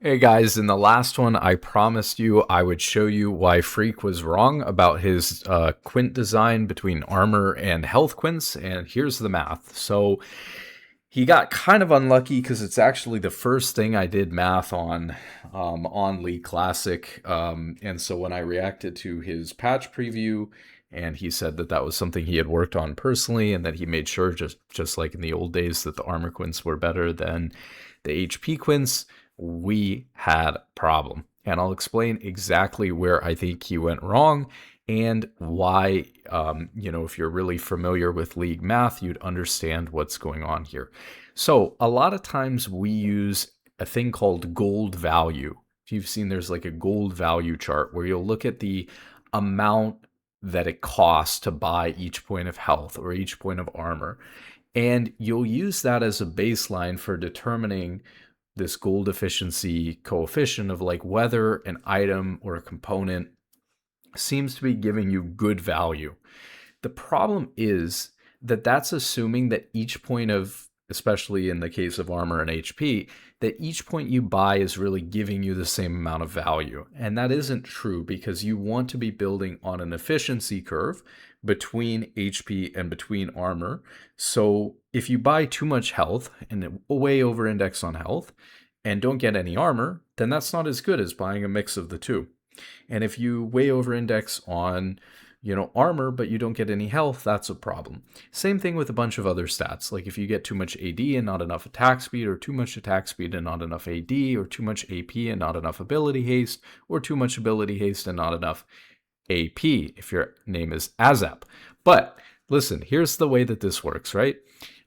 Hey guys, in the last one, I promised you I would show you why Phreak was wrong about his quint design between armor and health quints, and here's the math. So he got kind of unlucky because it's actually the first thing I did math on League Classic, and so when I reacted to his patch preview, and he said that that was something he had worked on personally, and that he made sure just like in the old days that the armor quints were better than the HP quints, we had a problem. And I'll explain exactly where I think he went wrong and why, if you're really familiar with league math, you'd understand what's going on here. So, a lot of times we use a thing called gold value. If you've seen, there's like a gold value chart where you'll look at the amount that it costs to buy each point of health or each point of armor. And you'll use that as a baseline for determining this gold efficiency coefficient of like whether an item or a component seems to be giving you good value. The problem is that that's assuming that each point of, especially in the case of armor and HP, that each point you buy is really giving you the same amount of value. And that isn't true because you want to be building on an efficiency curve between HP and between armor. So if you buy too much health and way over index on health and don't get any armor, then that's not as good as buying a mix of the two. And if you way over index on armor, but you don't get any health, that's a problem. Same thing with a bunch of other stats. Like if you get too much AD and not enough attack speed, or too much attack speed and not enough AD, or too much AP and not enough ability haste, or too much ability haste and not enough AP, if your name is Azap. But listen, here's the way that this works, right?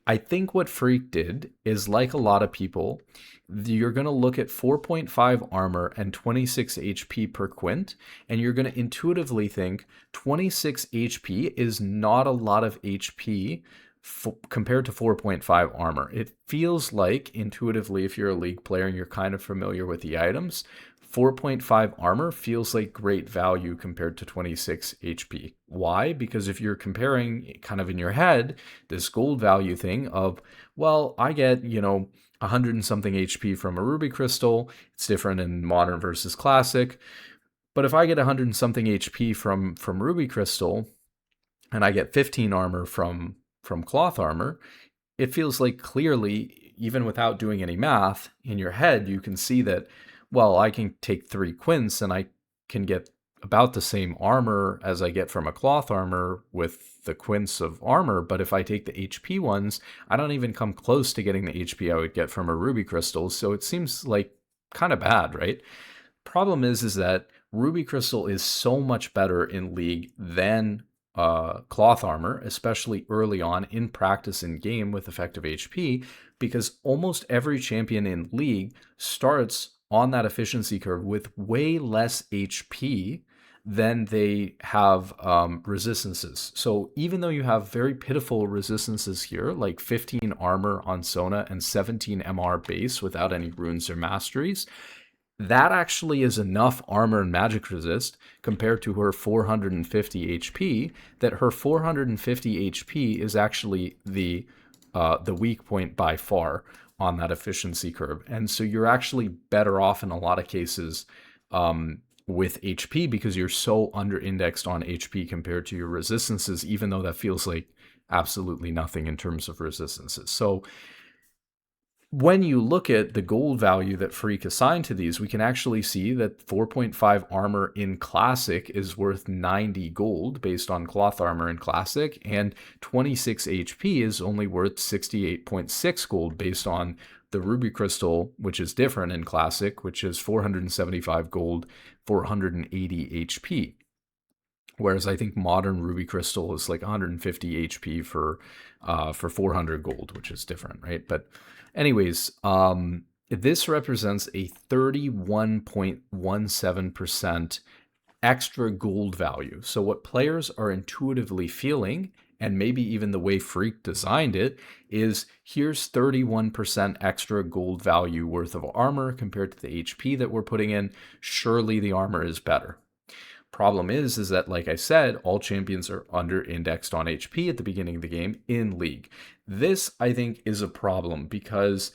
I think what Phreak did is, like a lot of people, you're going to look at 4.5 armor and 26 HP per quint, and you're going to intuitively think 26 HP is not a lot of HP compared to 4.5 armor. It feels like, intuitively, if you're a league player and you're kind of familiar with the items, 4.5 armor feels like great value compared to 26 HP. Why? Because if you're comparing kind of in your head this gold value thing of, well, I get, 100 and something HP from a ruby crystal. It's different in modern versus classic. But if I get 100 and something HP from ruby crystal and I get 15 armor from cloth armor, it feels like clearly, even without doing any math, in your head, you can see that, well, I can take 3 quints and I can get about the same armor as I get from a cloth armor with the quints of armor, but if I take the HP ones, I don't even come close to getting the HP I would get from a ruby crystal, so it seems like kind of bad, right? Problem is that ruby crystal is so much better in League than cloth armor, especially early on in practice in game with effective HP, because almost every champion in League starts on that efficiency curve with way less HP than they have resistances. So even though you have very pitiful resistances here, like 15 armor on Sona and 17 MR base without any runes or masteries, that actually is enough armor and magic resist compared to her 450 HP, that her 450 HP is actually the weak point by far on that efficiency curve. And so you're actually better off in a lot of cases with HP because you're so under indexed on HP compared to your resistances, even though that feels like absolutely nothing in terms of resistances. So when you look at the gold value that Phreak assigned to these, we can actually see that 4.5 armor in Classic is worth 90 gold based on cloth armor in Classic, and 26 HP is only worth 68.6 gold based on the Ruby Crystal, which is different in Classic, which is 475 gold, 480 HP. Whereas I think modern Ruby Crystal is like 150 HP for 400 gold, which is different, right? But anyways, this represents a 31.17% extra gold value. So what players are intuitively feeling, and maybe even the way Phreak designed it, is here's 31% extra gold value worth of armor compared to the HP that we're putting in. Surely the armor is better. Problem is that, like I said, all champions are under indexed on HP at the beginning of the game in League. This, I think, is a problem because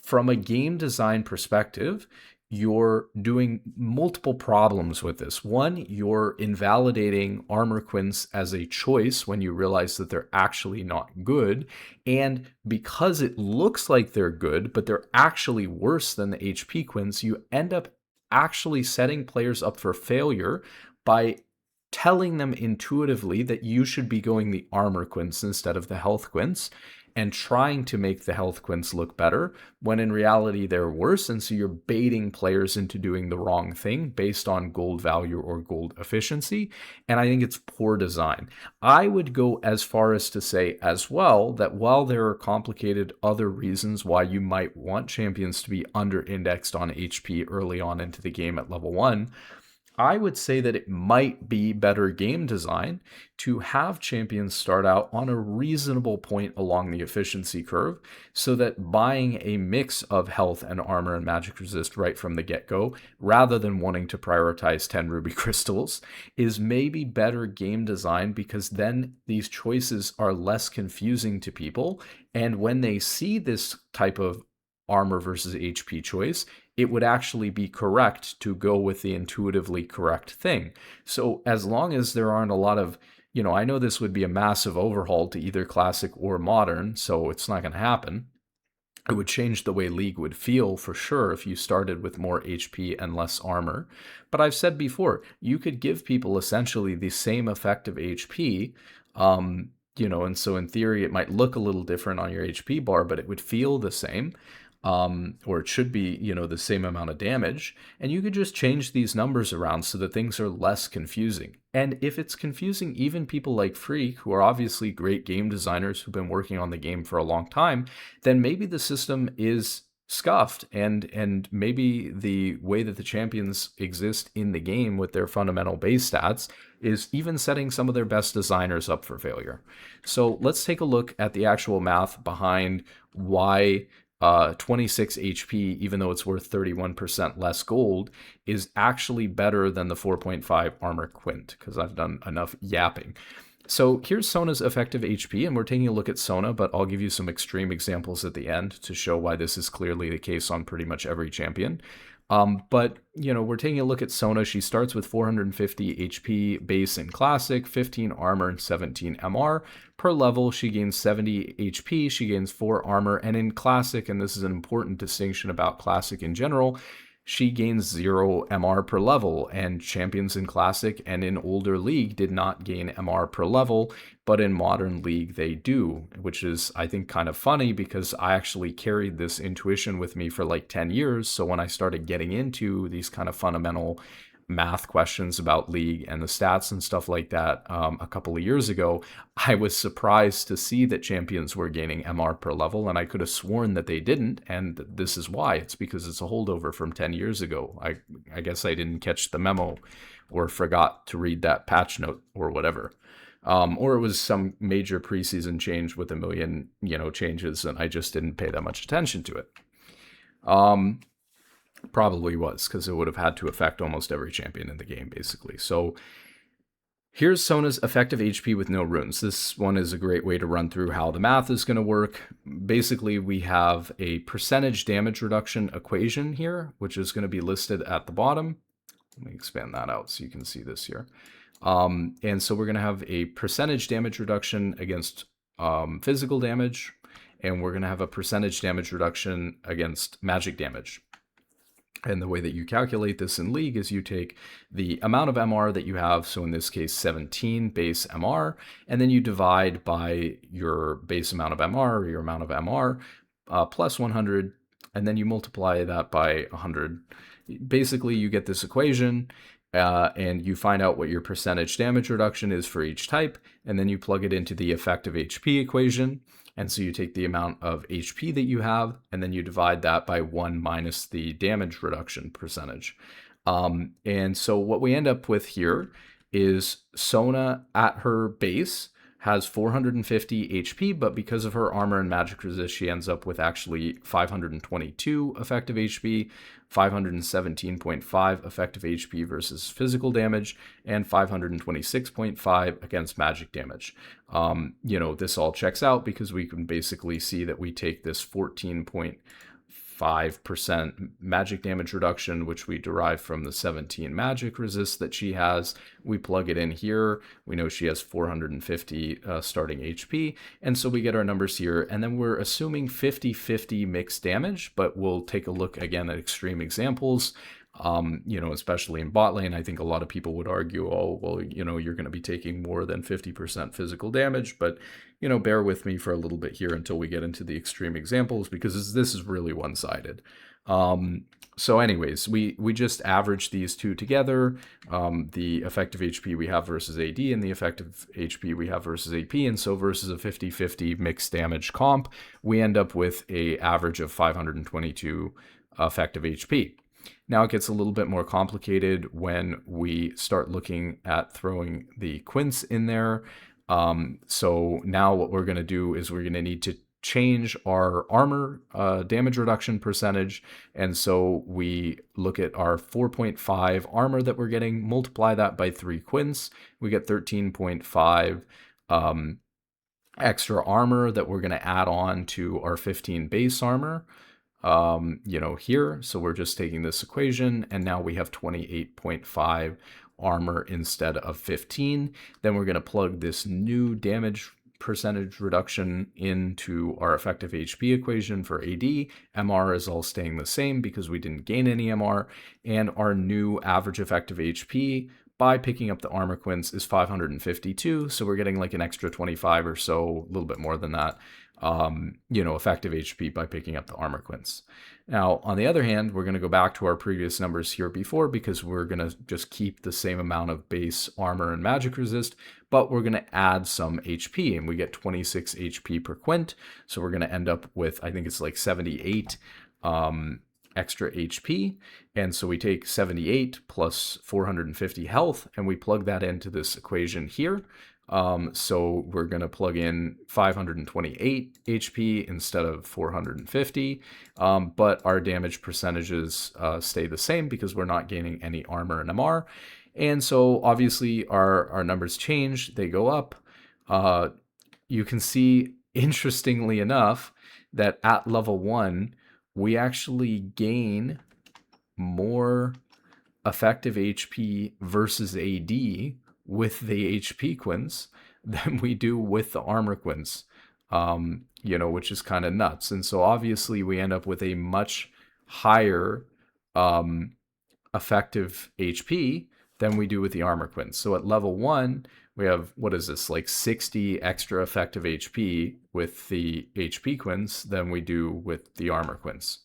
from a game design perspective, you're doing multiple problems with this. One, you're invalidating armor quints as a choice when you realize that they're actually not good. And because it looks like they're good, but they're actually worse than the HP quints, you end up actually setting players up for failure by telling them intuitively that you should be going the armor quints instead of the health quints, and trying to make the health quints look better when in reality they're worse. And so you're baiting players into doing the wrong thing based on gold value or gold efficiency. And I think it's poor design. I would go as far as to say as well that while there are complicated other reasons why you might want champions to be under indexed on HP early on into the game at level 1, I would say that it might be better game design to have champions start out on a reasonable point along the efficiency curve, so that buying a mix of health and armor and magic resist right from the get-go, rather than wanting to prioritize 10 ruby crystals, is maybe better game design, because then these choices are less confusing to people. And when they see this type of armor versus HP choice, it would actually be correct to go with the intuitively correct thing. So as long as there aren't a lot of, I know this would be a massive overhaul to either classic or modern, so it's not going to happen. It would change the way League would feel for sure if you started with more HP and less armor. But I've said before, you could give people essentially the same effective HP, and so in theory it might look a little different on your HP bar, but it would feel the same. Or it should be, the same amount of damage. And you could just change these numbers around so that things are less confusing. And if it's confusing even people like phreak, who are obviously great game designers who've been working on the game for a long time, then maybe the system is scuffed, and maybe the way that the champions exist in the game with their fundamental base stats is even setting some of their best designers up for failure. So let's take a look at the actual math behind why 26 HP, even though it's worth 31% less gold, is actually better than the 4.5 armor quint, because I've done enough yapping. So here's Sona's effective HP, and we're taking a look at Sona, but I'll give you some extreme examples at the end to show why this is clearly the case on pretty much every champion. But we're taking a look at Sona. She starts with 450 HP base in Classic, 15 armor, and 17 MR. Per level, she gains 70 HP, she gains 4 armor, and in Classic, and this is an important distinction about Classic in general, she gains 0 MR per level, and champions in Classic and in older League did not gain MR per level, but in Modern League they do, which is, I think, kind of funny, because I actually carried this intuition with me for like 10 years, so when I started getting into these kind of fundamental math questions about League and the stats and stuff like that a couple of years ago, I was surprised to see that champions were gaining MR per level, and I could have sworn that they didn't, and this is why. It's because it's a holdover from 10 years ago. I guess I didn't catch the memo, or forgot to read that patch note, or whatever. Or it was some major preseason change with a million, changes, and I just didn't pay that much attention to it. Probably was, because it would have had to affect almost every champion in the game, basically. So here's Sona's effective HP with no runes. This one is a great way to run through how the math is going to work. Basically, we have a percentage damage reduction equation here, which is going to be listed at the bottom. Let me expand that out so you can see this here. And so we're going to have a percentage damage reduction against physical damage, and we're going to have a percentage damage reduction against magic damage. And the way that you calculate this in League is you take the amount of MR that you have, so in this case 17 base MR, and then you divide by your base amount of MR, or your amount of MR, plus 100, and then you multiply that by 100. Basically, you get this equation, and you find out what your percentage damage reduction is for each type, and then you plug it into the effective HP equation. And so you take the amount of HP that you have, and then you divide that by 1 minus the damage reduction percentage. And so what we end up with here is Sona at her base has 450 HP, but because of her armor and magic resist, she ends up with actually 522 effective HP, 517.5 effective HP versus physical damage, and 526.5 against magic damage. This all checks out because we can basically see that we take this 14.5 5% magic damage reduction, which we derive from the 17 magic resist that she has. We plug it in here. We know she has 450 starting HP, and so we get our numbers here. And then we're assuming 50-50 mixed damage, but we'll take a look again at extreme examples. Especially in bot lane, I think a lot of people would argue, oh, well, you're going to be taking more than 50% physical damage, but, bear with me for a little bit here until we get into the extreme examples, because this is really one-sided. So anyways, we just average these two together, the effective HP we have versus AD and the effective HP we have versus AP, and so versus a 50-50 mixed damage comp, we end up with a average of 522 effective HP. Now it gets a little bit more complicated when we start looking at throwing the Quints in there. So now what we're going to do is we're going to need to change our armor damage reduction percentage. And so we look at our 4.5 armor that we're getting, multiply that by 3 Quints. We get 13.5 extra armor that we're going to add on to our 15 base armor. Here. So we're just taking this equation, and now we have 28.5 armor instead of 15. Then we're going to plug this new damage percentage reduction into our effective HP equation for AD. MR is all staying the same because we didn't gain any MR, and our new average effective HP by picking up the armor Quints is 552. So we're getting like an extra 25 or so, a little bit more than that. Effective HP by picking up the armor Quints. Now, on the other hand, we're going to go back to our previous numbers here before, because we're going to just keep the same amount of base armor and magic resist, but we're going to add some HP, and we get 26 HP per Quint. So we're going to end up with, I think it's like 78 extra HP. And so we take 78 plus 450 health, and we plug that into this equation here. So we're going to plug in 528 HP instead of 450, but our damage percentages stay the same because we're not gaining any armor and MR. And so obviously our numbers change, they go up. You can see, interestingly enough, that at level 1, we actually gain more effective HP versus AD with the HP Quints than we do with the armor Quints, which is kind of nuts. And so obviously we end up with a much higher effective HP than we do with the armor Quints. So at level 1, we have, what is this, like 60 extra effective HP with the HP Quints than we do with the armor Quints.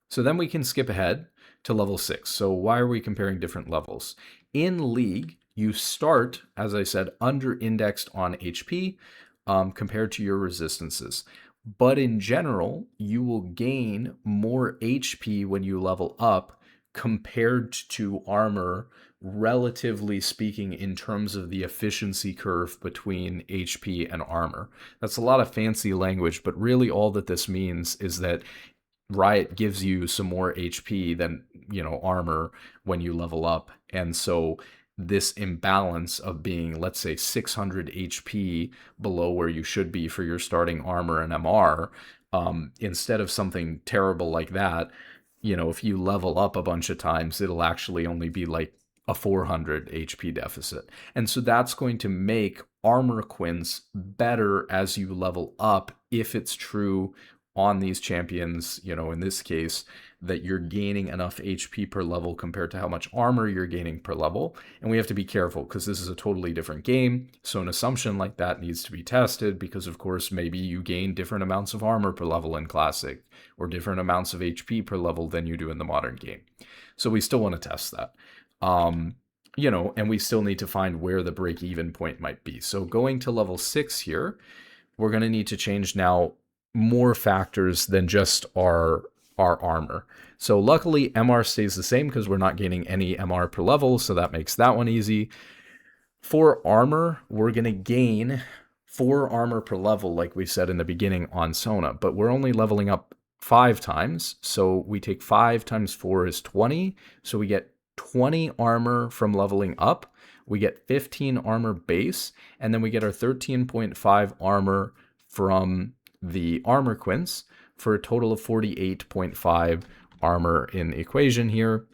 So then we can skip ahead to level 6. So why are we comparing different levels? In League, you start, as I said, under-indexed on HP compared to your resistances. But in general, you will gain more HP when you level up compared to armor, relatively speaking, in terms of the efficiency curve between HP and armor. That's a lot of fancy language, but really all that this means is that Riot gives you some more HP than, armor when you level up. And so this imbalance of being, let's say, 600 HP below where you should be for your starting armor and MR, instead of something terrible like that, if you level up a bunch of times, it'll actually only be like a 400 HP deficit. And so that's going to make armor Quints better as you level up, if it's true on these champions, in this case, that you're gaining enough HP per level compared to how much armor you're gaining per level. And we have to be careful because this is a totally different game. So an assumption like that needs to be tested because, of course, maybe you gain different amounts of armor per level in Classic or different amounts of HP per level than you do in the modern game. So we still want to test that. And we still need to find where the break-even point might be. So going to level 6 here, we're going to need to change now more factors than just our armor. So luckily MR stays the same because we're not gaining any MR per level, so that makes that one easy. For armor, we're going to gain 4 armor per level, like we said in the beginning on Sona, but we're only leveling up 5 times. So we take 5 times 4 is 20. So we get 20 armor from leveling up. We get 15 armor base, and then we get our 13.5 armor from the armor Quints, for a total of 48.5 armor in the equation here.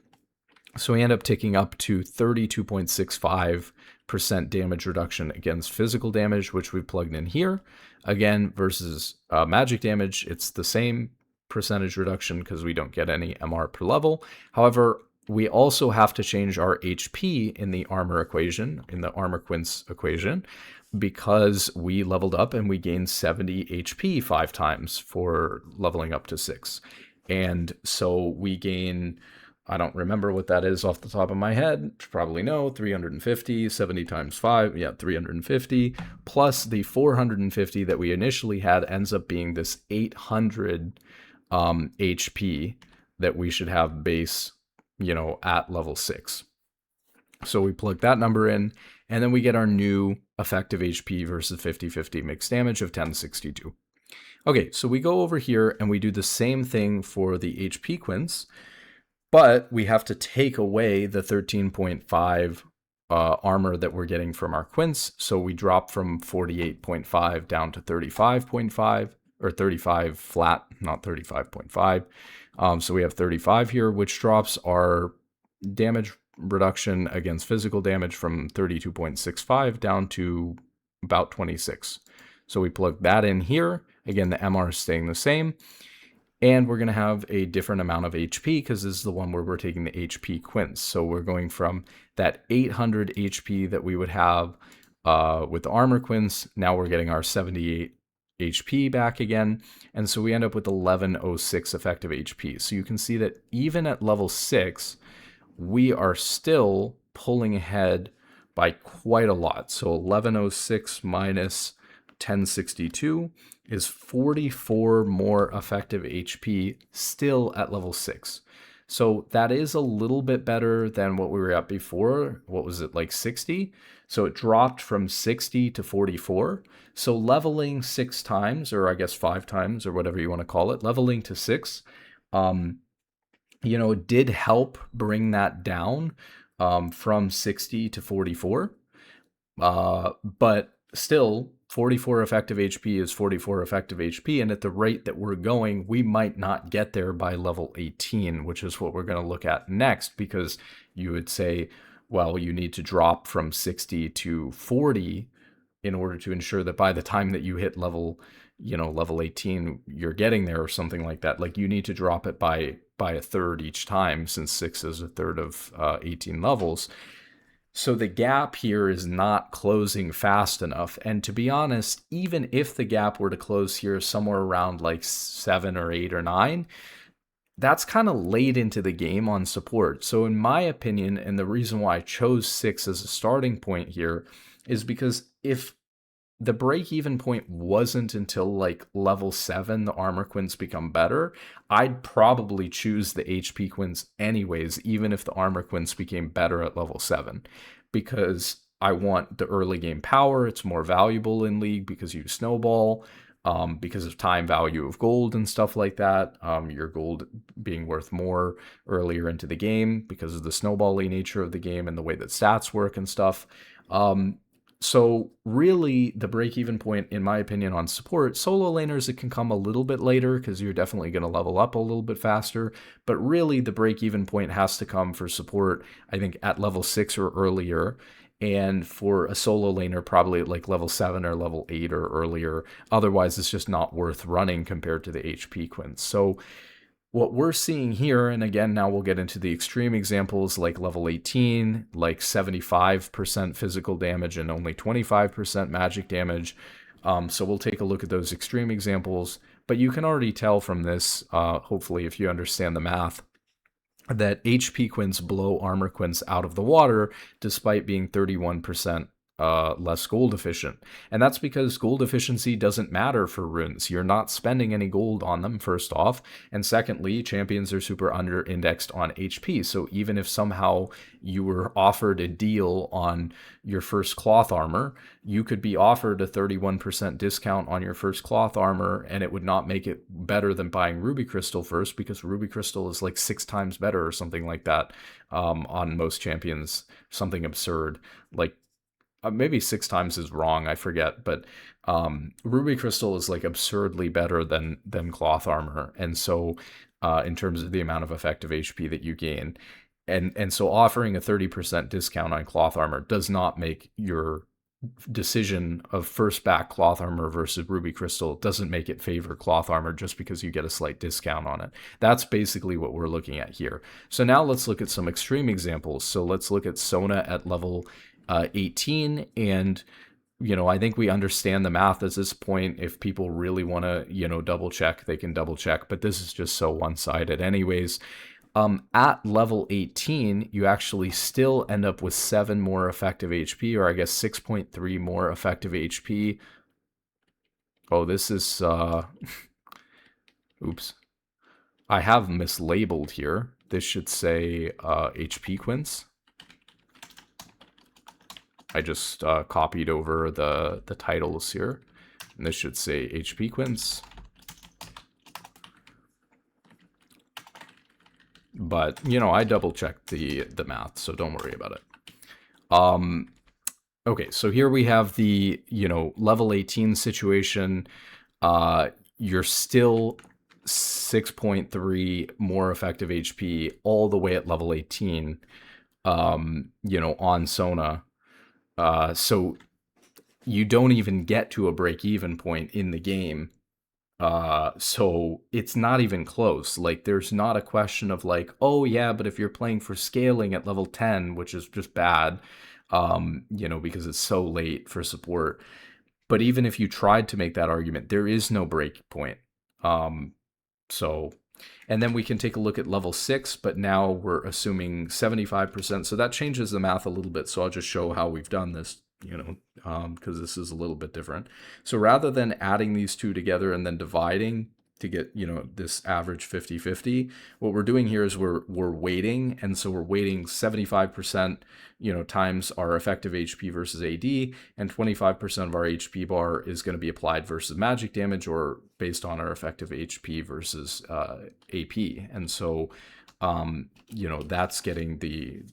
So we end up ticking up to 32.65% damage reduction against physical damage, which we plugged in here. Again, versus magic damage, it's the same percentage reduction because we don't get any MR per level. However, we also have to change our HP in the armor equation, in the armor quints equation, because we leveled up and we gained 70 HP 5 times for leveling up to 6. And so we gain, I don't remember what that is off the top of my head. Probably know, 350, 70 times 5, yeah, 350, plus the 450 that we initially had ends up being this 800 HP that we should have base, at level 6. So we plug that number in, and then we get our new effective HP versus 50-50 mixed damage of 1062. Okay, so we go over here and we do the same thing for the HP quints, but we have to take away the 13.5 armor that we're getting from our quints. So we drop from 48.5 down to 35.5, or 35 flat, not 35.5. So we have 35 here, which drops our damage reduction against physical damage from 32.65 down to about 26. So we plug that in here. Again, the MR is staying the same. And we're going to have a different amount of HP because this is the one where we're taking the HP quints. So we're going from that 800 HP that we would have with the armor quints. Now we're getting our 78 HP back again. And so we end up with 1106 effective HP. So you can see that even at level 6, we are still pulling ahead by quite a lot. So 1106 minus 1062 is 44 more effective HP still at level 6. So that is a little bit better than what we were at before. What was it, like 60? So it dropped from 60 to 44. So leveling 6 times, or I guess 5 times, or whatever you want to call it, leveling to 6, it did help bring that down from 60 to 44. But still, 44 effective HP is 44 effective HP, and at the rate that we're going, we might not get there by level 18, which is what we're going to look at next, because you would say, well, you need to drop from 60 to 40 in order to ensure that by the time that you hit level 18, you're getting there or something like that. Like, you need to drop it by a third each time, since 6 is a third of 18 levels. So the gap here is not closing fast enough. And to be honest, even if the gap were to close here somewhere around like 7 or 8 or 9, that's kind of late into the game on support. So in my opinion, and the reason why I chose 6 as a starting point here, is because if the break-even point wasn't until like level 7, the armor quints become better, I'd probably choose the HP quints anyways, even if the armor quints became better at level 7, because I want the early game power. It's more valuable in League because you snowball, because of time value of gold and stuff like that. Your gold being worth more earlier into the game because of the snowball-y nature of the game and the way that stats work and stuff. So really, the break-even point, in my opinion, on support, solo laners, it can come a little bit later because you're definitely going to level up a little bit faster. But really, the break-even point has to come for support, I think, at level 6 or earlier. And for a solo laner, probably at like level 7 or level 8 or earlier. Otherwise, it's just not worth running compared to the HP quints. So what we're seeing here, and again, now we'll get into the extreme examples like level 18, like 75% physical damage and only 25% magic damage. So we'll take a look at those extreme examples. But you can already tell from this, hopefully, if you understand the math, that HP quints blow armor quints out of the water despite being 31% less gold efficient. And that's because gold efficiency doesn't matter for runes. You're not spending any gold on them, first off. And secondly, champions are super under indexed on HP. So even if somehow you were offered a deal on your first cloth armor, you could be offered a 31% discount on your first cloth armor, and it would not make it better than buying ruby crystal first, because ruby crystal is like 6 times better or something like that on most champions. Something absurd. Like, maybe 6 times is wrong, I forget, but Ruby Crystal is like absurdly better than Cloth Armor, and so in terms of the amount of effective HP that you gain, and so offering a 30% discount on Cloth Armor does not make your decision of first back Cloth Armor versus Ruby Crystal, doesn't make it favor Cloth Armor just because you get a slight discount on it. That's basically what we're looking at here. So now let's look at some extreme examples. So let's look at Sona at level 18, and I think we understand the math at this point. If people really want to, double check, they can double check, but this is just so one-sided anyways. At level 18, you actually still end up with 7 more effective HP, or I guess 6.3 more effective HP. Oh, this is, oops. I have mislabeled here. This should say HP Quints. I just copied over the titles here. And this should say HP Quints. But, I double-checked the math, so don't worry about it. Okay, so here we have the, level 18 situation. You're still 6.3 more effective HP all the way at level 18, on Sona. So you don't even get to a break-even point in the game. So it's not even close. Like, there's not a question of like, oh yeah, but if you're playing for scaling at level 10, which is just bad, because it's so late for support. But even if you tried to make that argument, there is no break point. And then we can take a look at level 6, but now we're assuming 75%. So that changes the math a little bit. So I'll just show how we've done this, because this is a little bit different. So rather than adding these two together and then dividing to get, this average 50-50, what we're doing here is we're weighting. And so we're weighting 75%, times our effective HP versus AD, and 25% of our HP bar is going to be applied versus magic damage, or based on our effective HP versus AP. And so, that's getting the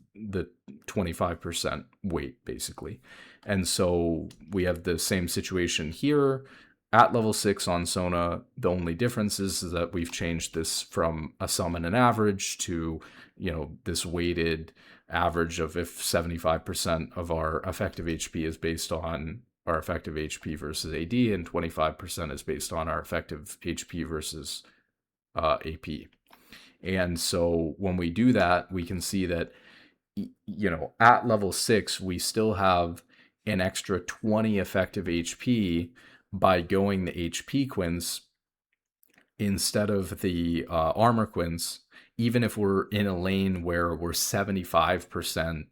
25% weight basically. And so we have the same situation here at level 6 on Sona. The only difference is that we've changed this from a sum and an average to, this weighted average of if 75% of our effective HP is based on our effective HP versus AD, and 25% is based on our effective HP versus AP. And so when we do that, we can see that, at level 6, we still have an extra 20 effective HP by going the HP Quints instead of the armor Quints, even if we're in a lane where we're 75%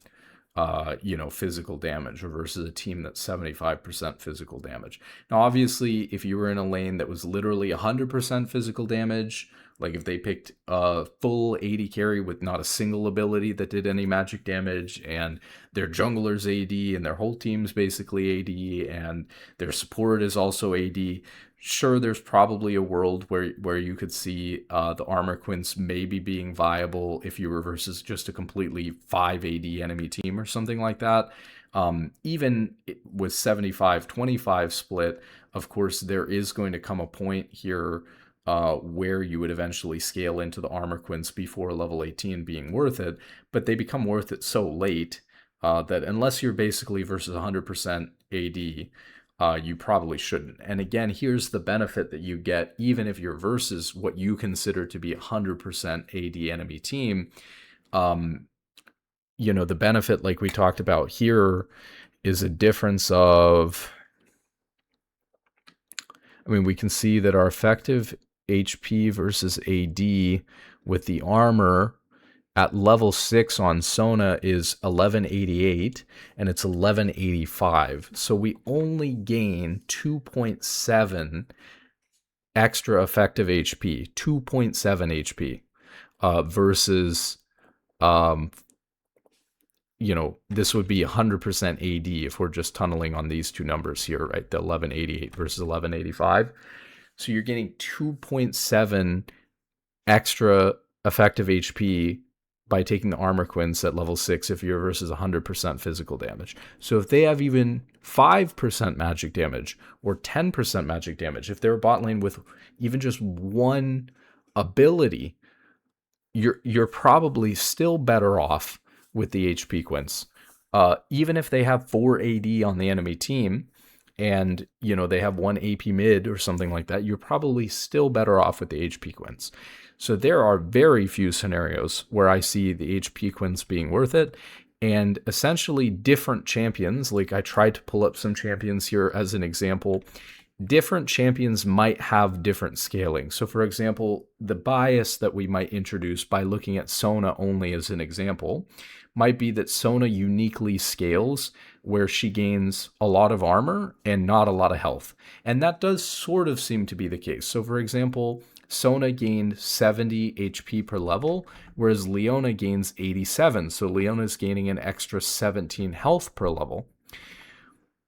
physical damage versus a team that's 75% physical damage. Now, obviously, if you were in a lane that was literally 100% physical damage, like if they picked a full 80 carry with not a single ability that did any magic damage, and their jungler's AD, and their whole team's basically AD, and their support is also AD, sure, there's probably a world where you could see the armor Quints maybe being viable if you were versus just a completely 5 AD enemy team or something like that. Even with 75-25 split, of course, there is going to come a point here where you would eventually scale into the armor Quints before level 18 being worth it, but they become worth it so late that unless you're basically versus 100% AD, you probably shouldn't. And again, here's the benefit that you get even if you're versus what you consider to be 100% AD enemy team. The benefit, like we talked about here, is a difference of, we can see that our effective HP versus AD with the armor at level 6 on Sona is 1188, and it's 1185. So we only gain 2.7 extra effective HP, 2.7 HP, versus, this would be 100% AD if we're just tunneling on these two numbers here, right? The 1188 versus 1185. So you're getting 2.7 extra effective HP by taking the armor quints at level 6 if you're versus 100% physical damage. So if they have even 5% magic damage or 10% magic damage, if they're a bot lane with even just one ability, you're probably still better off with the HP quints. Even if they have 4 AD on the enemy team and they have 1 AP mid or something like that, you're probably still better off with the HP quints. So there are very few scenarios where I see the HP quints being worth it. And essentially different champions, like I tried to pull up some champions here as an example, different champions might have different scaling. So for example, the bias that we might introduce by looking at Sona only as an example might be that Sona uniquely scales where she gains a lot of armor and not a lot of health. And that does sort of seem to be the case. So for example, Sona gained 70 HP per level, whereas Leona gains 87. So Leona's gaining an extra 17 health per level.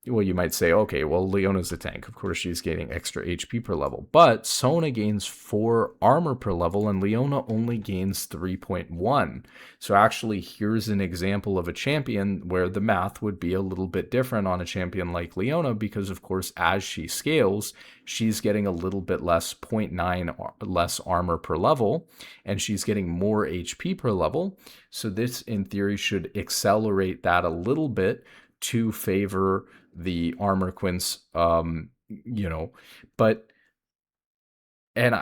Well, you might say, okay, well, Leona's a tank. Of course, she's gaining extra HP per level. But Sona gains 4 armor per level, and Leona only gains 3.1. So actually, here's an example of a champion where the math would be a little bit different on a champion like Leona, because, of course, as she scales, she's getting a little bit less, 0.9 less armor per level, and she's getting more HP per level. So this, in theory, should accelerate that a little bit to favor the armor quints, but, and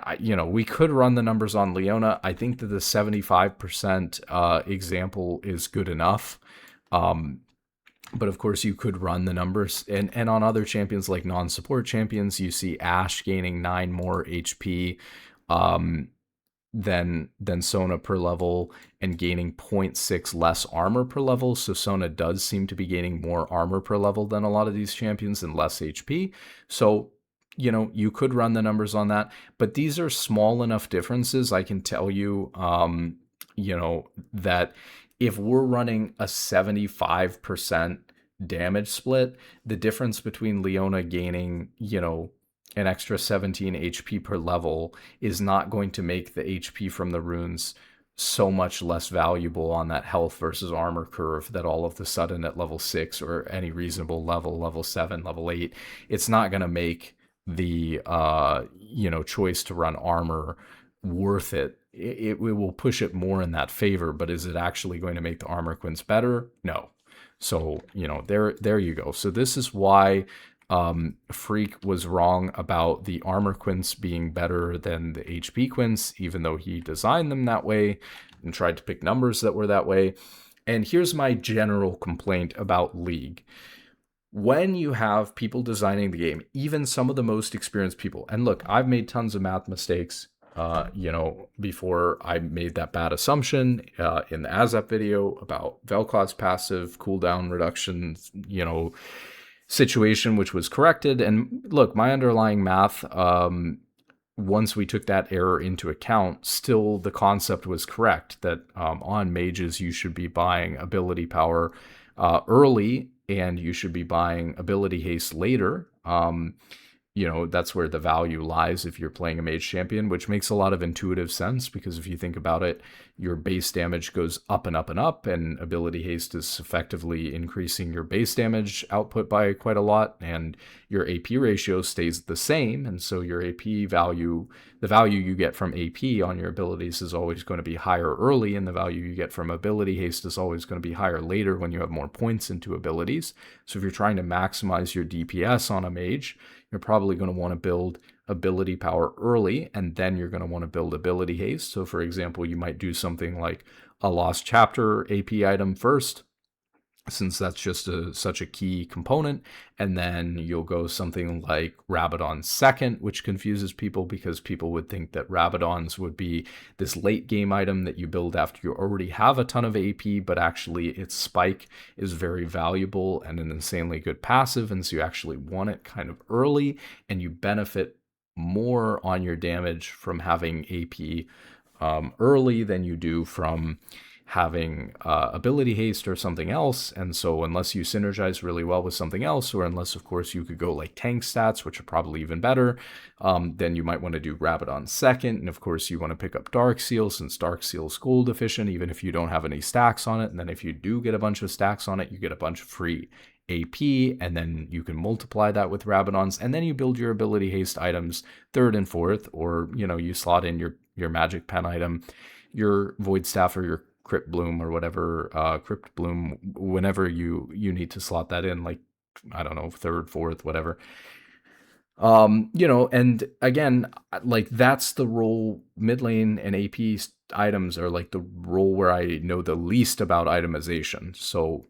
we could run the numbers on Leona. I think that the 75% example is good enough. But of course you could run the numbers and on other champions like non-support champions, you see Ashe gaining 9 more HP, than Sona per level and gaining 0.6 less armor per level. So Sona does seem to be gaining more armor per level than a lot of these champions and less HP. So, you could run the numbers on that, but these are small enough differences. I can tell you, that if we're running a 75% damage split, the difference between Leona gaining, an extra 17 HP per level is not going to make the HP from the runes so much less valuable on that health versus armor curve that all of a sudden at level 6 or any reasonable level 7, level 8, it's not going to make the choice to run armor worth it. It will push it more in that favor, but is it actually going to make the armor quints better? No. So, there you go. So this is why phreak was wrong about the armor quints being better than the HP quints, even though he designed them that way and tried to pick numbers that were that way. And here's my general complaint about League. When you have people designing the game, even some of the most experienced people, and look, I've made tons of math mistakes, before I made that bad assumption in the ASAP video about Vel'Koz's passive cooldown reductions, situation, which was corrected. And look, my underlying math, once we took that error into account, still the concept was correct that on mages you should be buying ability power early and you should be buying ability haste later. That's where the value lies if you're playing a mage champion, which makes a lot of intuitive sense because if you think about it, your base damage goes up and up and up, and ability haste is effectively increasing your base damage output by quite a lot, and your AP ratio stays the same, and so your AP value, the value you get from AP on your abilities is always going to be higher early, and the value you get from ability haste is always going to be higher later when you have more points into abilities. So if you're trying to maximize your DPS on a mage, you're probably going to want to build ability power early, and then you're going to want to build ability haste. So for example, you might do something like a Lost Chapter AP item first, since that's just such a key component, and then you'll go something like Rabadon second, which confuses people because people would think that Rabadons would be this late game item that you build after you already have a ton of AP, but actually its spike is very valuable and an insanely good passive, and so you actually want it kind of early, and you benefit more on your damage from having AP early than you do from having ability haste or something else. And so unless you synergize really well with something else, or unless, of course, you could go like tank stats, which are probably even better, then you might want to do Rabadon second. And of course, you want to pick up Dark Seal, since Dark Seal is gold efficient, even if you don't have any stacks on it. And then if you do get a bunch of stacks on it, you get a bunch of free AP, and then you can multiply that with Rabadons, and then you build your ability haste items third and fourth, or you slot in your magic pen item, your void staff, or your crypt bloom, or whatever, crypt bloom, whenever you need to slot that in, like, I don't know, third, fourth, whatever. And again, like, that's the role. Mid lane and AP items are like the role where I know the least about itemization. So,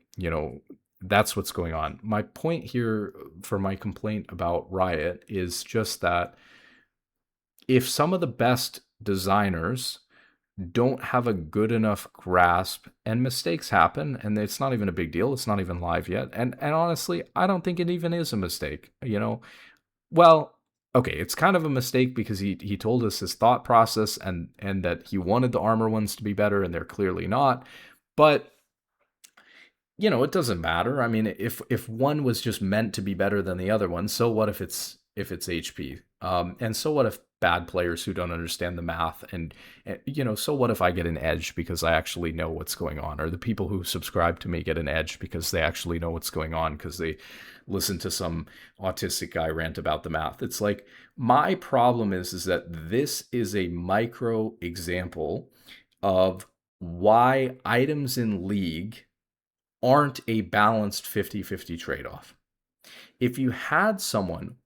that's what's going on. My point here for my complaint about Riot is just that if some of the best designers don't have a good enough grasp, and mistakes happen, and it's not even a big deal, it's not even live yet, and honestly, I don't think it even is a mistake. Well, okay, it's kind of a mistake because he told us his thought process, and that he wanted the armor ones to be better, and they're clearly not. But it doesn't matter. I mean, if one was just meant to be better than the other one, so what if it's HP? And so what if bad players who don't understand the math, and so what if I get an edge because I actually know what's going on, or the people who subscribe to me get an edge because they actually know what's going on because they listen to some autistic guy rant about the math. It's like, my problem is that this is a micro example of why items in League aren't a balanced 50-50 trade-off. If you had someone,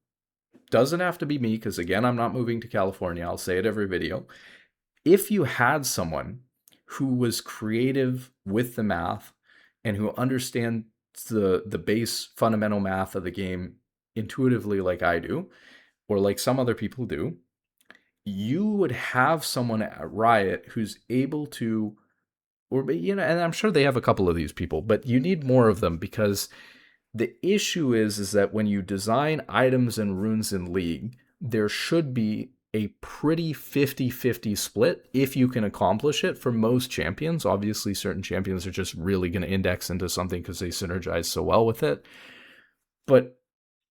doesn't have to be me, because again, I'm not moving to California, I'll say it every video. If you had someone who was creative with the math and who understands the base fundamental math of the game intuitively like I do, or like some other people do, you would have someone at Riot who's able to, or and I'm sure they have a couple of these people, but you need more of them, because the issue is that when you design items and runes in League, there should be a pretty 50-50 split if you can accomplish it for most champions. Obviously, certain champions are just really going to index into something because they synergize so well with it. But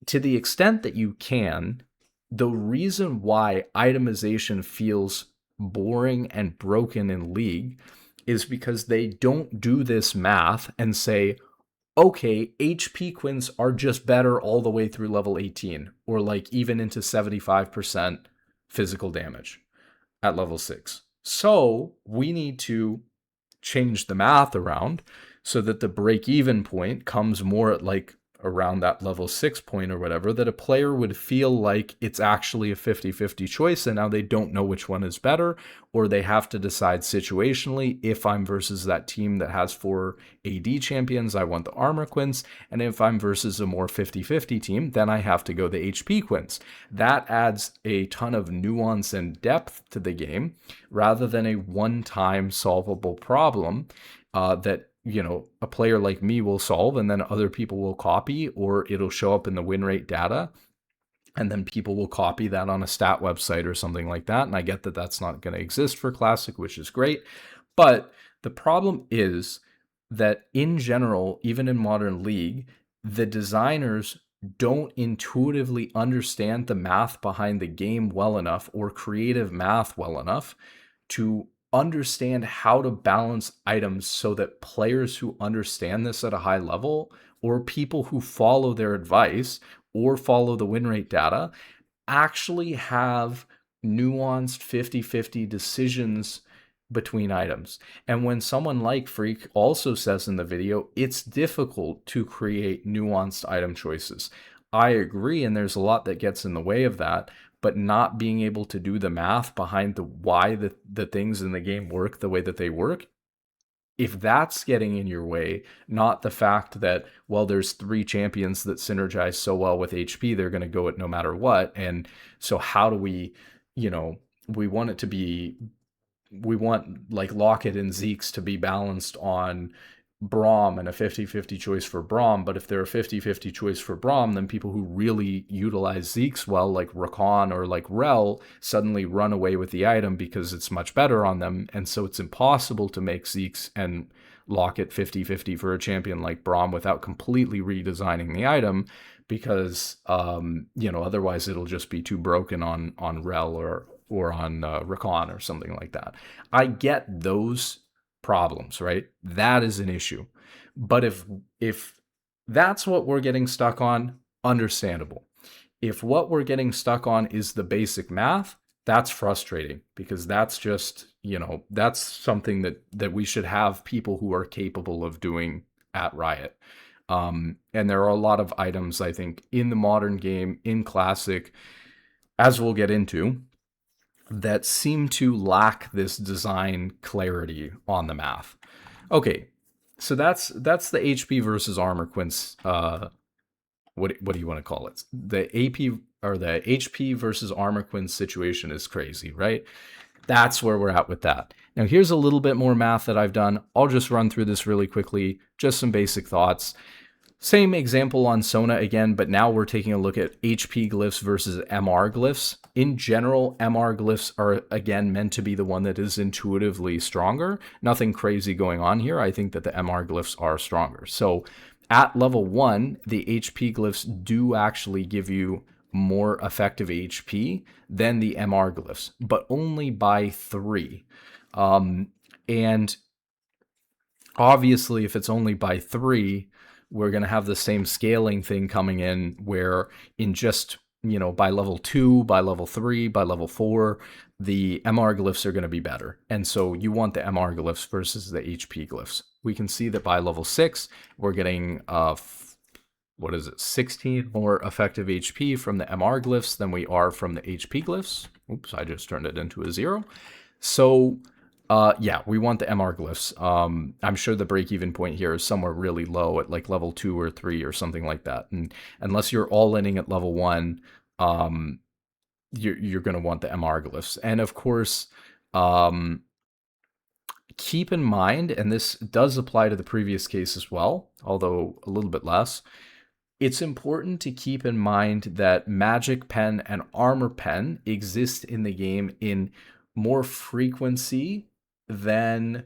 to the extent that you can, the reason why itemization feels boring and broken in League is because they don't do this math and say, okay, HP Quints are just better all the way through level 18, or like even into 75% physical damage at level 6. So we need to change the math around so that the break-even point comes more at like around that level 6 point or whatever, that a player would feel like it's actually a 50-50 choice, and now they don't know which one is better, or they have to decide situationally, if I'm versus that team that has 4 AD champions, I want the armor Quints, and if I'm versus a more 50-50 team, then I have to go the HP Quints. That adds a ton of nuance and depth to the game, rather than a one-time solvable problem that a player like me will solve, and then other people will copy, or it'll show up in the win rate data, and then people will copy that on a stat website or something like that. And I get that that's not going to exist for Classic, which is great. But the problem is that in general, even in Modern League, the designers don't intuitively understand the math behind the game well enough, or creative math well enough, to understand how to balance items so that players who understand this at a high level, or people who follow their advice or follow the win rate data, actually have nuanced 50-50 decisions between items. And when someone like phreak also says in the video, it's difficult to create nuanced item choices, I agree, and there's a lot that gets in the way of that. But not being able to do the math behind why the things in the game work the way that they work, if that's getting in your way, not the fact that, well, there's 3 champions that synergize so well with HP, they're going to go it no matter what. And so how do we, we want it to be, we want like Lockett and Zeke's to be balanced on Braum and a 50-50 choice for Braum, but if they're a 50-50 choice for Braum, then people who really utilize Zeeks well, like Rakan or like Rel, suddenly run away with the item because it's much better on them. And so it's impossible to make Zeeks and lock it 50-50 for a champion like Braum without completely redesigning the item, because otherwise it'll just be too broken on Rel or on Rakan or something like that. I get those problems, right? That is an issue. But if that's what we're getting stuck on, understandable. If what we're getting stuck on is the basic math, that's frustrating, because that's just, that's something that we should have people who are capable of doing at Riot. And there are a lot of items, I think, in the modern game, in Classic, as we'll get into, that seem to lack this design clarity on the math. Okay, so that's the HP versus armor Quints. What do you want to call it? The AP or the HP versus armor Quints situation is crazy, right? That's where we're at with that. Now here's a little bit more math that I've done. I'll just run through this really quickly, just some basic thoughts. Same example on Sona again, but now we're taking a look at HP glyphs versus MR glyphs. In general, MR glyphs are, again, meant to be the one that is intuitively stronger. Nothing crazy going on here. I think that the MR glyphs are stronger. So at level 1, the HP glyphs do actually give you more effective HP than the MR glyphs, but only by 3. And obviously, if it's only by 3, we're going to have the same scaling thing coming in, where in just, by level 2, by level 3, by level 4, the MR glyphs are going to be better. And so you want the MR glyphs versus the HP glyphs. We can see that by level 6, we're getting 16 more effective HP from the MR glyphs than we are from the HP glyphs. Oops, I just turned it into a 0. So we want the MR glyphs. I'm sure the break-even point here is somewhere really low at like level 2 or 3 or something like that. And unless you're all-inning at level 1, you're going to want the MR glyphs. And of course, keep in mind, and this does apply to the previous case as well, although a little bit less, it's important to keep in mind that Magic Pen and Armor Pen exist in the game in more frequency than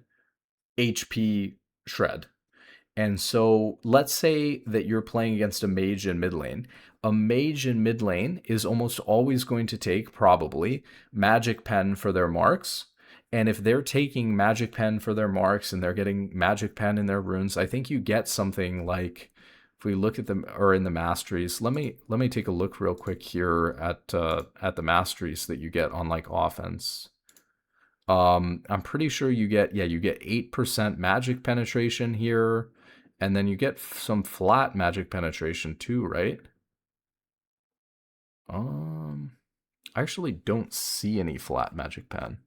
HP Shred. And so let's say that you're playing against a mage in mid lane. A mage in mid lane is almost always going to take, probably, Magic Pen for their marks. And if they're taking Magic Pen for their marks and they're getting Magic Pen in their runes, I think you get something like, if we look at them, or in the masteries, let me take a look real quick here at the masteries that you get on like offense. I'm pretty sure you get 8% magic penetration here, and then you get some flat magic penetration too, right? I actually don't see any flat magic pen.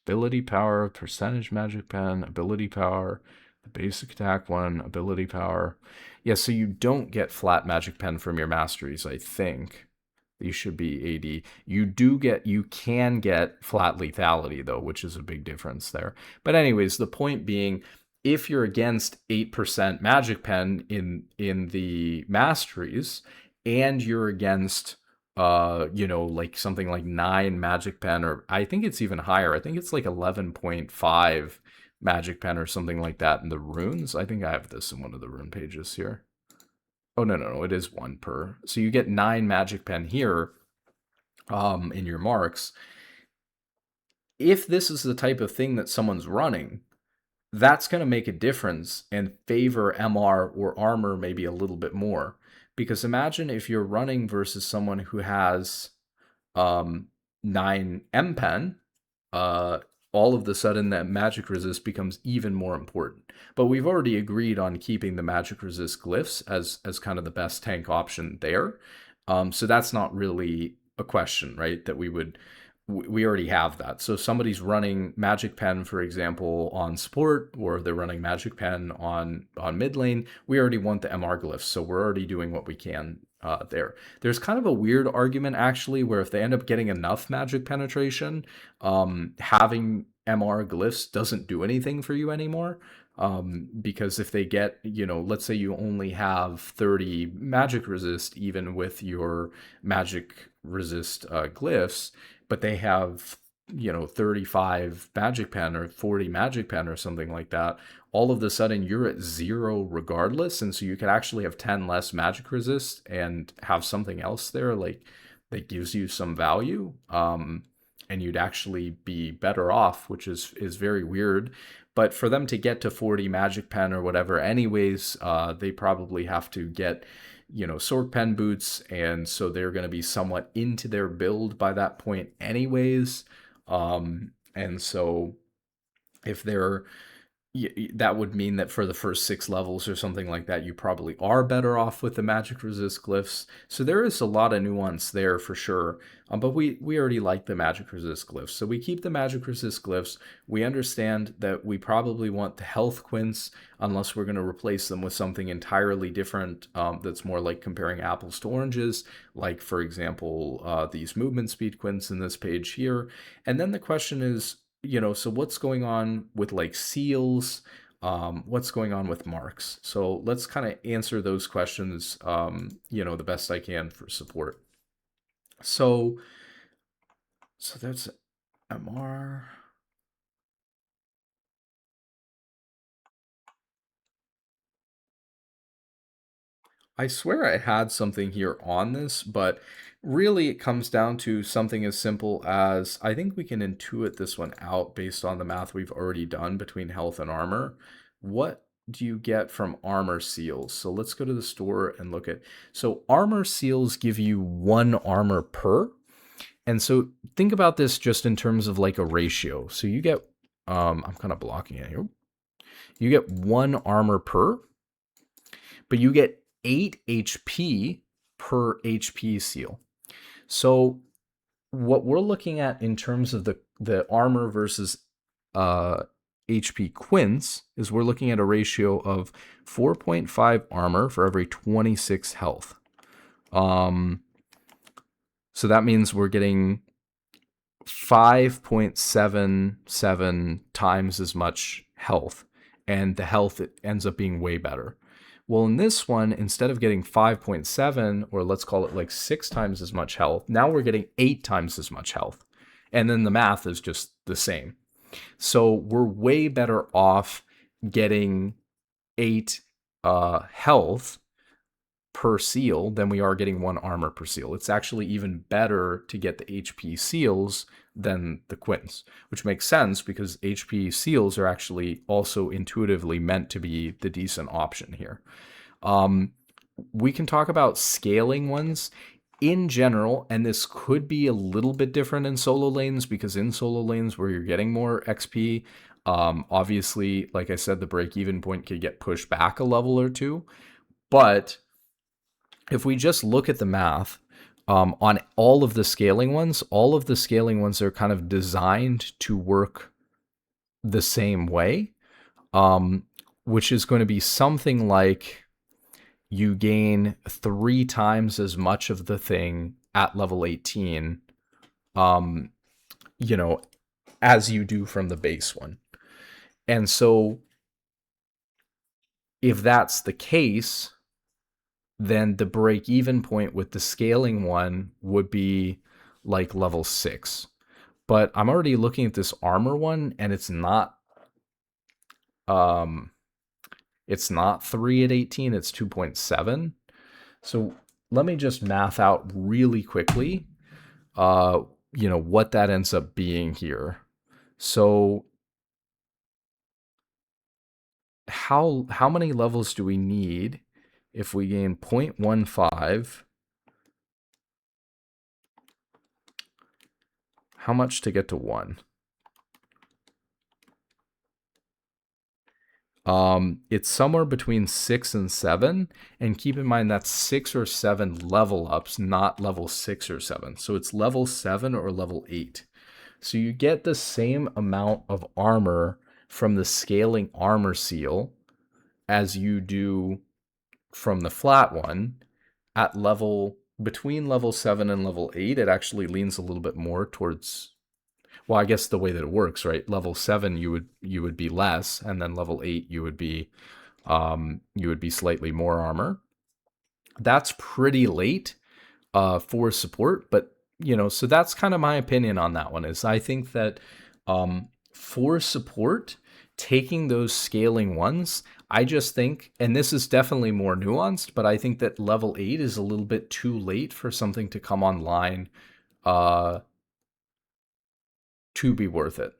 Ability power, percentage magic pen, ability power, the basic attack one, ability power. Yeah, so you don't get flat magic pen from your masteries, I think. These should be AD. You can get flat lethality though, which is a big difference there. But anyways, the point being, if you're against 8% magic pen in the masteries, and you're against like something like 9 magic pen, or I think it's even higher. I think it's like 11.5 magic pen or something like that in the runes. I think I have this in one of the rune pages here. Oh, no, it is 1 per. So you get 9 magic pen here in your marks. If this is the type of thing that someone's running, that's going to make a difference and favor MR or armor maybe a little bit more. Because imagine if you're running versus someone who has 9 M pen, all of the sudden that magic resist becomes even more important. But we've already agreed on keeping the magic resist glyphs as kind of the best tank option there. So that's not really a question, right? That we already have that. So if somebody's running Magic Pen, for example, on support, or they're running Magic Pen on mid lane, we already want the MR glyphs. So we're already doing what we can there. There's kind of a weird argument, actually, where if they end up getting enough magic penetration, having MR Glyphs doesn't do anything for you anymore. Because if they get, let's say you only have 30 magic resist, even with your magic resist glyphs, but they have, 35 magic pen or 40 magic pen or something like that, all of a sudden you're at 0 regardless. And so you could actually have 10 less magic resist and have something else there like that gives you some value. And you'd actually be better off, which is very weird. But for them to get to 40 magic pen or whatever, anyways, they probably have to get, sword pen boots, and so they're going to be somewhat into their build by that point, anyways. And so if they're that would mean that for the first 6 levels or something like that, you probably are better off with the magic resist glyphs. So there is a lot of nuance there for sure. But we already like the magic resist glyphs. So we keep the magic resist glyphs. We understand that we probably want the health quints unless we're going to replace them with something entirely different that's more like comparing apples to oranges, like, for example, these movement speed quints in this page here. And then the question is, so what's going on with like seals? What's going on with marks? So let's kind of answer those questions, the best I can for support. So that's MR. I swear I had something here on this, but really it comes down to something as simple as I think we can intuit this one out based on the math we've already done between health and armor. What do you get from armor seals? So let's go to the store and look at. So armor seals give you 1 armor per. And so think about this just in terms of like a ratio. So you get, I'm kind of blocking it here. You get 1 armor per, but you get 8 HP per HP seal. So what we're looking at in terms of the armor versus HP quints is we're looking at a ratio of 4.5 armor for every 26 health. So that means we're getting 5.77 times as much health, and the health ends up being way better. Well, in this one, instead of getting 5.7, or let's call it like 6 times as much health, now we're getting 8 times as much health. And then the math is just the same. So we're way better off getting 8 health per seal than we are getting 1 armor per seal. It's actually even better to get the HP seals than the quints, which makes sense because HP seals are actually also intuitively meant to be the decent option here. We can talk about scaling ones in general, and this could be a little bit different in solo lanes because in solo lanes where you're getting more XP, obviously, like I said, the break-even point could get pushed back a level or two, but if we just look at the math on all of the scaling ones are kind of designed to work the same way, which is going to be something like you gain 3 times as much of the thing at level 18, as you do from the base one. And so if that's the case, then the break-even point with the scaling one would be like level 6. But I'm already looking at this armor one, and it's not 3 at 18, it's 2.7. So let me just math out really quickly, what that ends up being here. So how many levels do we need if we gain 0.15? How much to get to 1? It's somewhere between 6 and 7, and keep in mind that's 6 or 7 level ups, not level 6 or 7. So it's level 7 or level 8. So you get the same amount of armor from the scaling armor seal as you do from the flat one. At between level 7 and level 8, it actually leans a little bit more towards, well, I guess the way that it works, right? Level 7 you would be less, and then level 8 you would be slightly more armor. That's pretty late for support, but so that's kind of my opinion on that one. Is I think that for support, taking those scaling ones, I just think, and this is definitely more nuanced, but I think that level 8 is a little bit too late for something to come online uh, to be worth it.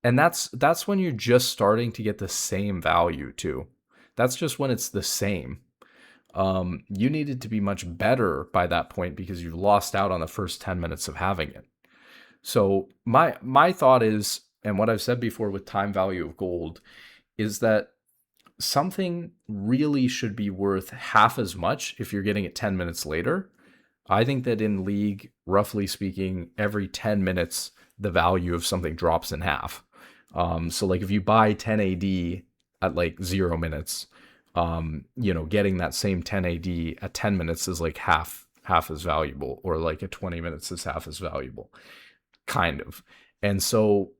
And that's when you're just starting to get the same value too. That's just when it's the same. You needed to be much better by that point because you lost out on the first 10 minutes of having it. So my thought is, and what I've said before with time value of gold, is that something really should be worth half as much if you're getting it 10 minutes later. I think that in League, roughly speaking, every 10 minutes, the value of something drops in half. So like if you buy 10 AD at like 0 minutes, getting that same 10 AD at 10 minutes is like half as valuable, or like at 20 minutes is half as valuable, kind of. And so,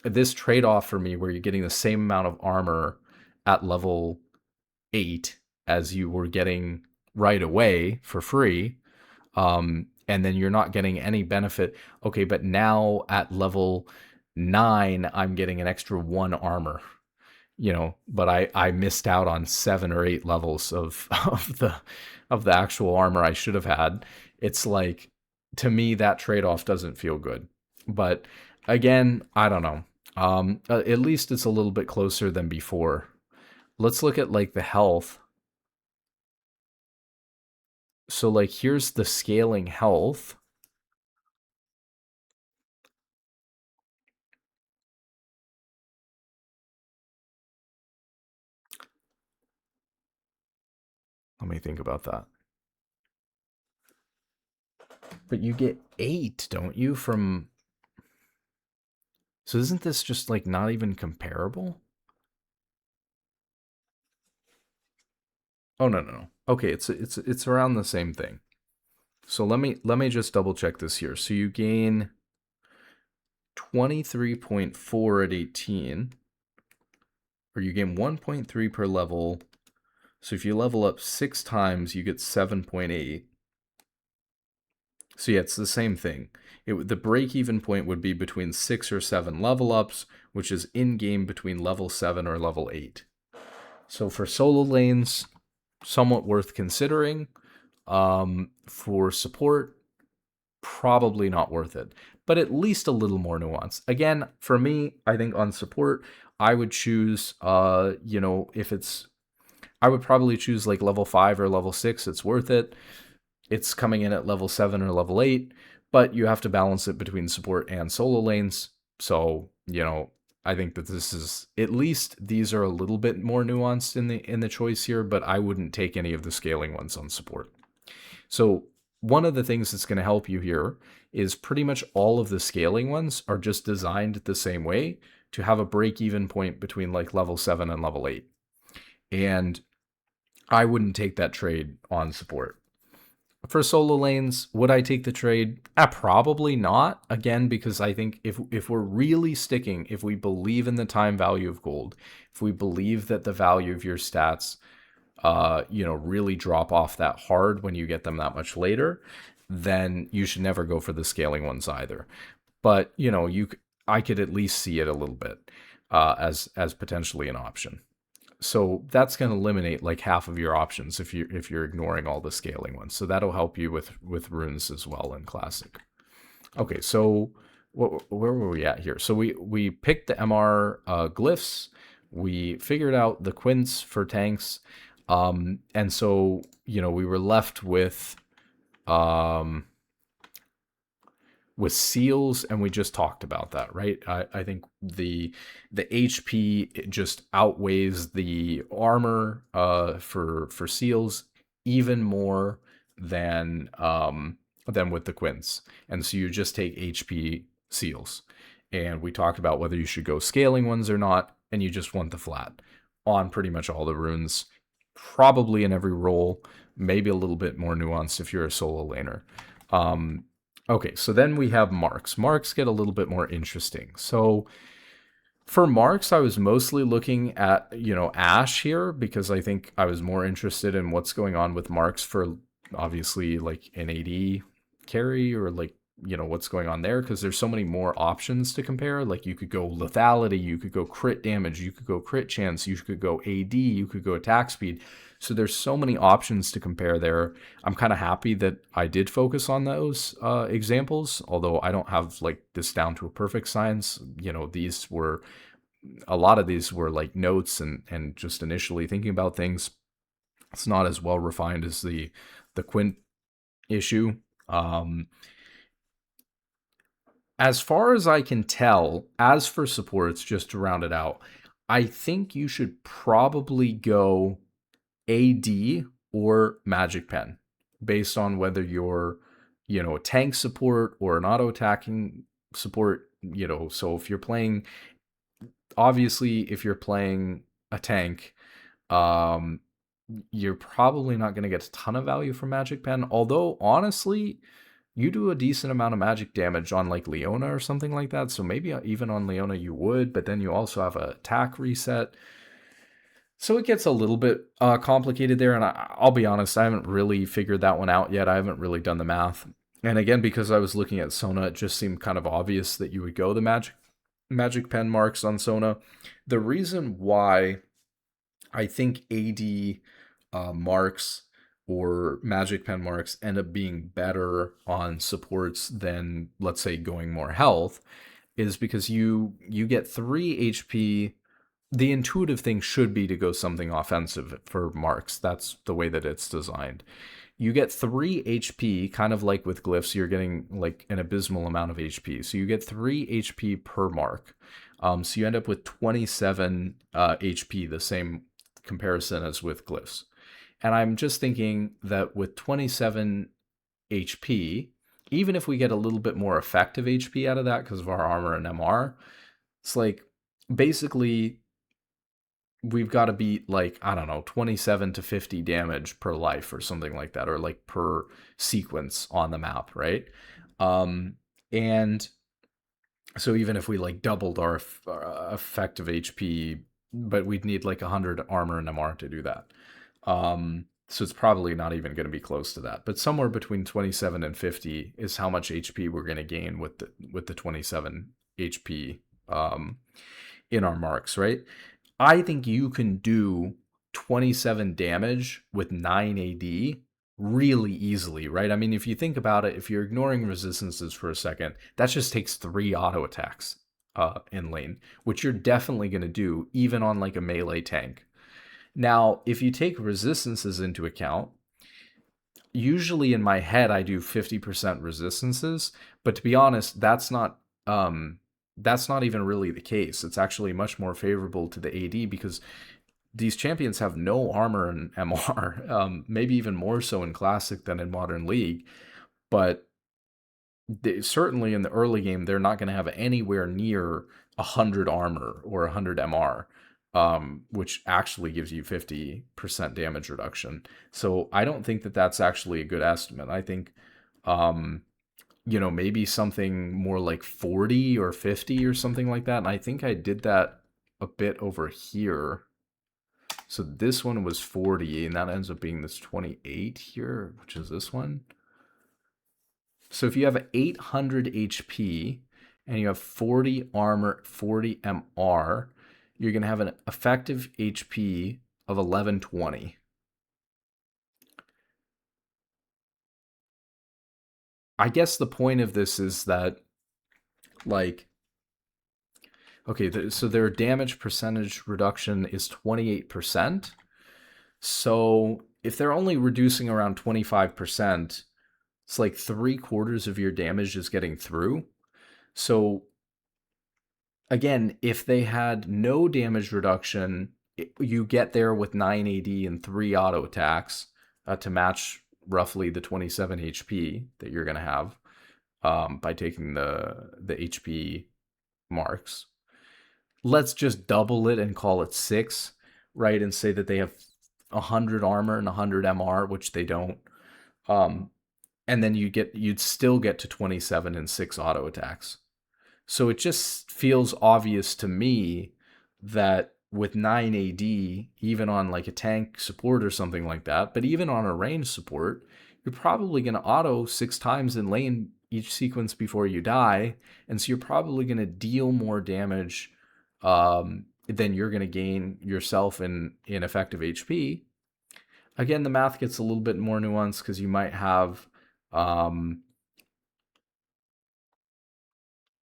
this trade-off for me where you're getting the same amount of armor at level 8 as you were getting right away for free, and then you're not getting any benefit. Okay, but now at level 9, I'm getting an extra 1 armor, but I missed out on 7 or 8 levels of of the actual armor I should have had. It's like, to me, that trade-off doesn't feel good. But again, I don't know. At least it's a little bit closer than before. Let's look at like the health. So like here's the scaling health. Let me think about that. But you get 8, don't you, from... So isn't this just like not even comparable? Oh, no. Okay, it's around the same thing. So let me just double check this here. So you gain 23.4 at 18, or you gain 1.3 per level. So if you level up 6 times, you get 7.8. So yeah, it's the same thing. The break-even point would be between 6 or 7 level ups, which is in-game between level 7 or level 8. So for solo lanes, somewhat worth considering. For support, probably not worth it, but at least a little more nuance. Again, for me, I think on support, I would choose, if it's, I would probably choose like level 5 or level 6. It's worth it. It's coming in at level 7 or level 8, but you have to balance it between support and solo lanes. So, I think that this is, at least these are a little bit more nuanced in the choice here, but I wouldn't take any of the scaling ones on support. So one of the things that's going to help you here is pretty much all of the scaling ones are just designed the same way to have a break-even point between like level 7 and level 8. And I wouldn't take that trade on support. For solo lanes, would I take the trade? Probably not. Again, because I think if we're really sticking, if we believe in the time value of gold, if we believe that the value of your stats, really drop off that hard when you get them that much later, then you should never go for the scaling ones either. But I could at least see it a little bit as potentially an option. So that's going to eliminate like half of your options if you're ignoring all the scaling ones. So that'll help you with runes as well in classic. Okay, so where were we at here? So we picked the MR glyphs. We figured out the quints for tanks. And so we were left with seals, and we just talked about that, right? I think the HP just outweighs the armor for seals even more than with the quints, and so you just take HP seals. And we talked about whether you should go scaling ones or not, and you just want the flat on pretty much all the runes, probably in every role, maybe a little bit more nuanced if you're a solo laner. Okay, so then we have marks. Marks get a little bit more interesting. So for marks, I was mostly looking at, Ash here because I think I was more interested in what's going on with marks for obviously like an AD carry or like, what's going on there because there's so many more options to compare. Like you could go lethality, you could go crit damage, you could go crit chance, you could go AD, you could go attack speed. So there's so many options to compare there. I'm kind of happy that I did focus on those examples, although I don't have like this down to a perfect science. These were a lot of these were like notes and just initially thinking about things. It's not as well refined as the Quint issue. Um, as far as I can tell, as for supports, just to round it out, I think you should probably go AD or Magic Pen based on whether you're, a tank support or an auto attacking support. So if you're playing, obviously, if you're playing a tank, um, you're probably not going to get a ton of value from Magic Pen. Although, honestly, you do a decent amount of magic damage on like Leona or something like that. So maybe even on Leona you would, but then you also have a attack reset. So it gets a little bit complicated there. And I'll be honest, I haven't really figured that one out yet. I haven't really done the math. And again, because I was looking at Sona, it just seemed kind of obvious that you would go the magic pen marks on Sona. The reason why I think AD marks or magic pen marks end up being better on supports than, let's say, going more health is because you get 3 HP. The intuitive thing should be to go something offensive for marks. That's the way that it's designed. You get 3 HP, kind of like with glyphs, you're getting like an abysmal amount of HP. So you get 3 HP per mark. So you end up with 27 HP, the same comparison as with glyphs. And I'm just thinking that with 27 HP, even if we get a little bit more effective HP out of that because of our armor and MR, it's like basically we've got to beat like, I don't know, 27 to 50 damage per life or something like that, or like per sequence on the map, right? And so even if we like doubled our effective HP, but we'd need like 100 armor and MR to do that. So it's probably not even going to be close to that. But somewhere between 27 and 50 is how much HP we're going to gain with the 27 HP in our marks, right? I think you can do 27 damage with 9 AD really easily, right? I mean, if you think about it, if you're ignoring resistances for a second, that just takes 3 auto attacks in lane, which you're definitely going to do even on like a melee tank. Now, if you take resistances into account, usually in my head I do 50% resistances, but to be honest, that's not even really the case. It's actually much more favorable to the AD because these champions have no armor and MR, maybe even more so in Classic than in Modern League. But certainly in the early game, they're not going to have anywhere near 100 armor or 100 MR, which actually gives you 50% damage reduction. So I don't think that that's actually a good estimate. I think, maybe something more like 40 or 50 or something like that. And I think I did that a bit over here. So this one was 40, and that ends up being this 28 here, which is this one. So if you have 800 HP and you have 40 armor, 40 MR, you're going to have an effective HP of 1120. I guess the point of this is that, like, okay, so their damage percentage reduction is 28%. So if they're only reducing around 25%, it's like 3/4 of your damage is getting through. So again, if they had no damage reduction, you get there with 9 AD and 3 auto attacks to match roughly the 27 HP that you're going to have by taking the HP marks. Let's just double it and call it 6, right? And say that they have 100 armor and 100 MR, which they don't. Um, and then you'd still get to 27 and 6 auto attacks. So it just feels obvious to me that with 9 AD, even on like a tank support or something like that, but even on a range support, you're probably going to auto 6 times in lane each sequence before you die. And so you're probably going to deal more damage than you're going to gain yourself in effective HP. Again, the math gets a little bit more nuanced because you might have um,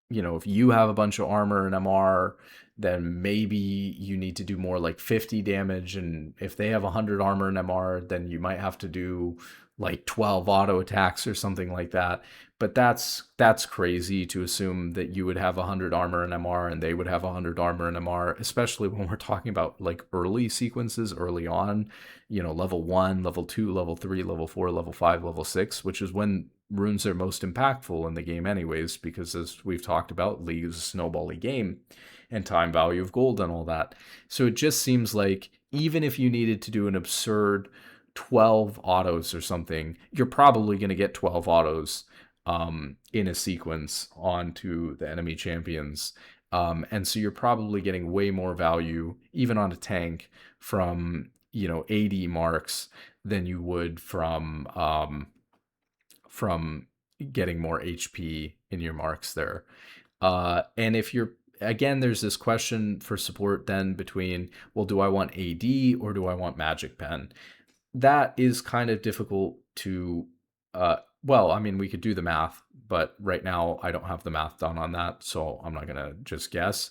if you have a bunch of armor and MR, then maybe you need to do more like 50 damage. And if they have 100 armor and MR, then you might have to do like 12 auto attacks or something like that. But that's crazy to assume that you would have 100 armor and MR and they would have 100 armor and MR, especially when we're talking about like early sequences early on, level 1, level 2, level 3, level 4, level 5, level 6, which is when runes are most impactful in the game anyways, because as we've talked about, League is a snowbally game and time value of gold and all that. So it just seems like even if you needed to do an absurd 12 autos or something, you're probably going to get 12 autos in a sequence onto the enemy champions. And so you're probably getting way more value, even on a tank, from AD marks than you would from getting more HP in your marks there. And if you're, again, there's this question for support then between, well, do I want AD or do I want Magic Pen? That is kind of difficult to, well, I mean, we could do the math, but right now I don't have the math done on that, so I'm not going to just guess.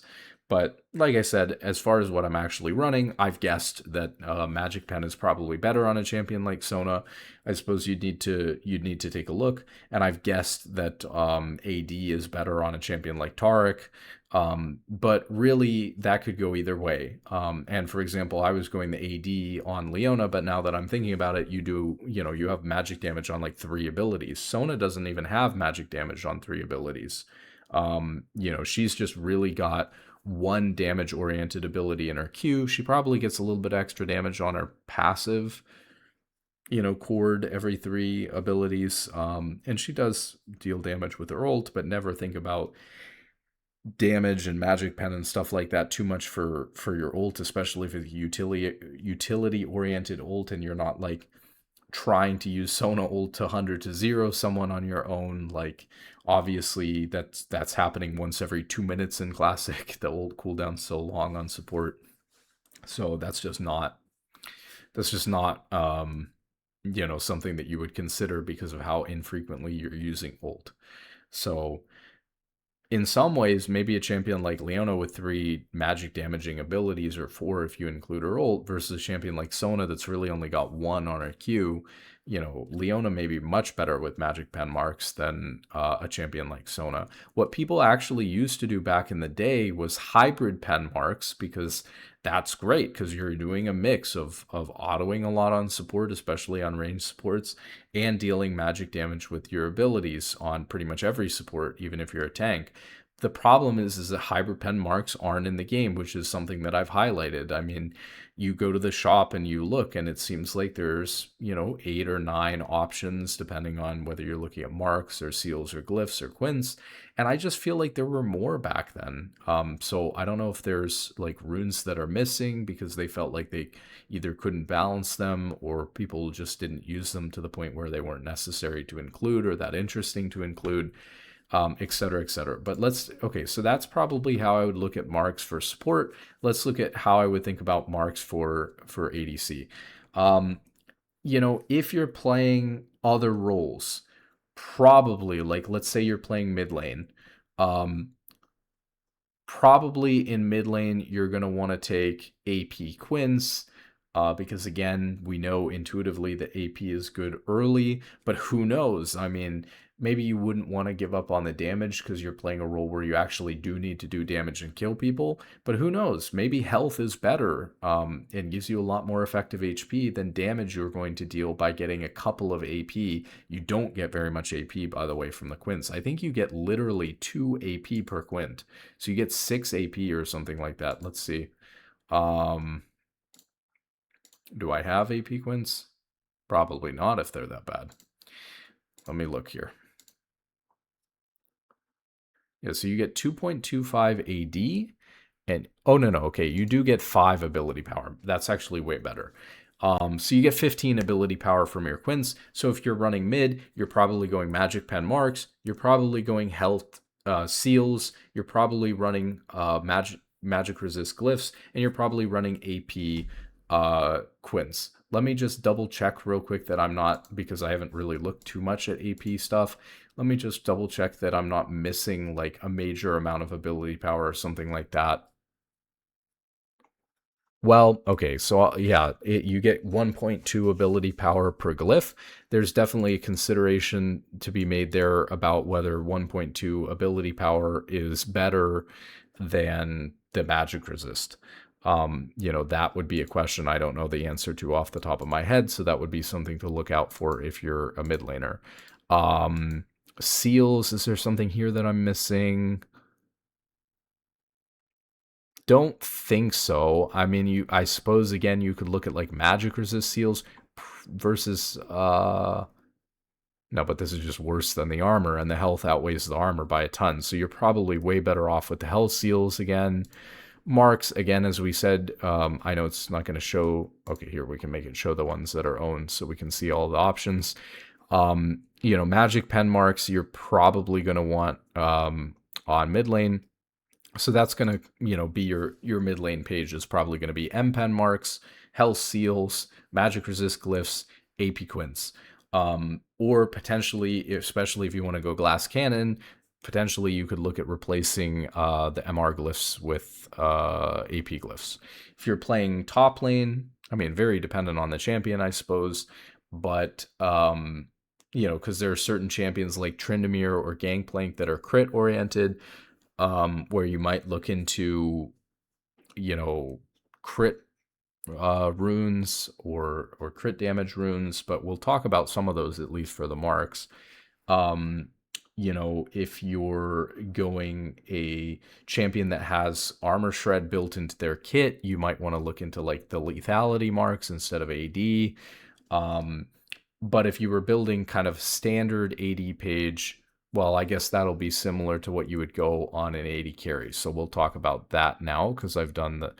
But like I said, as far as what I'm actually running, I've guessed that Magic Pen is probably better on a champion like Sona. I suppose you'd need to take a look, and I've guessed that AD is better on a champion like Taric. But really, that could go either way. And for example, I was going the AD on Leona, but now that I'm thinking about it, you have magic damage on like 3 abilities. Sona doesn't even have magic damage on 3 abilities. She's just really got one damage oriented ability in her Q. She probably gets a little bit extra damage on her passive, chord every 3 abilities. And she does deal damage with her ult, but never think about damage and magic pen and stuff like that too much for your ult, especially if it's utility oriented ult and you're not like trying to use Sona ult to 100 to 0 someone on your own. Like obviously that's happening once every 2 minutes in classic. The ult cooldown's so long on support, so that's just not something that you would consider because of how infrequently you're using ult. So in some ways, maybe a champion like Leona with 3 magic damaging abilities, or 4 if you include her ult, versus a champion like Sona that's really only got 1 on her Q. Leona may be much better with magic pen marks than a champion like Sona. What people actually used to do back in the day was hybrid pen marks, because that's great because you're doing a mix of autoing a lot on support, especially on range supports, and dealing magic damage with your abilities on pretty much every support, even if you're a tank. The problem is that hybrid pen marks aren't in the game, which is something that I've highlighted. I mean, you go to the shop and you look, and it seems like there's 8 or 9 options depending on whether you're looking at marks or seals or glyphs or quints. And I just feel like there were more back then. So I don't know if there's like runes that are missing because they felt like they either couldn't balance them or people just didn't use them to the point where they weren't necessary to include or that interesting to include, et cetera, et cetera. But so that's probably how I would look at marks for support. Let's look at how I would think about marks for ADC. If you're playing other roles, probably, like, let's say you're playing mid lane, probably in mid lane, you're going to want to take AP Quints, because again, we know intuitively that AP is good early, but who knows? I mean, maybe you wouldn't want to give up on the damage because you're playing a role where you actually do need to do damage and kill people, but who knows? Maybe health is better and gives you a lot more effective HP than damage you're going to deal by getting a couple of AP. You don't get very much AP, by the way, from the Quints. I think you get literally 2 AP per Quint, so you get 6 AP or something like that. Let's see. Do I have AP Quints? Probably not if they're that bad. Let me look here. Yeah, so you get 2.25 AD, and oh no, okay, you do get 5 ability power. That's actually way better. So you get 15 ability power from your Quints. So if you're running mid, you're probably going Magic Pen Marks. You're probably going Health Seals. You're probably running Magic Resist Glyphs, and you're probably running AP Quints. Let me just double check real quick that I'm not, because I haven't really looked too much at AP stuff. Let me just double check that I'm not missing like a major amount of ability power or something like that. Well, okay, so yeah, you get 1.2 ability power per glyph. There's definitely a consideration to be made there about whether 1.2 ability power is better than the magic resist. That would be a question I don't know the answer to off the top of my head, so that would be something to look out for if you're a mid laner. Seals, is there something here that I'm missing? Don't think so. I mean, I suppose again you could look at like magic resist seals versus no, but this is just worse than the armor, and the health outweighs the armor by a ton. So you're probably way better off with the health seals again. Marks, again, as we said, I know it's not going to show. Okay, here we can make it show the ones that are owned so we can see all the options. Magic pen marks, you're probably going to want on mid lane. So that's going to, be your mid lane page is probably going to be M pen marks, health seals, magic resist glyphs, AP quints. Or potentially, especially if you want to go glass cannon, potentially you could look at replacing the MR glyphs with AP glyphs. If you're playing top lane, I mean, very dependent on the champion, I suppose, but because there are certain champions like Tryndamere or Gangplank that are crit oriented, where you might look into, crit runes or crit damage runes, but we'll talk about some of those at least for the marks. If you're going a champion that has armor shred built into their kit, you might want to look into like the lethality marks instead of AD. But if you were building kind of standard AD page, well, I guess that'll be similar to what you would go on an AD carry. So we'll talk about that now because I've done the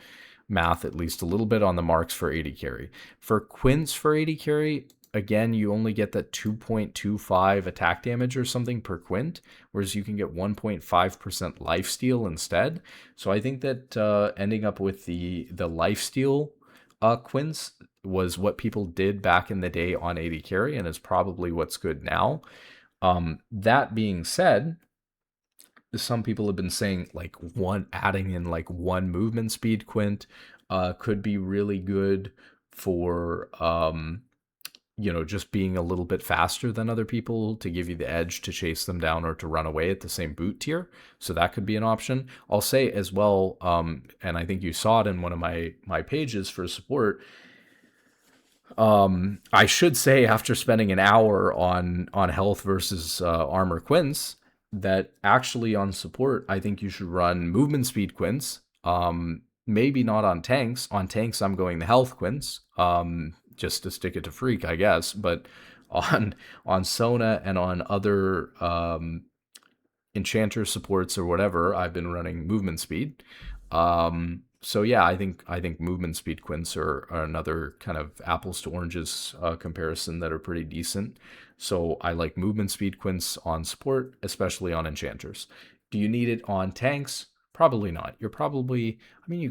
math at least a little bit on the marks for AD carry. For Quints for AD carry, again, you only get that 2.25 attack damage or something per Quint, whereas you can get 1.5% lifesteal instead. So I think that ending up with the lifesteal Quints was what people did back in the day on AD carry and is probably what's good now. That being said, some people have been saying like adding in like one movement speed Quint could be really good for just being a little bit faster than other people to give you the edge to chase them down or to run away at the same boot tier. So that could be an option. I'll say as well, and I think you saw it in one of my pages for support. I should say after spending an hour on health versus armor Quints, that actually on support, I think you should run movement speed Quints. Maybe not on tanks. On tanks, I'm going the health Quints. Just to stick it to phreak, I guess. But on Sona and on other enchanter supports or whatever, I've been running movement speed. So yeah, I think movement speed Quints are another kind of apples to oranges comparison that are pretty decent. So I like movement speed Quints on support, especially on enchanters. Do you need it on tanks? Probably not. You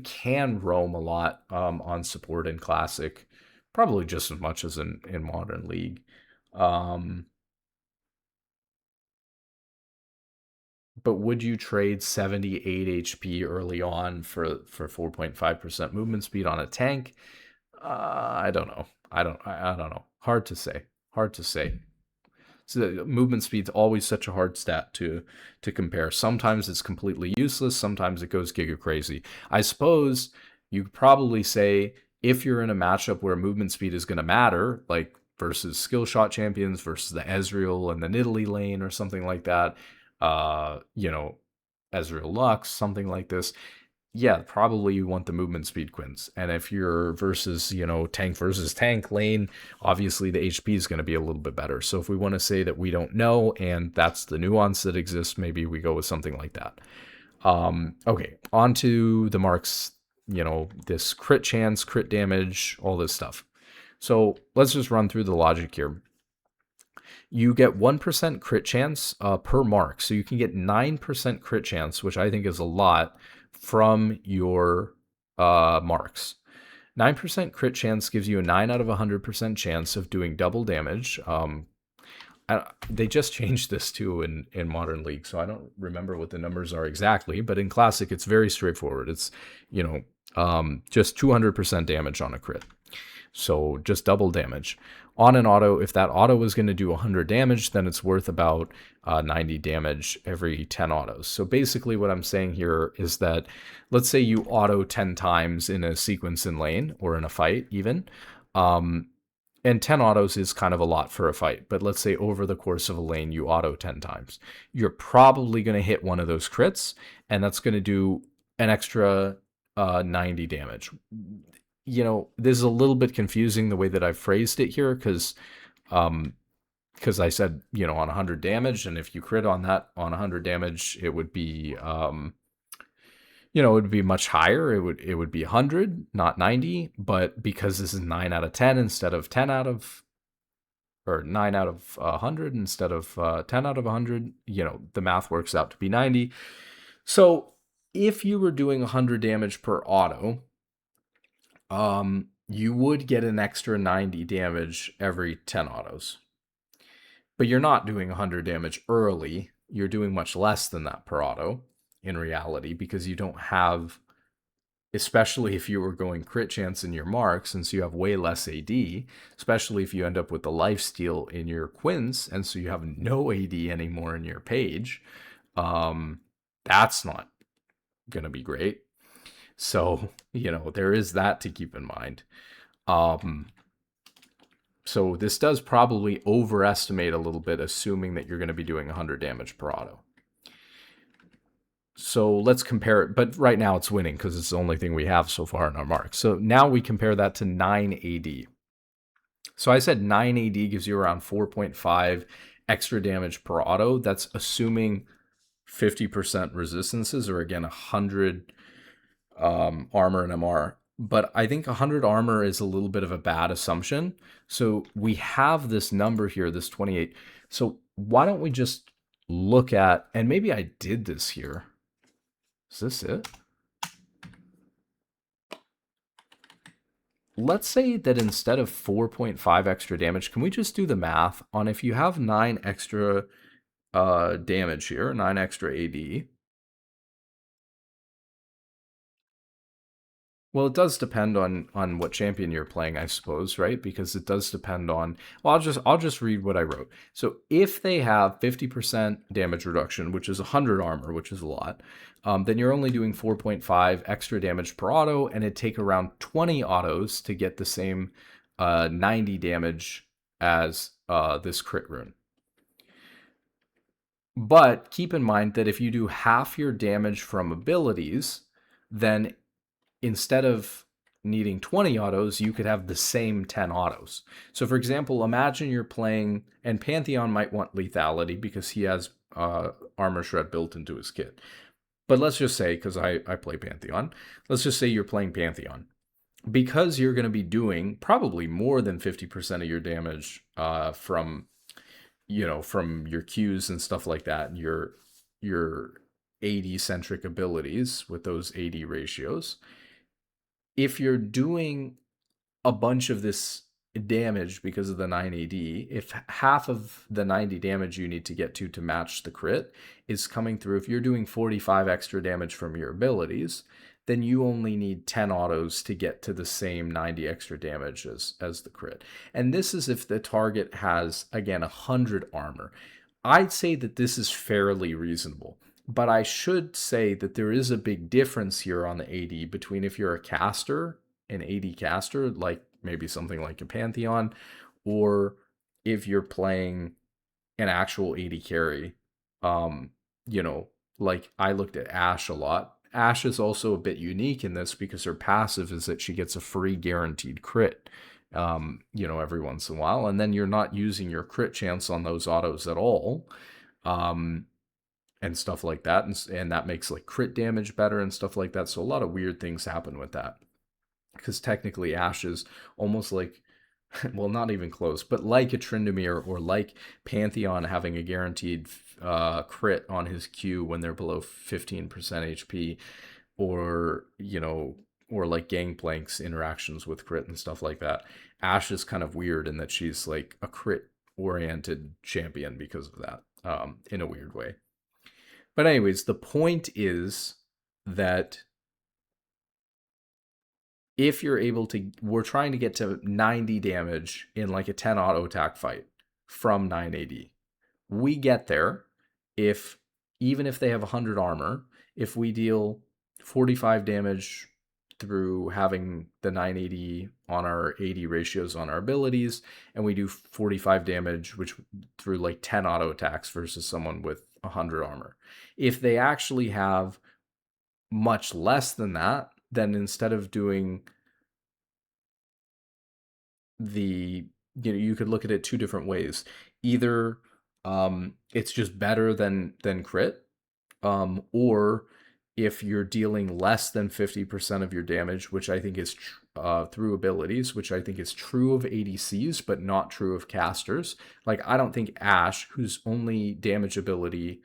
can roam a lot on support in classic, probably just as much as in modern league. Um, But would you trade 78 HP early on for 4.5% movement speed on a tank? I don't know. I don't know. Hard to say. Hard to say. So movement speed's always such a hard stat to compare. Sometimes it's completely useless. Sometimes it goes giga crazy. I suppose you could probably say if you're in a matchup where movement speed is going to matter, like versus skill shot champions versus the Ezreal and the Nidalee lane or something like that, uh, you know, Ezreal Lux, something like this. yeah, probably you want the movement speed Quints. And if you're versus, tank versus tank lane, obviously the HP is going to be a little bit better. So if we want to say that we don't know and that's the nuance that exists, maybe we go with something like that. Okay, on to the marks, this crit chance, crit damage, all this stuff. So let's just run through the logic here. You get 1% crit chance per mark. So you can get 9% crit chance, which I think is a lot, from your marks. 9% crit chance gives you a 9 out of 100% chance of doing double damage. They just changed this too in Modern League, so I don't remember what the numbers are exactly, but in Classic, it's very straightforward. It's, just 200% damage on a crit. So just double damage. On an auto, if that auto is going to do 100 damage, then it's worth about 90 damage every 10 autos. So basically what I'm saying here is that let's say you auto 10 times in a sequence in lane or in a fight even. And 10 autos is kind of a lot for a fight, but let's say over the course of a lane, you auto 10 times. You're probably going to hit one of those crits, and that's going to do an extra 90 damage. This is a little bit confusing the way that I've phrased it here because I said, on 100 damage, and if you crit on that on 100 damage, it would be, it would be much higher. It would be 100, not 90, but because this is 9 out of 10 instead of 10 out of, or 9 out of 100 instead of 10 out of 100, the math works out to be 90. So if you were doing 100 damage per auto, you would get an extra 90 damage every 10 autos. But you're not doing 100 damage early. You're doing much less than that per auto in reality because you don't have, especially if you were going crit chance in your mark, since you have way less AD, especially if you end up with the lifesteal in your Quints, and so you have no AD anymore in your page, that's not going to be great. So, there is that to keep in mind. So this does probably overestimate a little bit, assuming that you're going to be doing 100 damage per auto. So let's compare it, but right now it's winning because it's the only thing we have so far in our mark. So now we compare that to 9 AD. So I said 9 AD gives you around 4.5 extra damage per auto. That's assuming 50% resistances, or again, 100 armor and MR. But I think 100 armor is a little bit of a bad assumption. So we have this number here, this 28. So why don't we just look at, and maybe I did this here. Is this it? Let's say that instead of 4.5 extra damage, can we just do the math on if you have 9 extra damage here, 9 extra AD. Well, it does depend on what champion you're playing, I suppose, right? Because it does depend on. Well, I'll just read what I wrote. So if they have 50% damage reduction, which is 100 armor, which is a lot, then you're only doing 4.5 extra damage per auto, and it'd take around 20 autos to get the same 90 damage as this crit rune. But keep in mind that if you do half your damage from abilities, then instead of needing 20 autos, you could have the same 10 autos. So for example, imagine you're playing, and Pantheon might want lethality because he has armor shred built into his kit. But let's just say, because I play Pantheon, let's just say you're playing Pantheon. Because you're going to be doing probably more than 50% of your damage from your Qs and stuff like that, and your AD centric abilities with those AD ratios. If you're doing a bunch of this damage because of the 9 AD, if half of the 90 damage you need to get to match the crit is coming through, if you're doing 45 extra damage from your abilities, then you only need 10 autos to get to the same 90 extra damage as the crit. And this is if the target has, again, 100 armor. I'd say that this is fairly reasonable. But I should say that there is a big difference here on the AD between if you're a caster, an AD caster, like maybe something like a Pantheon, or if you're playing an actual AD carry. Like I looked at Ashe a lot, Ash is also a bit unique in this because her passive is that she gets a free guaranteed crit, every once in a while, and then you're not using your crit chance on those autos at all, um, and stuff like that, and that makes like crit damage better and stuff like that. So a lot of weird things happen with that because technically Ash is almost like, well, not even close, but like a Tryndamere or like Pantheon having a guaranteed crit on his Q when they're below 15% HP, or or like Gangplank's interactions with crit and stuff like that. Ash is kind of weird in that she's like a crit oriented champion because of that, in a weird way. But anyways, the point is that if you're able to, we're trying to get to 90 damage in like a 10 auto attack fight from 9 AD. We get there if, even if they have 100 armor, if we deal 45 damage through having the 980 on our 80 ratios on our abilities, and we do 45 damage, which through like 10 auto attacks versus someone with 100 armor. If they actually have much less than that, then instead of doing the, you could look at it two different ways. Either it's just better than crit, or if you're dealing less than 50% of your damage, which I think is through abilities, which I think is true of ADCs, but not true of casters. Like, I don't think Ashe, whose only damage ability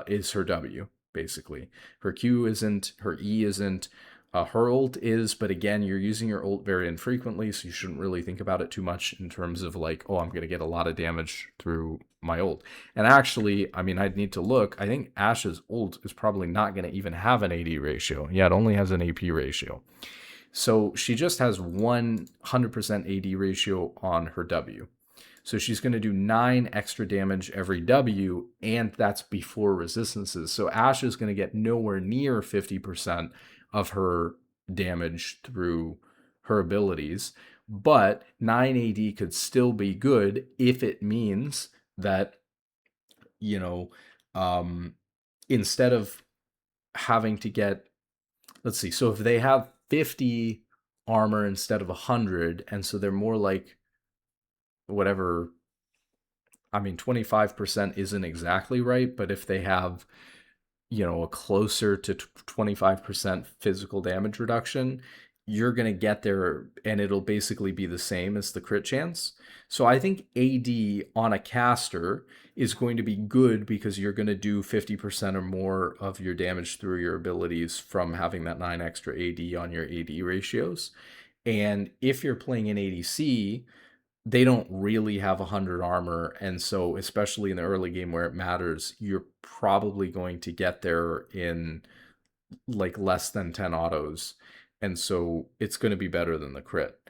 is her W, basically. Her Q isn't, her E isn't, her ult is, but again, you're using your ult very infrequently, so you shouldn't really think about it too much in terms of like, oh, I'm going to get a lot of damage through my ult. And actually, I mean, I'd need to look. I think Ashe's ult is probably not going to even have an AD ratio. Yeah, it only has an AP ratio. So she just has 100% AD ratio on her W. So she's going to do 9 extra damage every W, and that's before resistances. So Ashe is going to get nowhere near 50% of her damage through her abilities, but 9 AD could still be good if it means that, instead of having to get, let's see, so if they have 50 armor instead of 100, and so they're more like whatever, I mean, 25% isn't exactly right, but if they have, a closer to 25% physical damage reduction, you're going to get there and it'll basically be the same as the crit chance. So I think AD on a caster is going to be good because you're going to do 50% or more of your damage through your abilities from having that 9 extra AD on your AD ratios. And if you're playing an ADC, they don't really have 100 armor, and so especially in the early game where it matters, you're probably going to get there in like less than 10 autos, and so it's going to be better than the crit.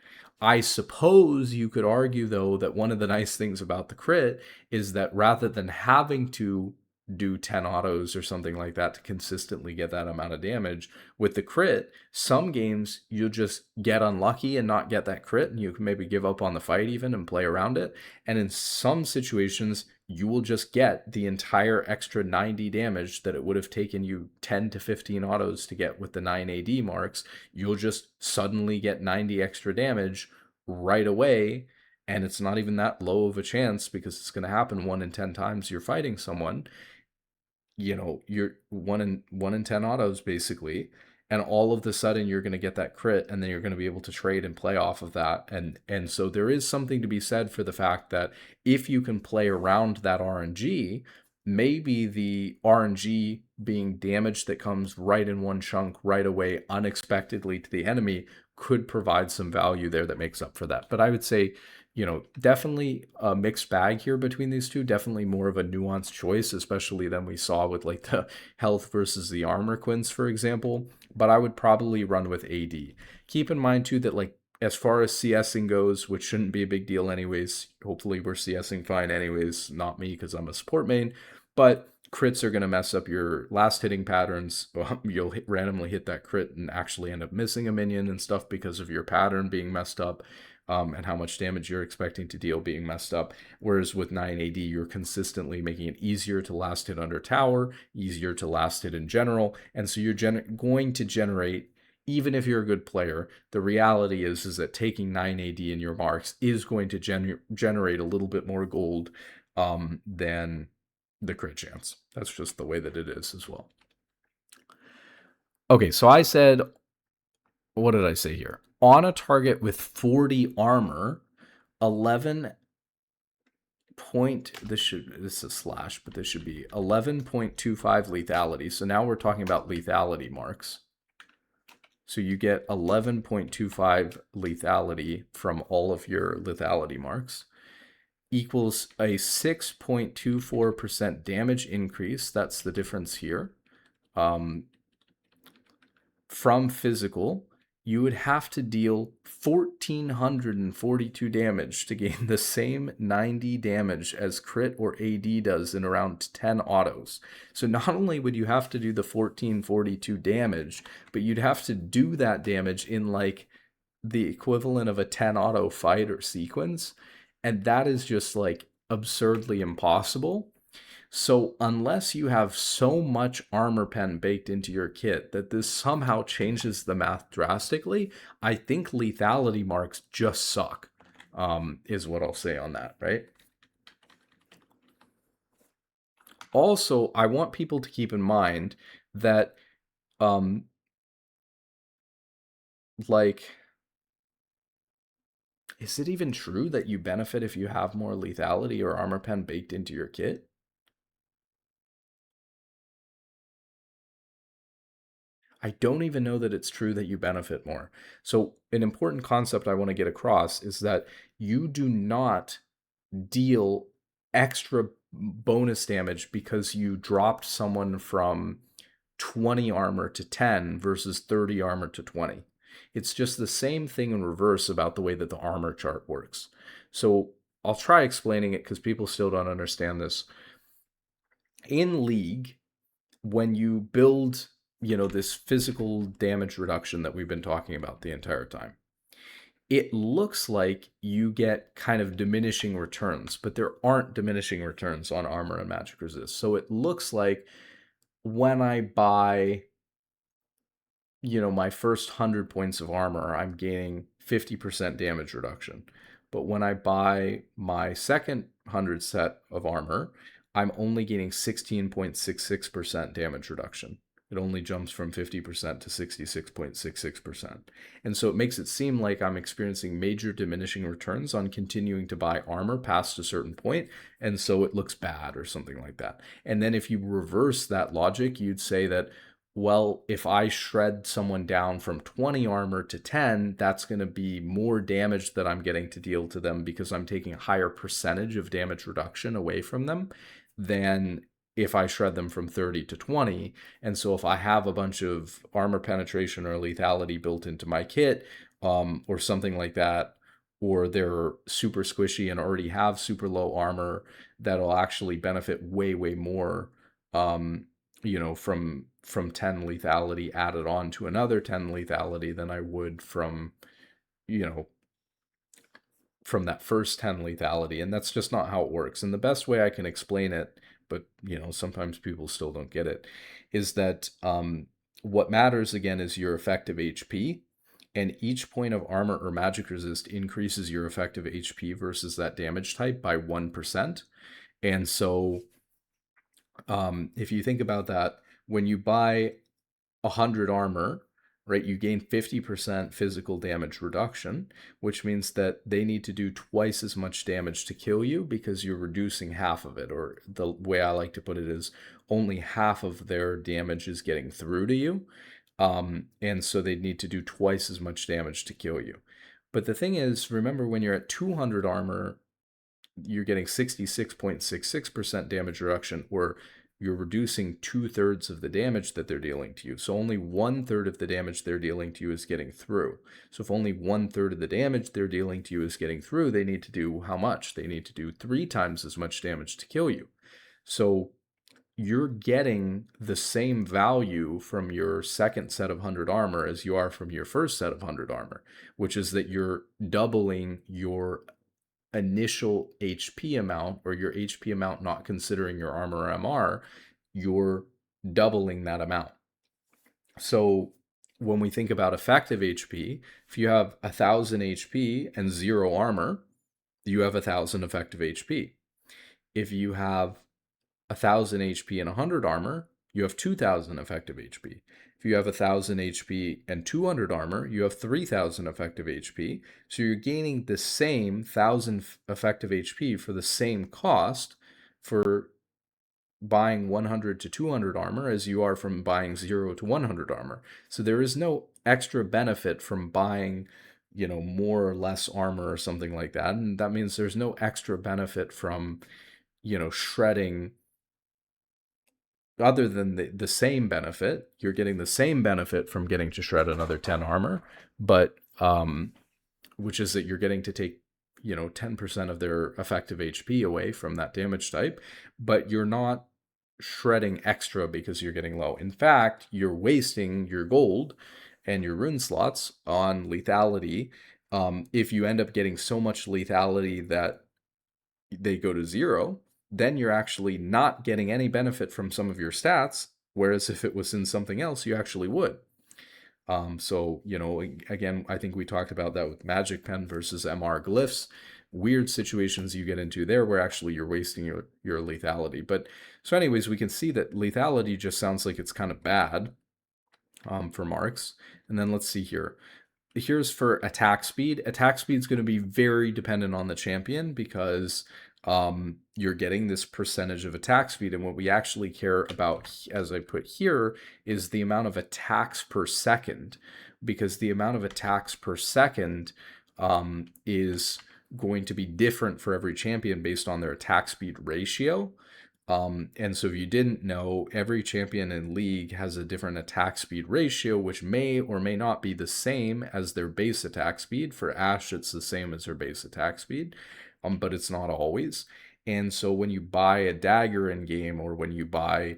I suppose you could argue, though, that one of the nice things about the crit is that rather than having to do 10 autos or something like that to consistently get that amount of damage, with the crit, some games you'll just get unlucky and not get that crit, and you can maybe give up on the fight even and play around it. And in some situations, you will just get the entire extra 90 damage that it would have taken you 10 to 15 autos to get with the 9 AD marks. You'll just suddenly get 90 extra damage right away, and it's not even that low of a chance because it's going to happen 1 in 10 times you're fighting someone. You're 1 in 10 autos basically, and all of the sudden you're going to get that crit, and then you're going to be able to trade and play off of that. And so there is something to be said for the fact that if you can play around that RNG, maybe the RNG being damage that comes right in one chunk right away unexpectedly to the enemy could provide some value there that makes up for that. But I would say, definitely a mixed bag here between these two. Definitely more of a nuanced choice, especially than we saw with like the health versus the armor Quints, for example. But I would probably run with AD. Keep in mind too that like as far as CSing goes, which shouldn't be a big deal anyways. Hopefully we're CSing fine anyways, not me because I'm a support main. But crits are going to mess up your last hitting patterns. You'll randomly hit that crit and actually end up missing a minion and stuff because of your pattern being messed up, and how much damage you're expecting to deal being messed up. Whereas with 9 AD, you're consistently making it easier to last hit under tower, easier to last hit in general, and so you're going to generate, even if you're a good player, the reality is that taking 9 AD in your marks is going to generate a little bit more gold than the crit chance. That's just the way that it is as well. Okay, so I said, what did I say here? On a target with 40 armor, 11 point, this is a slash, but this should be 11.25 lethality. So now we're talking about lethality marks. So you get 11.25 lethality from all of your lethality marks, equals a 6.24% damage increase. That's the difference here. From physical, you would have to deal 1,442 damage to gain the same 90 damage as crit or AD does in around 10 autos. So not only would you have to do the 1,442 damage, but you'd have to do that damage in like the equivalent of a 10 auto fight or sequence. And that is just like absurdly impossible. So unless you have so much armor pen baked into your kit that this somehow changes the math drastically, I think lethality marks just suck, is what I'll say on that, right? Also, I want people to keep in mind that, like, is it even true that you benefit if you have more lethality or armor pen baked into your kit? I don't even know that it's true that you benefit more. So an important concept I want to get across is that you do not deal extra bonus damage because you dropped someone from 20 armor to 10 versus 30 armor to 20. It's just the same thing in reverse about the way that the armor chart works. So I'll try explaining it because people still don't understand this. In League, when you build, this physical damage reduction that we've been talking about the entire time, it looks like you get kind of diminishing returns, but there aren't diminishing returns on armor and magic resist. So it looks like when I buy, my first 100 points of armor, I'm gaining 50% damage reduction. But when I buy my second 100 set of armor, I'm only gaining 16.66% damage reduction. It only jumps from 50% to 66.66%. And so it makes it seem like I'm experiencing major diminishing returns on continuing to buy armor past a certain point, and so it looks bad or something like that. And then if you reverse that logic, you'd say that, well, if I shred someone down from 20 armor to 10, that's going to be more damage that I'm getting to deal to them because I'm taking a higher percentage of damage reduction away from them than if I shred them from 30 to 20. And so if I have a bunch of armor penetration or lethality built into my kit, or something like that, or they're super squishy and already have super low armor, that'll actually benefit way, way more, from 10 lethality added on to another 10 lethality than I would from that first 10 lethality. And that's just not how it works. And the best way I can explain it, but sometimes people still don't get it, is that what matters again is your effective HP, and each point of armor or magic resist increases your effective HP versus that damage type by 1%. And so if you think about that, when you buy 100 armor, right, you gain 50% physical damage reduction, which means that they need to do twice as much damage to kill you because you're reducing half of it. Or the way I like to put it is only half of their damage is getting through to you. And so they need to do twice as much damage to kill you. But the thing is, remember, when you're at 200 armor, you're getting 66.66% damage reduction, or you're reducing 2/3 of the damage that they're dealing to you. So only 1/3 of the damage they're dealing to you is getting through. So if only 1/3 of the damage they're dealing to you is getting through, they need to do how much? They need to do 3 times as much damage to kill you. So you're getting the same value from your second set of 100 armor as you are from your first set of 100 armor, which is that you're doubling your initial HP amount, or your HP amount not considering your armor or MR. You're doubling that amount. So when we think about effective HP, if you have 1,000 HP and 0 armor, you have 1,000 effective HP. If you have 1,000 HP and 100 armor, you have 2,000 effective HP. If you have 1,000 HP and 200 armor, you have 3,000 effective HP. So you're gaining the same 1,000 effective HP for the same cost for buying 100 to 200 armor as you are from buying 0 to 100 armor. So there is no extra benefit from buying, more or less armor or something like that. And that means there's no extra benefit from, shredding. Other than the same benefit, you're getting the same benefit from getting to shred another 10 armor, but which is that you're getting to take 10% of their effective HP away from that damage type, but you're not shredding extra because you're getting low. In fact, you're wasting your gold and your rune slots on lethality. If you end up getting so much lethality that they go to 0, then you're actually not getting any benefit from some of your stats, whereas if it was in something else, you actually would. So, again, I think we talked about that with Magic Pen versus MR Glyphs. Weird situations you get into there where actually you're wasting your lethality. But so anyways, we can see that lethality just sounds like it's kind of bad for marks. And then let's see here. Here's for attack speed. Attack speed is going to be very dependent on the champion because you're getting this percentage of attack speed. And what we actually care about, as I put here, is the amount of attacks per second, because the amount of attacks per second is going to be different for every champion based on their attack speed ratio. And so if you didn't know, every champion in League has a different attack speed ratio, which may or may not be the same as their base attack speed. For Ashe, it's the same as her base attack speed, but it's not always. And so when you buy a dagger in game, or when you buy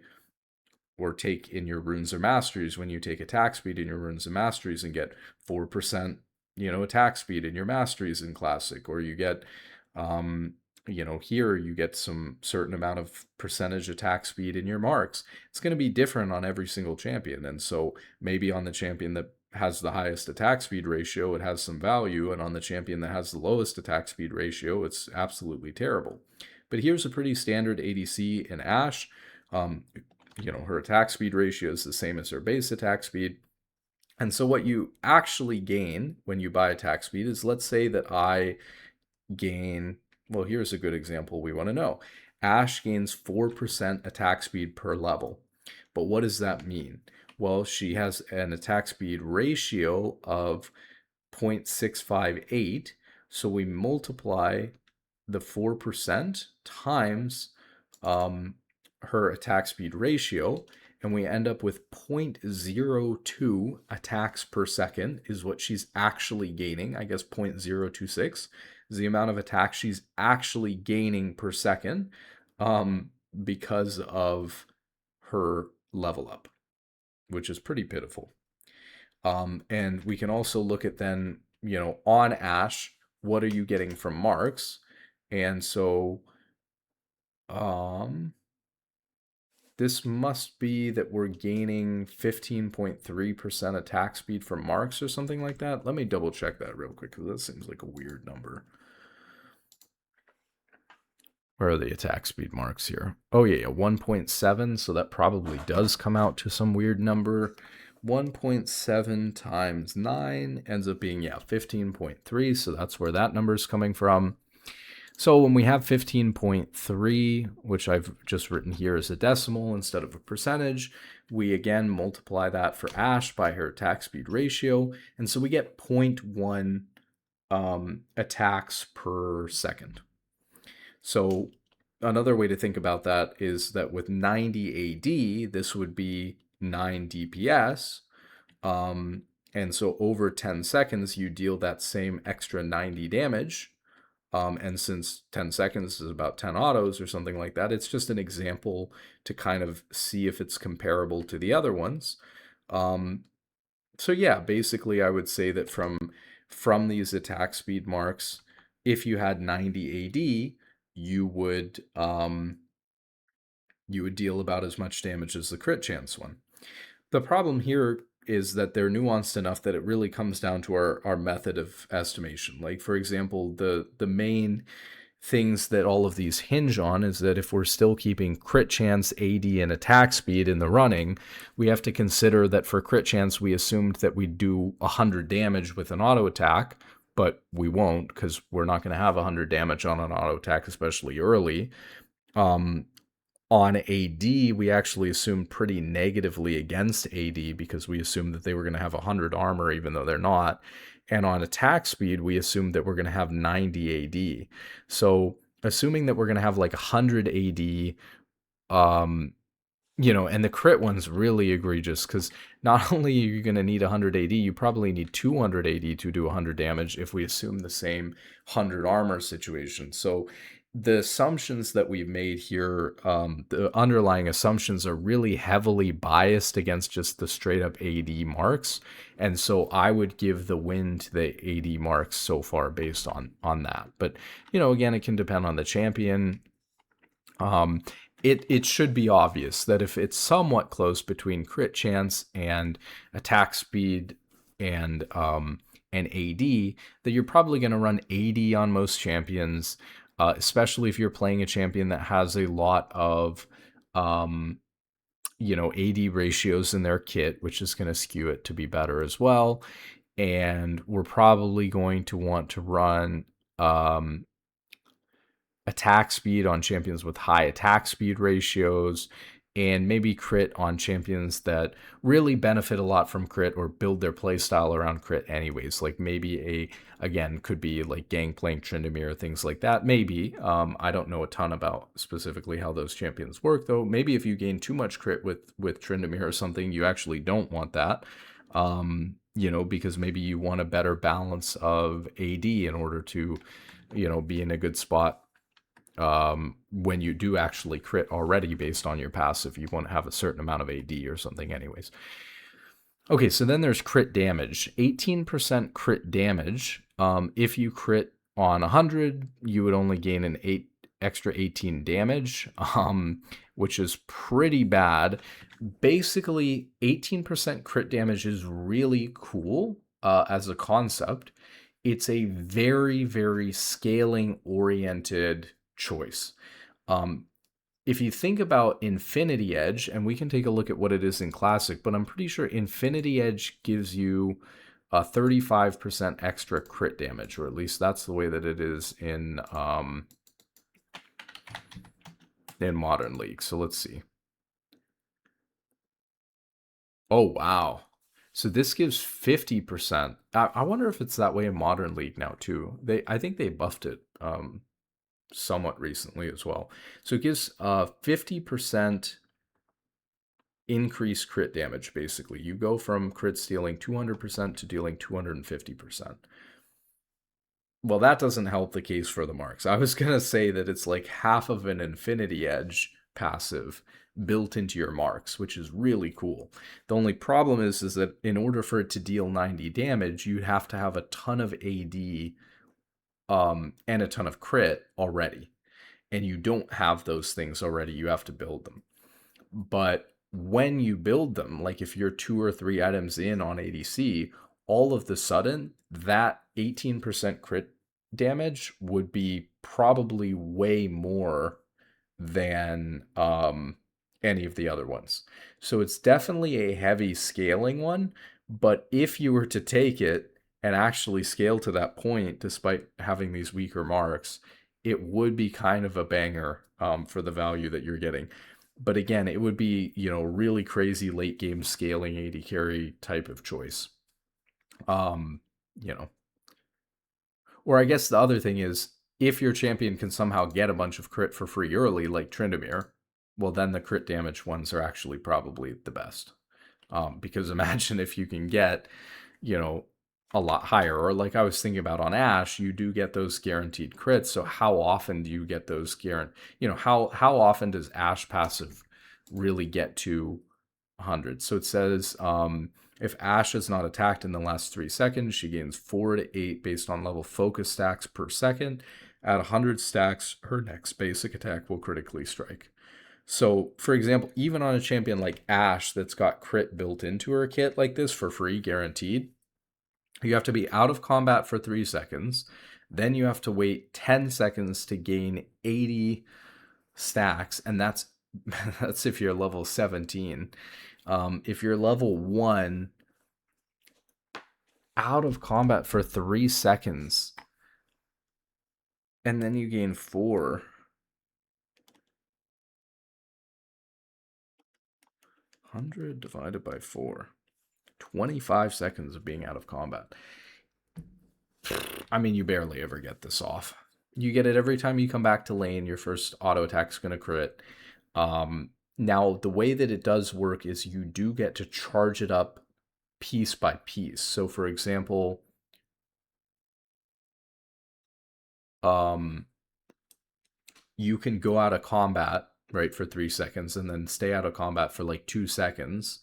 or take in your runes or masteries, when you take attack speed in your runes and masteries and get 4%, attack speed in your masteries in Classic, or you get here you get some certain amount of percentage attack speed in your marks. It's going to be different on every single champion. And so maybe on the champion that has the highest attack speed ratio, it has some value. And on the champion that has the lowest attack speed ratio, it's absolutely terrible. But here's a pretty standard ADC in Ashe. Her attack speed ratio is the same as her base attack speed. And so what you actually gain when you buy attack speed is, let's say that I gain, well, here's a good example we want to know. Ashe gains 4% attack speed per level. But what does that mean? Well, she has an attack speed ratio of 0.658. So we multiply the 4% times her attack speed ratio, and we end up with 0.02 attacks per second is what she's actually gaining. I guess 0.026 is the amount of attacks she's actually gaining per second because of her level up, which is pretty pitiful. And we can also look at then, on Ashe, what are you getting from marks? And so this must be that we're gaining 15.3% attack speed from marks or something like that. Let me double check that real quick, because that seems like a weird number. Where are the attack speed marks here? Oh yeah, 1.7, so that probably does come out to some weird number. 1.7 times 9 ends up being, 15.3, so that's where that number is coming from. So when we have 15.3, which I've just written here as a decimal instead of a percentage, we again multiply that for Ashe by her attack speed ratio, and so we get 0.1 attacks per second. So another way to think about that is that with 90 AD, this would be 9 DPS. And so over 10 seconds, you deal that same extra 90 damage. And since 10 seconds is about 10 autos or something like that, it's just an example to kind of see if it's comparable to the other ones. Um, so yeah, basically I would say that from these attack speed marks, if you had 90 AD, you would you would deal about as much damage as the crit chance one. The problem here is that they're nuanced enough that it really comes down to our method of estimation. Like, for example, the main things that all of these hinge on is that if we're still keeping crit chance, AD, and attack speed in the running, we have to consider that for crit chance, we assumed that we'd do 100 damage with an auto attack, but we won't because we're not going to have 100 damage on an auto attack, especially early. Um, on AD, we actually assumed pretty negatively against AD because we assumed that they were going to have 100 armor, even though they're not. And on attack speed, we assumed that we're going to have 90 AD. So, assuming that we're going to have like 100 AD, and the crit one's really egregious because not only are you going to need 100 AD, you probably need 200 AD to do 100 damage if we assume the same 100 armor situation. So the assumptions that we've made here, the underlying assumptions are really heavily biased against just the straight up AD marks. And so I would give the win to the AD marks so far based on that. But, again, it can depend on the champion. It should be obvious that if it's somewhat close between crit chance and attack speed and AD, that you're probably going to run AD on most champions, especially if you're playing a champion that has a lot of AD ratios in their kit, which is going to skew it to be better as well. And we're probably going to want to run attack speed on champions with high attack speed ratios, and maybe crit on champions that really benefit a lot from crit or build their playstyle around crit anyways. Like maybe again, could be like Gangplank, Tryndamere, things like that. Maybe. I don't know a ton about specifically how those champions work, though. Maybe if you gain too much crit with Tryndamere or something, you actually don't want that. Because maybe you want a better balance of AD in order to, be in a good spot when you do actually crit already based on your passive. You want to have a certain amount of AD or something anyways. Okay, so then there's crit damage. 18% crit damage. If you crit on 100, you would only gain an extra 18 damage, which is pretty bad. Basically, 18% crit damage is really cool as a concept. It's a very, very scaling oriented choice. If you think about Infinity Edge, and we can take a look at what it is in Classic, but I'm pretty sure Infinity Edge gives you a 35% extra crit damage, or at least that's the way that it is in Modern League. So let's see. Oh, wow. So this gives 50%. I wonder if it's that way in Modern League now too. I think they buffed it somewhat recently as well. So it gives 50% increased crit damage, basically. You go from crits dealing 200% to dealing 250%. Well, that doesn't help the case for the marks. I was going to say that it's like half of an Infinity Edge passive built into your marks, which is really cool. The only problem is that in order for it to deal 90 damage, you'd have to have a ton of AD and a ton of crit already. And you don't have those things already. You have to build them. But when you build them, like if you're 2 or 3 items in on ADC, all of the sudden that 18% crit damage would be probably way more than any of the other ones. So it's definitely a heavy scaling one, but if you were to take it and actually scale to that point, despite having these weaker marks, it would be kind of a banger for the value that you're getting. But again, it would be, really crazy late game scaling AD carry type of choice. You know. Or I guess the other thing is, if your champion can somehow get a bunch of crit for free early, like Tryndamere, well, then the crit damage ones are actually probably the best. Because imagine if you can get, a lot higher. Or like I was thinking about on Ash, you do get those guaranteed crits. So how often do you get those guaranteed? How often does Ash passive really get to 100? So it says if Ash is not attacked in the last 3 seconds, she gains 4 to 8 based on level focus stacks per second. At 100 stacks, her next basic attack will critically strike. So, for example, even on a champion like Ash that's got crit built into her kit like this for free, guaranteed, you have to be out of combat for 3 seconds. Then you have to wait 10 seconds to gain 80 stacks, and that's that's if you're level 17. If you're level 1, out of combat for 3 seconds, and then you gain 4. 100 divided by 4. 25 seconds of being out of combat. I mean, you barely ever get this off. You get it every time you come back to lane. Your first auto attack is going to crit. Now, the way that it does work is you do get to charge it up piece by piece. So, for example, you can go out of combat, right, for 3 seconds and then stay out of combat for like 2 seconds,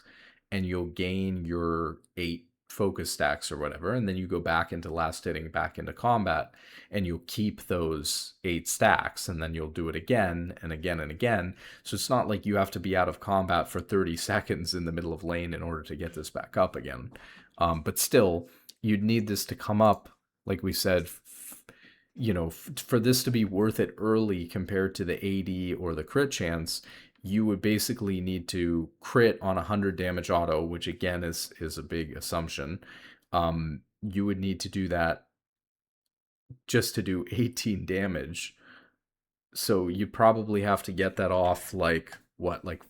and you'll gain your 8 focus stacks or whatever, and then you go back into last hitting, back into combat, and you'll keep those 8 stacks, and then you'll do it again and again and again. So it's not like you have to be out of combat for 30 seconds in the middle of lane in order to get this back up again. But still, you'd need this to come up, like we said, for this to be worth it early compared to the AD or the crit chance, you would basically need to crit on 100 damage auto, which again is a big assumption. You would need to do that just to do 18 damage. So you probably have to get that off like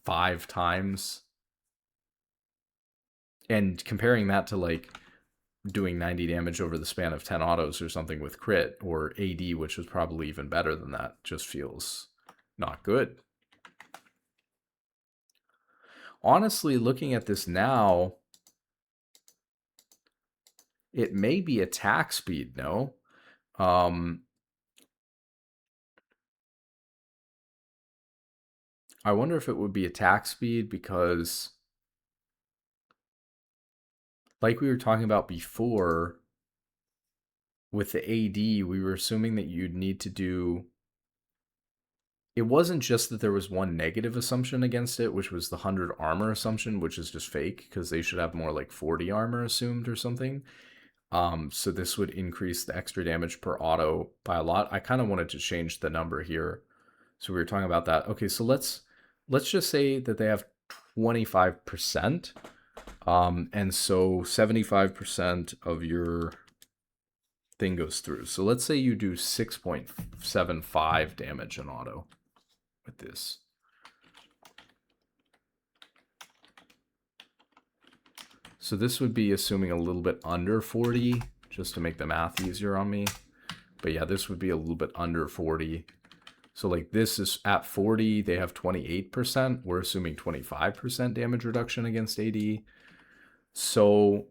5 times. And comparing that to like doing 90 damage over the span of 10 autos or something with crit or AD, which was probably even better than that, just feels not good. Honestly, looking at this now, it may be attack speed, no? I wonder if it would be attack speed because, like we were talking about before, with the AD, we were assuming that you'd need to do... It wasn't just that there was one negative assumption against it, which was the 100 armor assumption, which is just fake, because they should have more like 40 armor assumed or something. So this would increase the extra damage per auto by a lot. I kind of wanted to change the number here. So we were talking about that. Okay, so let's just say that they have 25%. And so 75% of your thing goes through. So let's say you do 6.75 damage in auto with this. So this would be assuming a little bit under 40, just to make the math easier on me. But yeah, this would be a little bit under 40. So like this is at 40, they have 28%. We're assuming 25% damage reduction against AD. So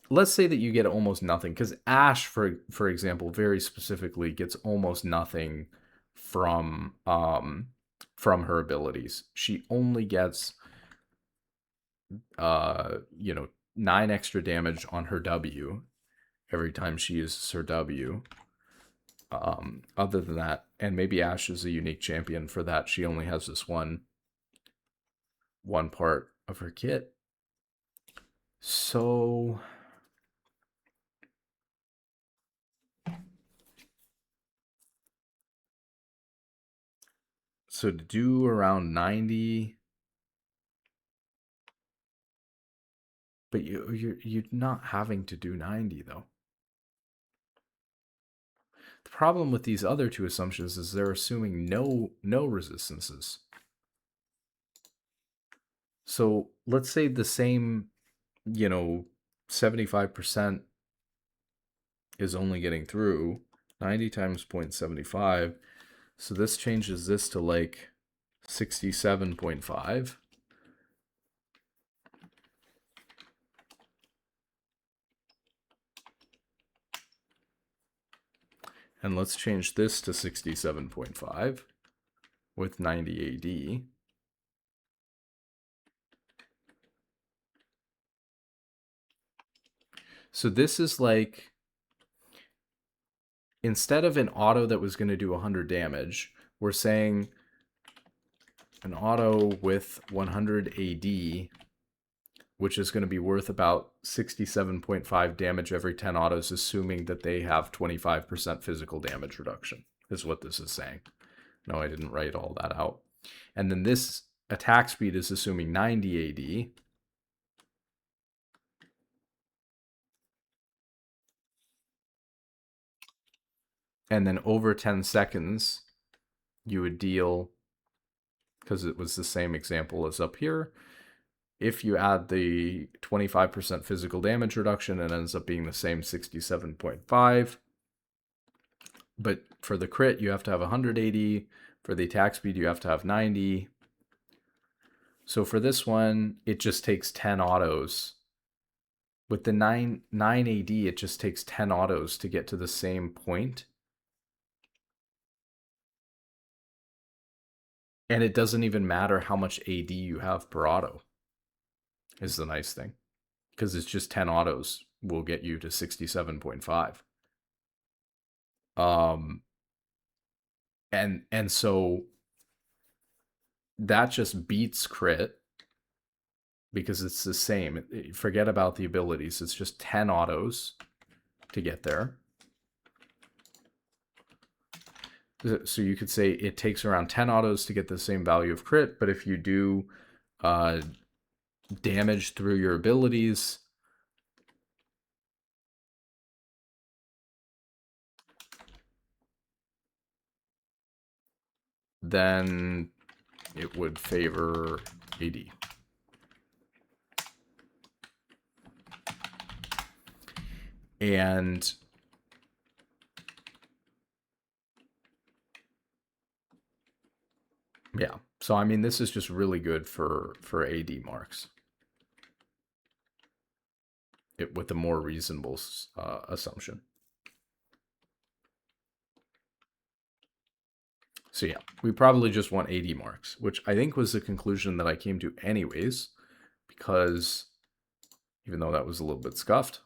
let's say that you get almost nothing, because Ash, for example, very specifically gets almost nothing from her abilities. She only gets 9 extra damage on her W every time she uses her W. Other than that, and maybe Ash is a unique champion for that, she only has this one part of her kit. So to do around 90, but you're not having to do 90 though. The problem with these other two assumptions is they're assuming no resistances. So let's say the same, 75% is only getting through 90 times 0.75. So this changes this to like 67.5. And let's change this to 67.5 with 90 AD. So this is like, instead of an auto that was going to do 100 damage, we're saying an auto with 100 AD, which is going to be worth about 67.5 damage every 10 autos, assuming that they have 25% physical damage reduction, is what this is saying. No, I didn't write all that out. And then this attack speed is assuming 90 AD. And then over 10 seconds, you would deal, because it was the same example as up here, if you add the 25% physical damage reduction, it ends up being the same 67.5. But for the crit, you have to have 180. For the attack speed, you have to have 90. So for this one, it just takes 10 autos. With the 9 AD, it just takes 10 autos to get to the same point. And it doesn't even matter how much AD you have per auto, is the nice thing. Because it's just 10 autos will get you to 67.5. And so that just beats crit because it's the same. Forget about the abilities. It's just 10 autos to get there. So you could say it takes around 10 autos to get the same value of crit, but if you do damage through your abilities, then it would favor AD. And yeah, so I mean, this is just really good for AD marks. With a more reasonable assumption. So yeah, we probably just want 80 marks, which I think was the conclusion that I came to anyways, because even though that was a little bit scuffed,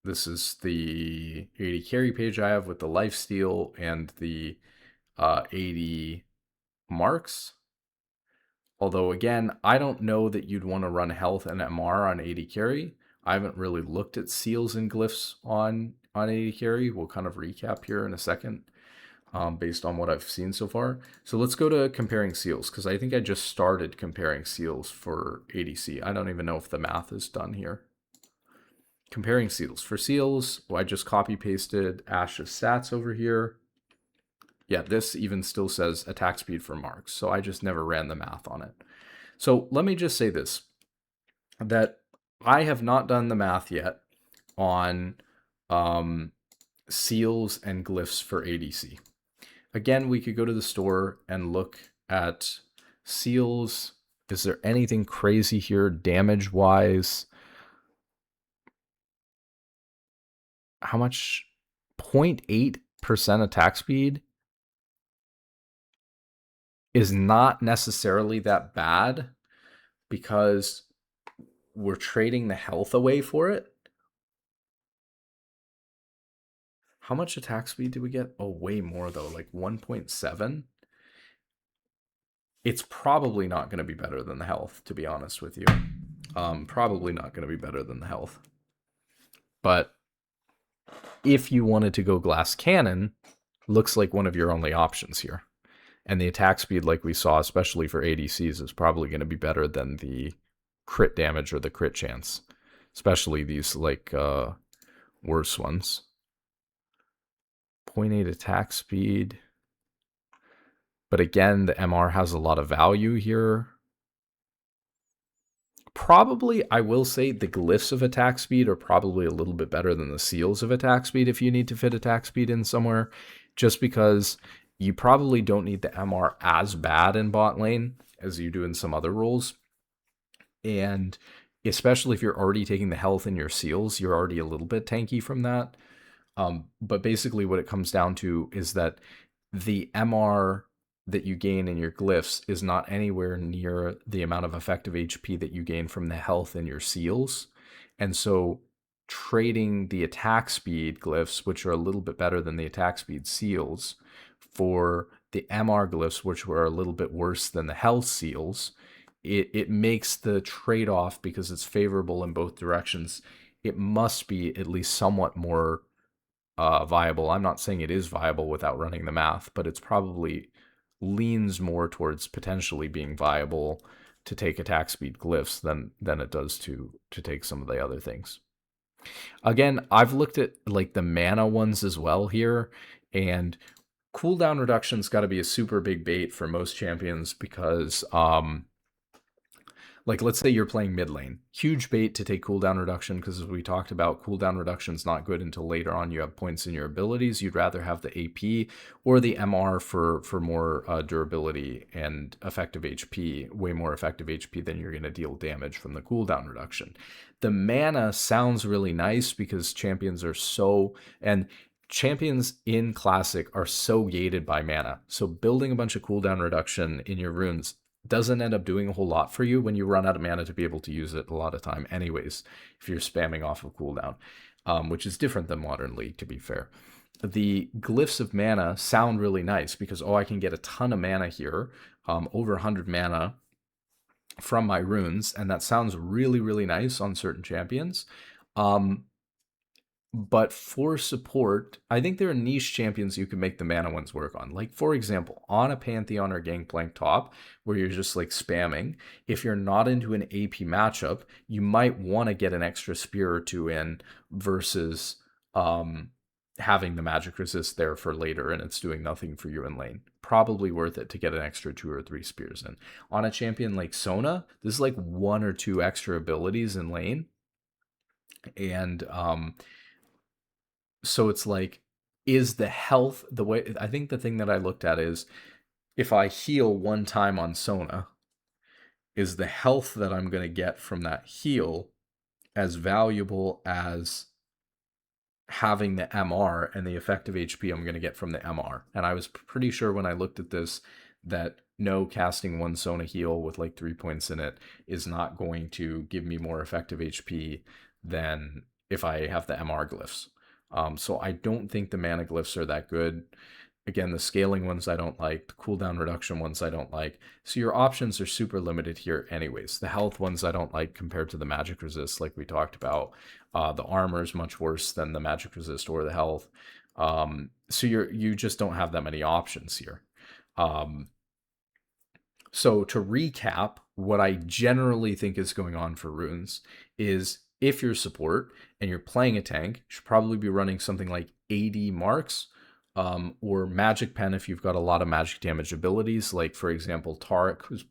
this is the 80 carry page I have with the lifesteal and the 80 marks. Although again, I don't know that you'd want to run health and MR on 80 carry. I haven't really looked at seals and glyphs on 80 carry. We'll kind of recap here in a second. Based on what I've seen so far. So let's go to comparing seals, because I think I just started comparing seals for ADC. I don't even know if the math is done here. Comparing seals. For seals, well, I just copy pasted Ash's stats over here. Yeah, this even still says attack speed for marks, so I just never ran the math on it. So let me just say this, that I have not done the math yet on seals and glyphs for ADC. Again, we could go to the store and look at seals. Is there anything crazy here damage-wise? How much? 0.8% attack speed is not necessarily that bad because we're trading the health away for it. How much attack speed do we get? Oh, way more though, like 1.7. It's probably not going to be better than the health, to be honest with you. Probably not going to be better than the health. But if you wanted to go glass cannon, looks like one of your only options here. And the attack speed, like we saw, especially for ADCs, is probably going to be better than the crit damage or the crit chance. Especially these, like, worse ones. 0.8 attack speed. But again, the MR has a lot of value here. Probably, I will say, the glyphs of attack speed are probably a little bit better than the seals of attack speed if you need to fit attack speed in somewhere, just because you probably don't need the MR as bad in bot lane as you do in some other roles. And especially if you're already taking the health in your seals, you're already a little bit tanky from that. But basically, what it comes down to is that the MR that you gain in your glyphs is not anywhere near the amount of effective HP that you gain from the health in your seals. And so trading the attack speed glyphs, which are a little bit better than the attack speed seals, for the MR glyphs, which were a little bit worse than the health seals, it makes the trade off, because it's favorable in both directions. It must be at least somewhat more viable. I'm not saying it is viable without running the math, but it's probably leans more towards potentially being viable to take attack speed glyphs than it does to take some of the other things. Again, I've looked at like the mana ones as well here, and cooldown reduction's got to be a super big bait for most champions, because like, let's say you're playing mid lane. Huge bait to take cooldown reduction, because as we talked about, cooldown reduction is not good until later on you have points in your abilities. You'd rather have the AP or the MR for more durability and effective HP, way more effective HP than you're going to deal damage from the cooldown reduction. The mana sounds really nice because champions are so, and champions in Classic are so gated by mana. So building a bunch of cooldown reduction in your runes doesn't end up doing a whole lot for you when you run out of mana to be able to use it a lot of time anyways, if you're spamming off of cooldown, which is different than Modern League, to be fair. The glyphs of mana sound really nice because, oh, I can get a ton of mana here, over 100 mana from my runes, and that sounds really, really nice on certain champions. But for support, I think there are niche champions you can make the mana ones work on. Like, for example, on a Pantheon or Gangplank top, where you're just like spamming, if you're not into an AP matchup, you might want to get an extra spear or two in versus having the magic resist there for later and it's doing nothing for you in lane. Probably worth it to get an extra 2 or 3 spears in. On a champion like Sona, this is like 1 or 2 extra abilities in lane. And so it's like, is the health the way? I think the thing that I looked at is, if I heal one time on Sona, is the health that I'm going to get from that heal as valuable as having the MR and the effective HP I'm going to get from the MR? And I was pretty sure when I looked at this that no, casting one Sona heal with like 3 points in it is not going to give me more effective HP than if I have the MR glyphs. So I don't think the mana glyphs are that good. Again, the scaling ones I don't like, the cooldown reduction ones I don't like. So your options are super limited here anyways. The health ones I don't like compared to the magic resist, like we talked about. The armor is much worse than the magic resist or the health. So you just don't have that many options here. So to recap, what I generally think is going on for runes is, if you're support and you're playing a tank, you should probably be running something like 80 marks, or magic pen if you've got a lot of magic damage abilities. Like, for example, Tarek, who's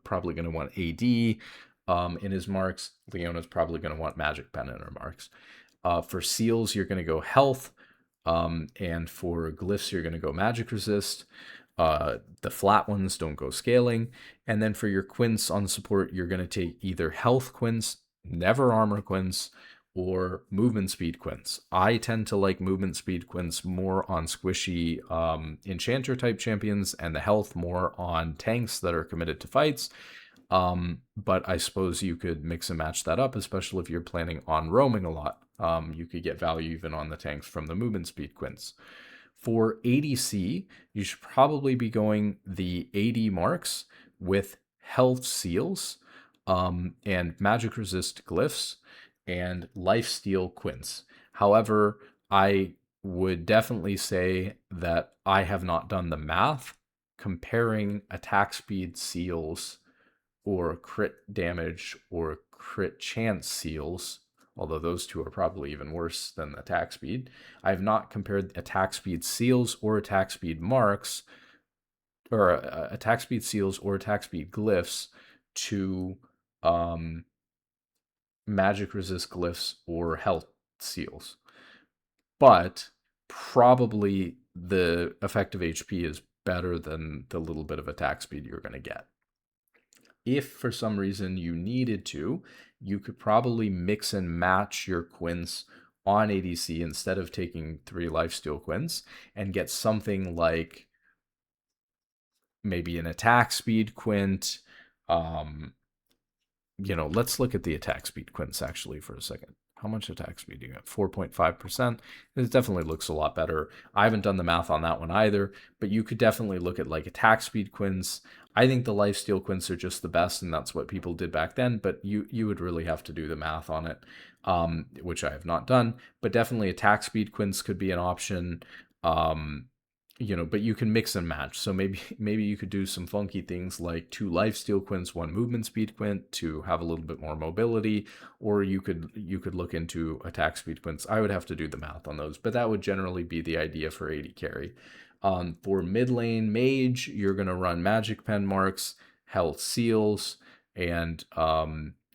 probably going to want AD in his marks. Leona's probably going to want magic pen in her marks. For seals, you're going to go health. And for glyphs, you're going to go magic resist. The flat ones don't go scaling. And then for your quints on support, you're going to take either health quints, never armor quints, or movement speed quints. I tend to like movement speed quints more on squishy enchanter type champions, and the health more on tanks that are committed to fights. But I suppose you could mix and match that up, especially if you're planning on roaming a lot. You could get value even on the tanks from the movement speed quints. For ADC, you should probably be going the AD marks with health seals, and magic resist glyphs, and lifesteal quints. However, I would definitely say that I have not done the math comparing attack speed seals or crit damage or crit chance seals, although those two are probably even worse than attack speed. I have not compared attack speed seals or attack speed marks, or attack speed seals or attack speed glyphs, to magic resist glyphs or health seals. But probably the effective HP is better than the little bit of attack speed you're going to get. If for some reason you needed to, you could probably mix and match your quints on ADC instead of taking 3 lifesteal Quints and get something like maybe an attack speed Quint. Um, let's look at the attack speed Quints actually for a second. How much attack speed do you got? 4.5%. It definitely looks a lot better. I haven't done the math on that one either, but you could definitely look at like attack speed Quints. I think the lifesteal Quints are just the best, and that's what people did back then, but you would really have to do the math on it, which I have not done. But definitely attack speed Quints could be an option. Um, but you can mix and match. So maybe you could do some funky things like 2 lifesteal Quints, 1 movement speed Quint to have a little bit more mobility, or you could look into attack speed Quints. I would have to do the math on those, but that would generally be the idea for AD carry. For mid lane mage, you're gonna run magic pen marks, health seals, and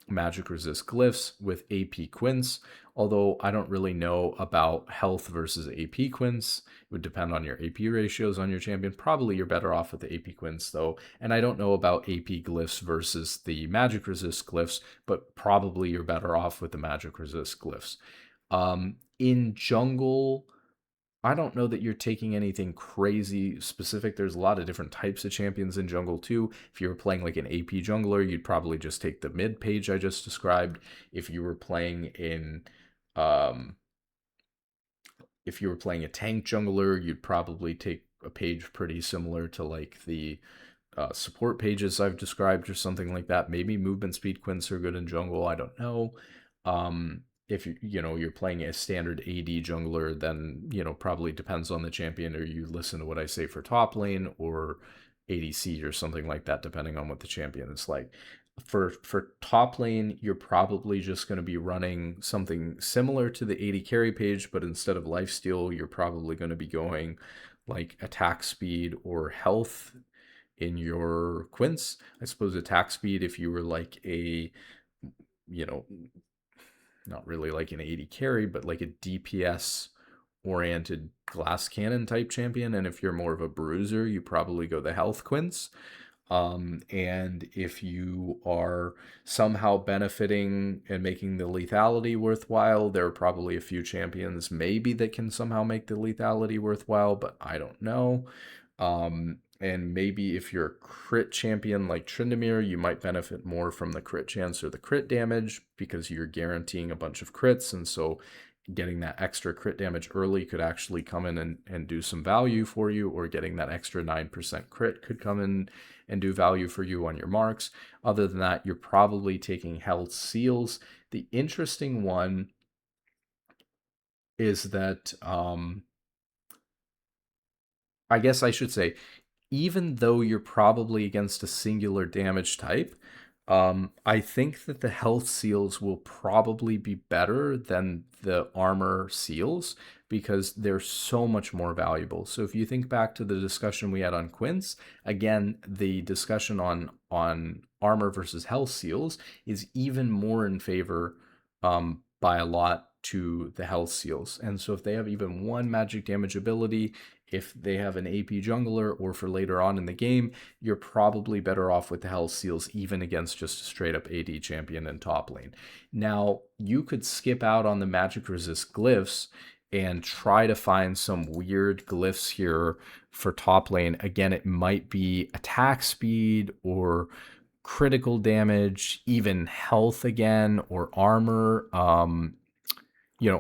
magic resist glyphs with AP Quints. Although I don't really know about health versus AP Quints. It would depend on your AP ratios on your champion. Probably you're better off with the AP Quints though. And I don't know about AP Glyphs versus the Magic Resist Glyphs, but probably you're better off with the Magic Resist Glyphs. In jungle, I don't know that you're taking anything crazy specific. There's a lot of different types of champions in jungle too. If you were playing like an AP jungler, you'd probably just take the mid page I just described. If you were playing um, if you were playing a tank jungler, you'd probably take a page pretty similar to like the support pages I've described or something like that. Maybe movement speed Quints are good in jungle. I don't know. If you're playing a standard AD jungler, then probably depends on the champion, or you listen to what I say for top lane or ADC or something like that, depending on what the champion is like. For top lane, you're probably just going to be running something similar to the AD carry page, but instead of lifesteal, you're probably going to be going like attack speed or health in your Quints. I suppose attack speed, if you were like a, you know, not really like an AD carry, but like a DPS oriented glass cannon type champion. And if you're more of a bruiser, you probably go the health Quints. And if you are somehow benefiting and making the lethality worthwhile, there are probably a few champions maybe that can somehow make the lethality worthwhile, but I don't know. And maybe if you're a crit champion like Tryndamere, you might benefit more from the crit chance or the crit damage because you're guaranteeing a bunch of crits. And so getting that extra crit damage early could actually come in and do some value for you, or getting that extra 9% crit could come in and do value for you on your marks. Other than that, you're probably taking health seals. The interesting one is that I guess I should say, even though you're probably against a singular damage type, I think that the health seals will probably be better than the armor seals because they're so much more valuable. So if you think back to the discussion we had on Quints, again, the discussion on armor versus health seals is even more in favor by a lot to the health seals. And so if they have even one magic damage ability, if they have an AP jungler, or for later on in the game, you're probably better off with the health seals even against just a straight up AD champion in top lane. Now, you could skip out on the magic resist glyphs and try to find some weird glyphs here for top lane. Again, it might be attack speed or critical damage, even health again, or armor.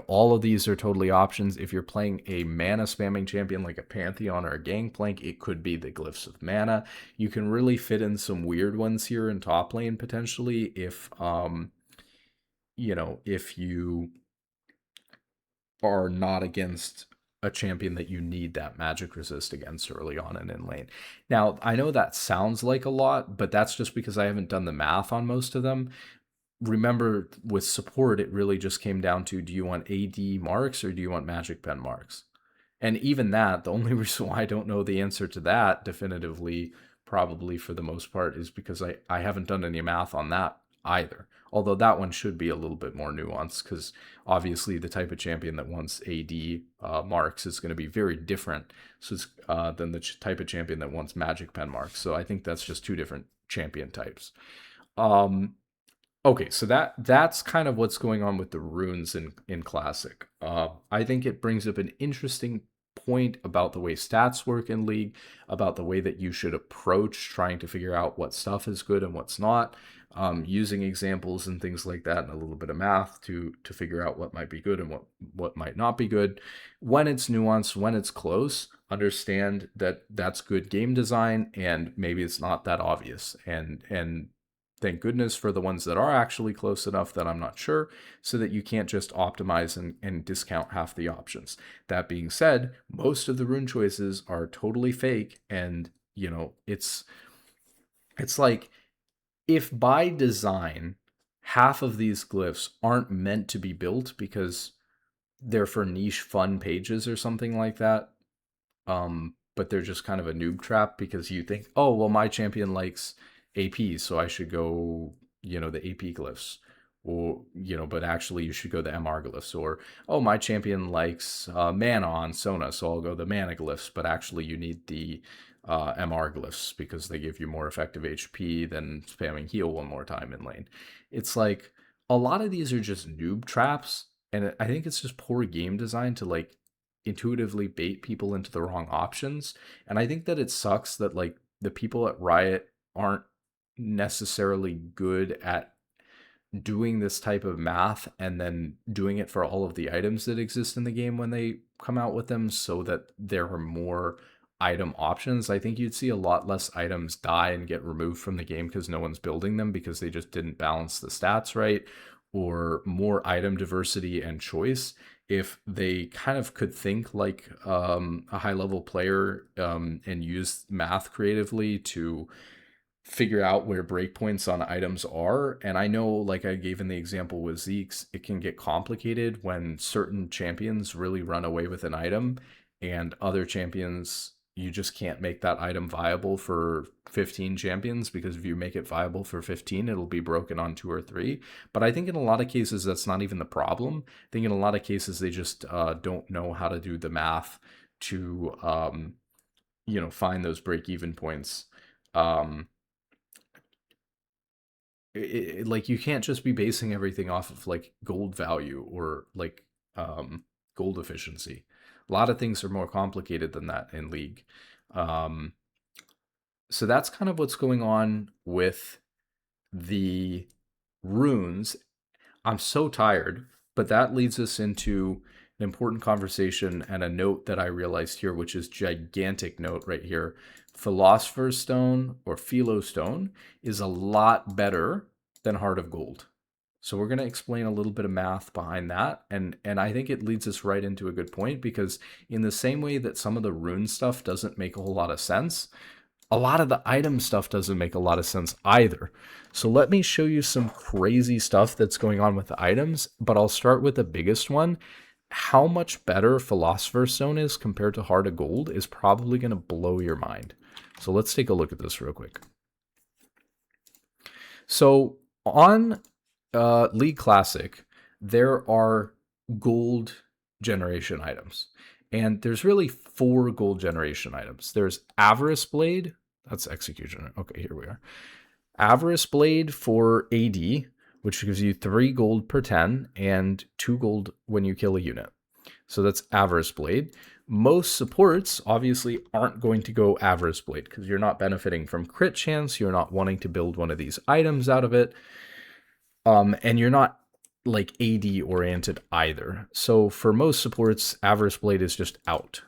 All of these are totally options. If you're playing a mana spamming champion like a Pantheon or a Gangplank, it could be the Glyphs of Mana. You can really fit in some weird ones here in top lane potentially if you are not against a champion that you need that magic resist against early on and in lane. Now, I know that sounds like a lot, but that's just because I haven't done the math on most of them. Remember, with support, it really just came down to, do you want AD marks or do you want magic pen marks? And even that, the only reason why I don't know the answer to that definitively, probably for the most part, is because I haven't done any math on that either. Although that one should be a little bit more nuanced, because obviously the type of champion that wants AD marks is going to be very different than the type of champion that wants magic pen marks. So I think that's just two different champion types. Okay, so that's kind of what's going on with the runes in Classic. I think it brings up an interesting point about the way stats work in League, about the way that you should approach trying to figure out what stuff is good and what's not, using examples and things like that, and a little bit of math to figure out what might be good and what might not be good. When it's nuanced, when it's close, understand that that's good game design, and maybe it's not that obvious, and thank goodness for the ones that are actually close enough that I'm not sure, so that you can't just optimize and discount half the options. That being said, most of the rune choices are totally fake, and it's like, if by design half of these glyphs aren't meant to be built because they're for niche fun pages or something like that, but they're just kind of a noob trap because you think, oh, well, my champion likes AP, so I should go, the AP glyphs, or but actually you should go the MR glyphs, or oh, my champion likes mana on Sona, so I'll go the mana glyphs, but actually you need the MR glyphs because they give you more effective HP than spamming heal one more time in lane. It's like a lot of these are just noob traps, and I think it's just poor game design to like intuitively bait people into the wrong options. And I think that it sucks that like the people at Riot aren't necessarily good at doing this type of math and then doing it for all of the items that exist in the game when they come out with them, so that there are more item options. I think you'd see a lot less items die and get removed from the game because no one's building them because they just didn't balance the stats right, or more item diversity and choice if they kind of could think like a high level player, and use math creatively to figure out where breakpoints on items are. And I know, like I gave in the example with Zeke's, it can get complicated when certain champions really run away with an item, and other champions, you just can't make that item viable for 15 champions, because if you make it viable for 15, it'll be broken on 2 or 3. But I think in a lot of cases, that's not even the problem. I think in a lot of cases, they just don't know how to do the math to, find those break even points. Um, like, you can't just be basing everything off of like gold value or like gold efficiency. A lot of things are more complicated than that in League. Um, so that's kind of what's going on with the runes. I'm so tired, but that leads us into an important conversation and a note that I realized here, which is gigantic note right here. Philosopher's Stone or Philo Stone is a lot better than Heart of Gold. So we're going to explain a little bit of math behind that, and I think it leads us right into a good point, because in the same way that some of the rune stuff doesn't make a whole lot of sense, a lot of the item stuff doesn't make a lot of sense either. So let me show you some crazy stuff that's going on with the items, but I'll start with the biggest one. How much better Philosopher's Stone is compared to Heart of Gold is probably going to blow your mind. So let's take a look at this real quick. So on League Classic, there are gold generation items. And there's really 4 gold generation items. There's Avarice Blade. That's Executioner. Okay, here we are. Avarice Blade for AD, which gives you 3 gold per 10 and 2 gold when you kill a unit. So that's Avarice Blade. Most supports obviously aren't going to go Avarice Blade because you're not benefiting from crit chance. You're not wanting to build one of these items out of it. And you're not like AD oriented either. So for most supports, Avarice Blade is just out.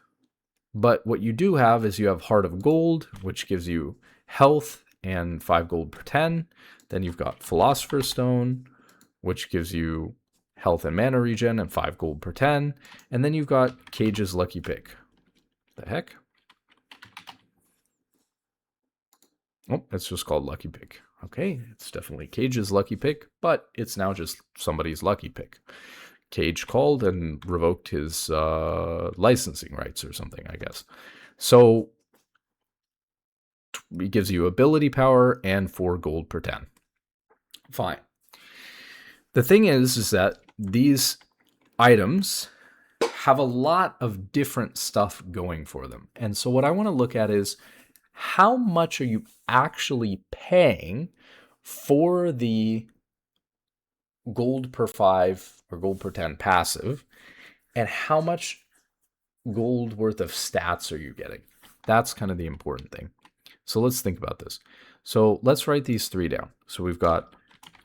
But what you do have is you have Heart of Gold, which gives you health and 5 gold per 10. Then you've got Philosopher's Stone, which gives you health and mana regen and 5 gold per 10. And then you've got Cage's Lucky Pick. The heck? Oh, it's just called Lucky Pick. Okay, it's definitely Cage's Lucky Pick, but it's now just somebody's Lucky Pick. Cage called and revoked his licensing rights or something, I guess. So it gives you ability power and 4 gold per 10. Fine. The thing is that these items have a lot of different stuff going for them. And so what I want to look at is, how much are you actually paying for the gold per 5 or gold per 10 passive, and how much gold worth of stats are you getting? That's kind of the important thing. So let's think about this. So let's write these 3 down. So we've got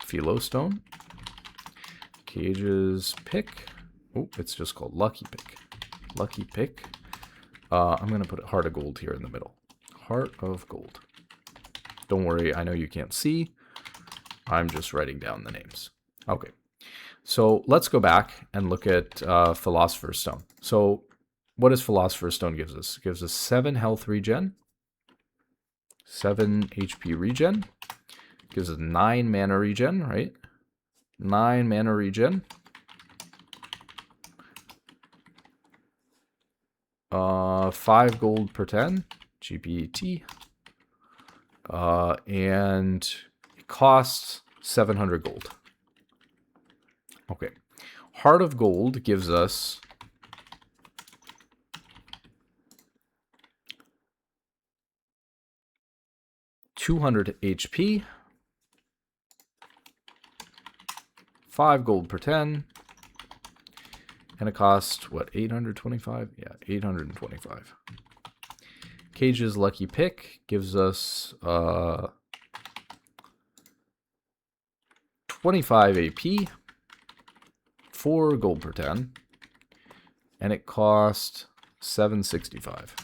Philostone, Cage's Pick. Oh, it's just called Lucky Pick. Lucky Pick. I'm going to put a Heart of Gold here in the middle. Heart of Gold. Don't worry, I know you can't see. I'm just writing down the names. Okay. So let's go back and look at Philosopher's Stone. So what does Philosopher's Stone gives us? It gives us 7 health regen, 7 HP regen, gives us 9 mana regen, right? 9 mana regen. 5 gold per 10, GPT. And it costs 700 gold. Okay. Heart of Gold gives us 200 HP, 5 gold per 10, and it costs, what, 825? Yeah, 825. Cage's Lucky Pick gives us 25 AP, 4 gold per 10, and it costs 765.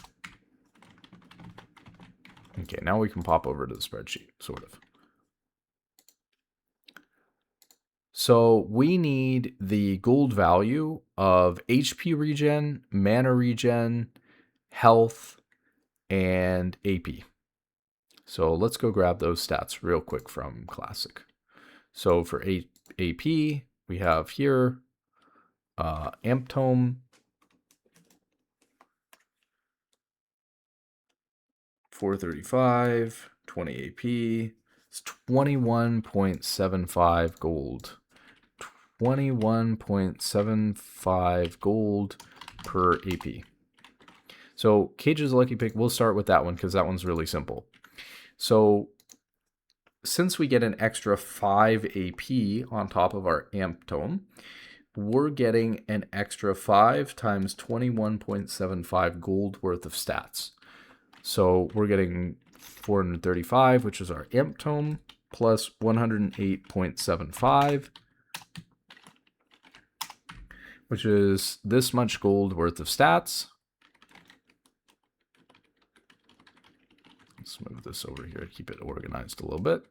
Okay, now we can pop over to the spreadsheet, sort of. So we need the gold value of HP regen, mana regen, health, and AP. So let's go grab those stats real quick from Classic. So for AP, we have here Amp Tome, 435, 20 AP. It's 21.75 gold. 21.75 gold per AP. So Cage's Lucky Pick, we'll start with that one because that one's really simple. So since we get an extra 5 AP on top of our Amp Tome, we're getting an extra 5 times 21.75 gold worth of stats. So we're getting 435, which is our Amp Tome, plus 108.75, which is this much gold worth of stats. Let's move this over here to keep it organized a little bit.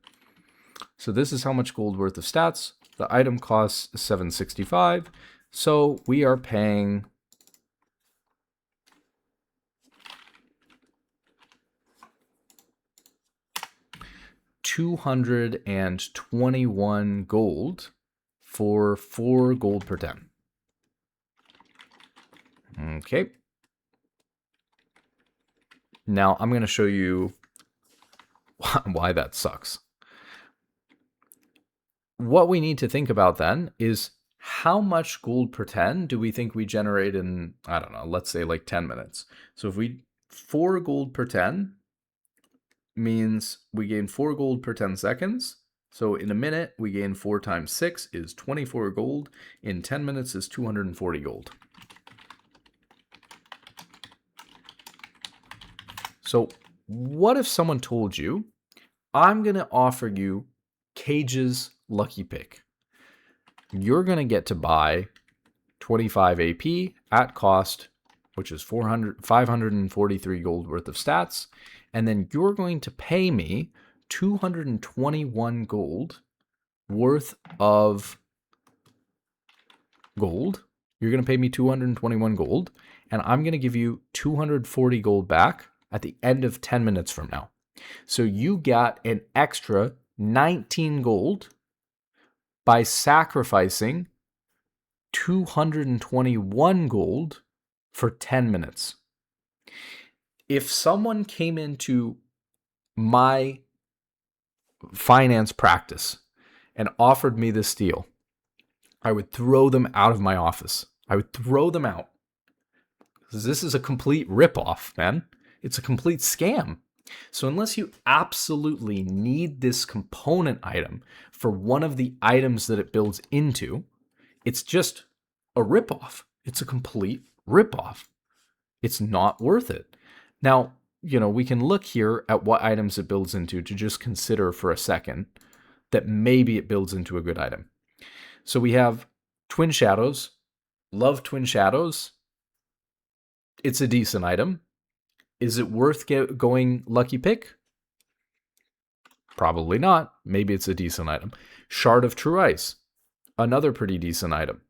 So this is how much gold worth of stats. The item costs 765. So we are paying $221 gold for 4 gold per 10. Okay. Now I'm going to show you why that sucks. What we need to think about then is how much gold per 10 do we think we generate in, I don't know, let's say like 10 minutes. So if 4 gold per 10 means we gain 4 gold per 10 seconds. So in a minute, we gain 4 times 6 is 24 gold. In 10 minutes is 240 gold. So what if someone told you, I'm going to offer you Cage's Lucky Pick. You're going to get to buy 25 AP at cost, which is 543 gold worth of stats. And then you're going to pay me 221 gold worth of gold. You're going to pay me 221 gold, and I'm going to give you 240 gold back at the end of 10 minutes from now. So you got an extra 19 gold by sacrificing 221 gold for 10 minutes. If someone came into my finance practice and offered me this deal, I would throw them out of my office. I would throw them out. This is a complete ripoff, man. It's a complete scam. So unless you absolutely need this component item for one of the items that it builds into, it's just a ripoff. It's a complete ripoff. It's not worth it. Now, we can look here at what items it builds into to just consider for a second that maybe it builds into a good item. So we have Twin Shadows. Love Twin Shadows. It's a decent item. Is it worth going Lucky Pick? Probably not. Maybe it's a decent item. Shard of True Ice. Another pretty decent item.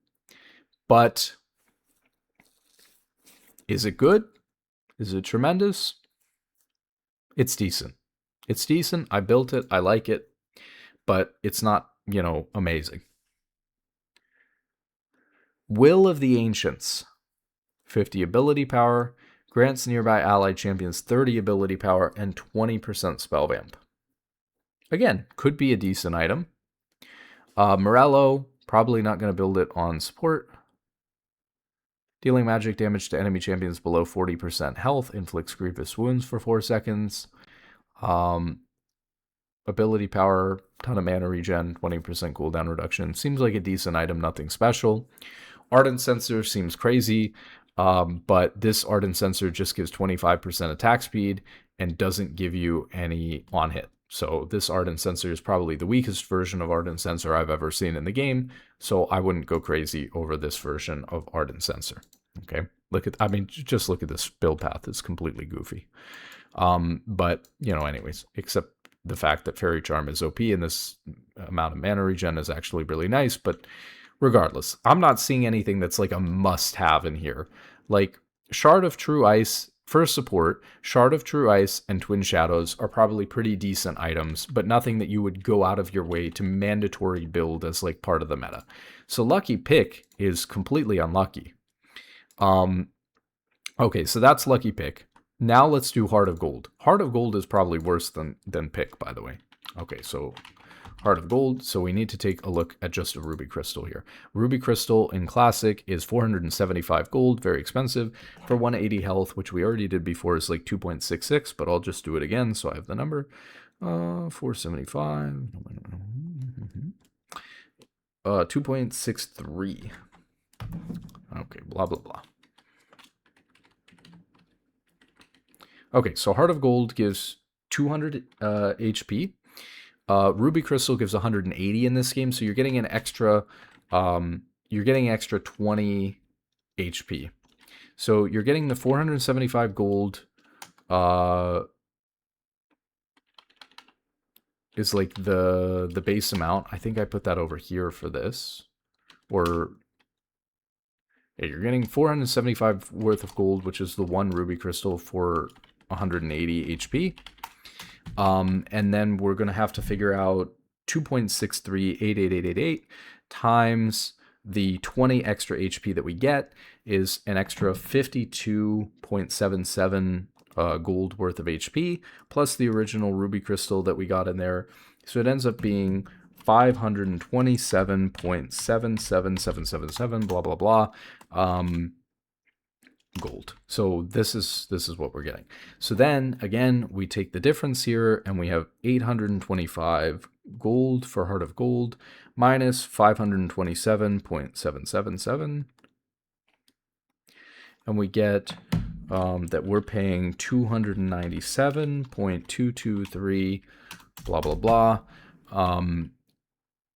But is it good? Is it tremendous? It's decent. It's decent. I built it. I like it. But it's not, amazing. Will of the Ancients. 50 ability power. Grants nearby allied champions 30 ability power and 20% spell vamp. Again, could be a decent item. Morello, probably not going to build it on support. Dealing magic damage to enemy champions below 40% health, inflicts grievous wounds for 4 seconds. Ability power, ton of mana regen, 20% cooldown reduction. Seems like a decent item, nothing special. Ardent Sensor seems crazy, but this Ardent Sensor just gives 25% attack speed and doesn't give you any on hit. So this Ardent Sensor is probably the weakest version of Ardent Sensor I've ever seen in the game, so I wouldn't go crazy over this version of Ardent Sensor. Okay, just look at this build path. It's completely goofy. But, anyways, except the fact that Fairy Charm is OP and this amount of mana regen is actually really nice, but regardless, I'm not seeing anything that's like a must-have in here. Like, Shard of True Ice, for support, Shard of True Ice and Twin Shadows are probably pretty decent items, but nothing that you would go out of your way to mandatory build as like part of the meta. So Lucky Pick is completely unlucky. Okay, so that's Lucky Pick. Now let's do Heart of Gold. Heart of Gold is probably worse than Pick, by the way. Okay, so Heart of Gold. So we need to take a look at just a Ruby Crystal here. Ruby Crystal in Classic is 475 gold, very expensive. For 180 health, which we already did before, is like 2.66, but I'll just do it again so I have the number. 475. 2.63. Okay, blah, blah, blah. Okay, so Heart of Gold gives 200 HP. Ruby Crystal gives 180 in this game, so you're getting an extra 20 HP. So you're getting the 475 gold is like the base amount. I think I put that over here for this. Or yeah, you're getting 475 worth of gold, which is the one Ruby Crystal for 180 HP. And then we're going to have to figure out 2.638888 times the 20 extra HP that we get is an extra 52.77 gold worth of HP, plus the original Ruby Crystal that we got in there. So it ends up being 527.77777, blah, blah, blah. Gold. So this is what we're getting. So then again, we take the difference here and we have 825 gold for Heart of Gold minus 527.777, and we get that we're paying 297.223 blah blah blah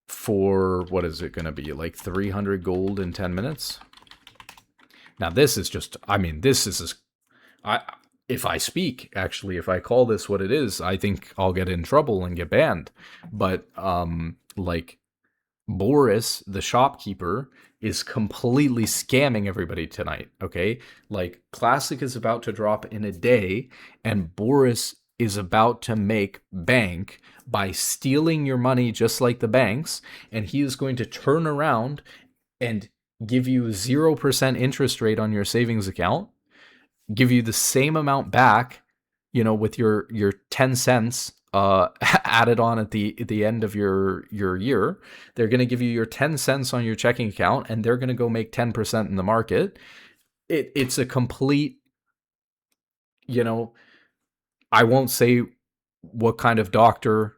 for what is it going to be, like 300 gold in 10 minutes. Now, this is just, if I call this what it is, I think I'll get in trouble and get banned. But, like, Boris, the shopkeeper, is completely scamming everybody tonight, okay? Like, Classic is about to drop in a day, and Boris is about to make bank by stealing your money just like the banks, and he is going to turn around and give you 0% interest rate on your savings account, give you the same amount back, with your 10 cents added on at the end of your year. They're going to give you your 10 cents on your checking account, and they're going to go make 10% in the market. It's a complete, I won't say what kind of doctor,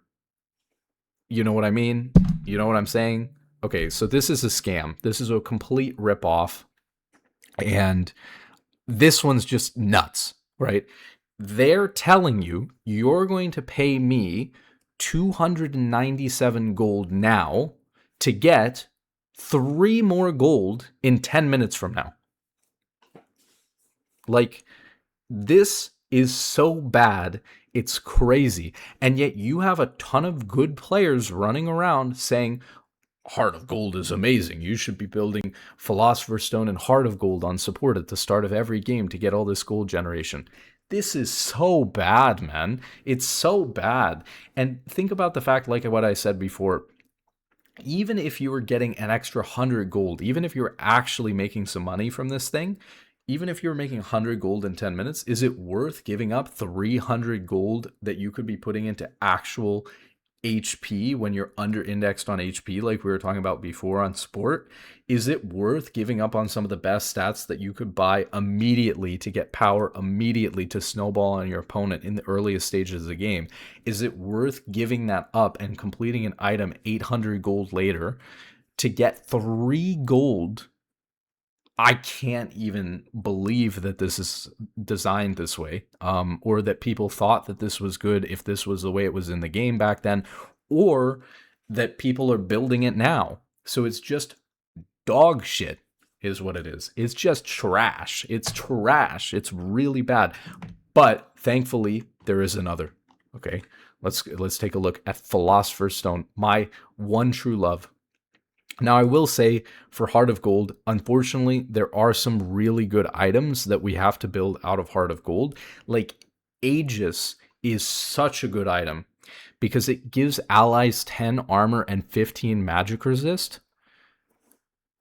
you know what I mean? You know what I'm saying? Okay, so this is a scam. This is a complete ripoff. And this one's just nuts, right? They're telling you you're going to pay me 297 gold now to get 3 more gold in 10 minutes from now. Like, this is so bad, it's crazy. And yet you have a ton of good players running around saying, Heart of Gold is amazing. You should be building Philosopher's Stone and Heart of Gold on support at the start of every game to get all this gold generation. This is so bad, man. It's so bad. And think about the fact, like what I said before, even if you were getting an extra 100 gold, even if you were actually making some money from this thing, even if you were making 100 gold in 10 minutes, is it worth giving up 300 gold that you could be putting into actual HP when you're under indexed on HP, like we were talking about before on sport? Is it worth giving up on some of the best stats that you could buy immediately to get power immediately to snowball on your opponent in the earliest stages of the game? Is it worth giving that up and completing an item 800 gold later to get 3 gold? I can't even believe that this is designed this way, or that people thought that this was good if this was the way it was in the game back then, or that people are building it now. So it's just dog shit is what it is. It's just trash. It's trash. It's really bad. But thankfully, there is another. Okay, let's take a look at Philosopher's Stone, my one true love. Now, I will say for Heart of Gold, unfortunately, there are some really good items that we have to build out of Heart of Gold. Like Aegis is such a good item because it gives allies 10 armor and 15 magic resist.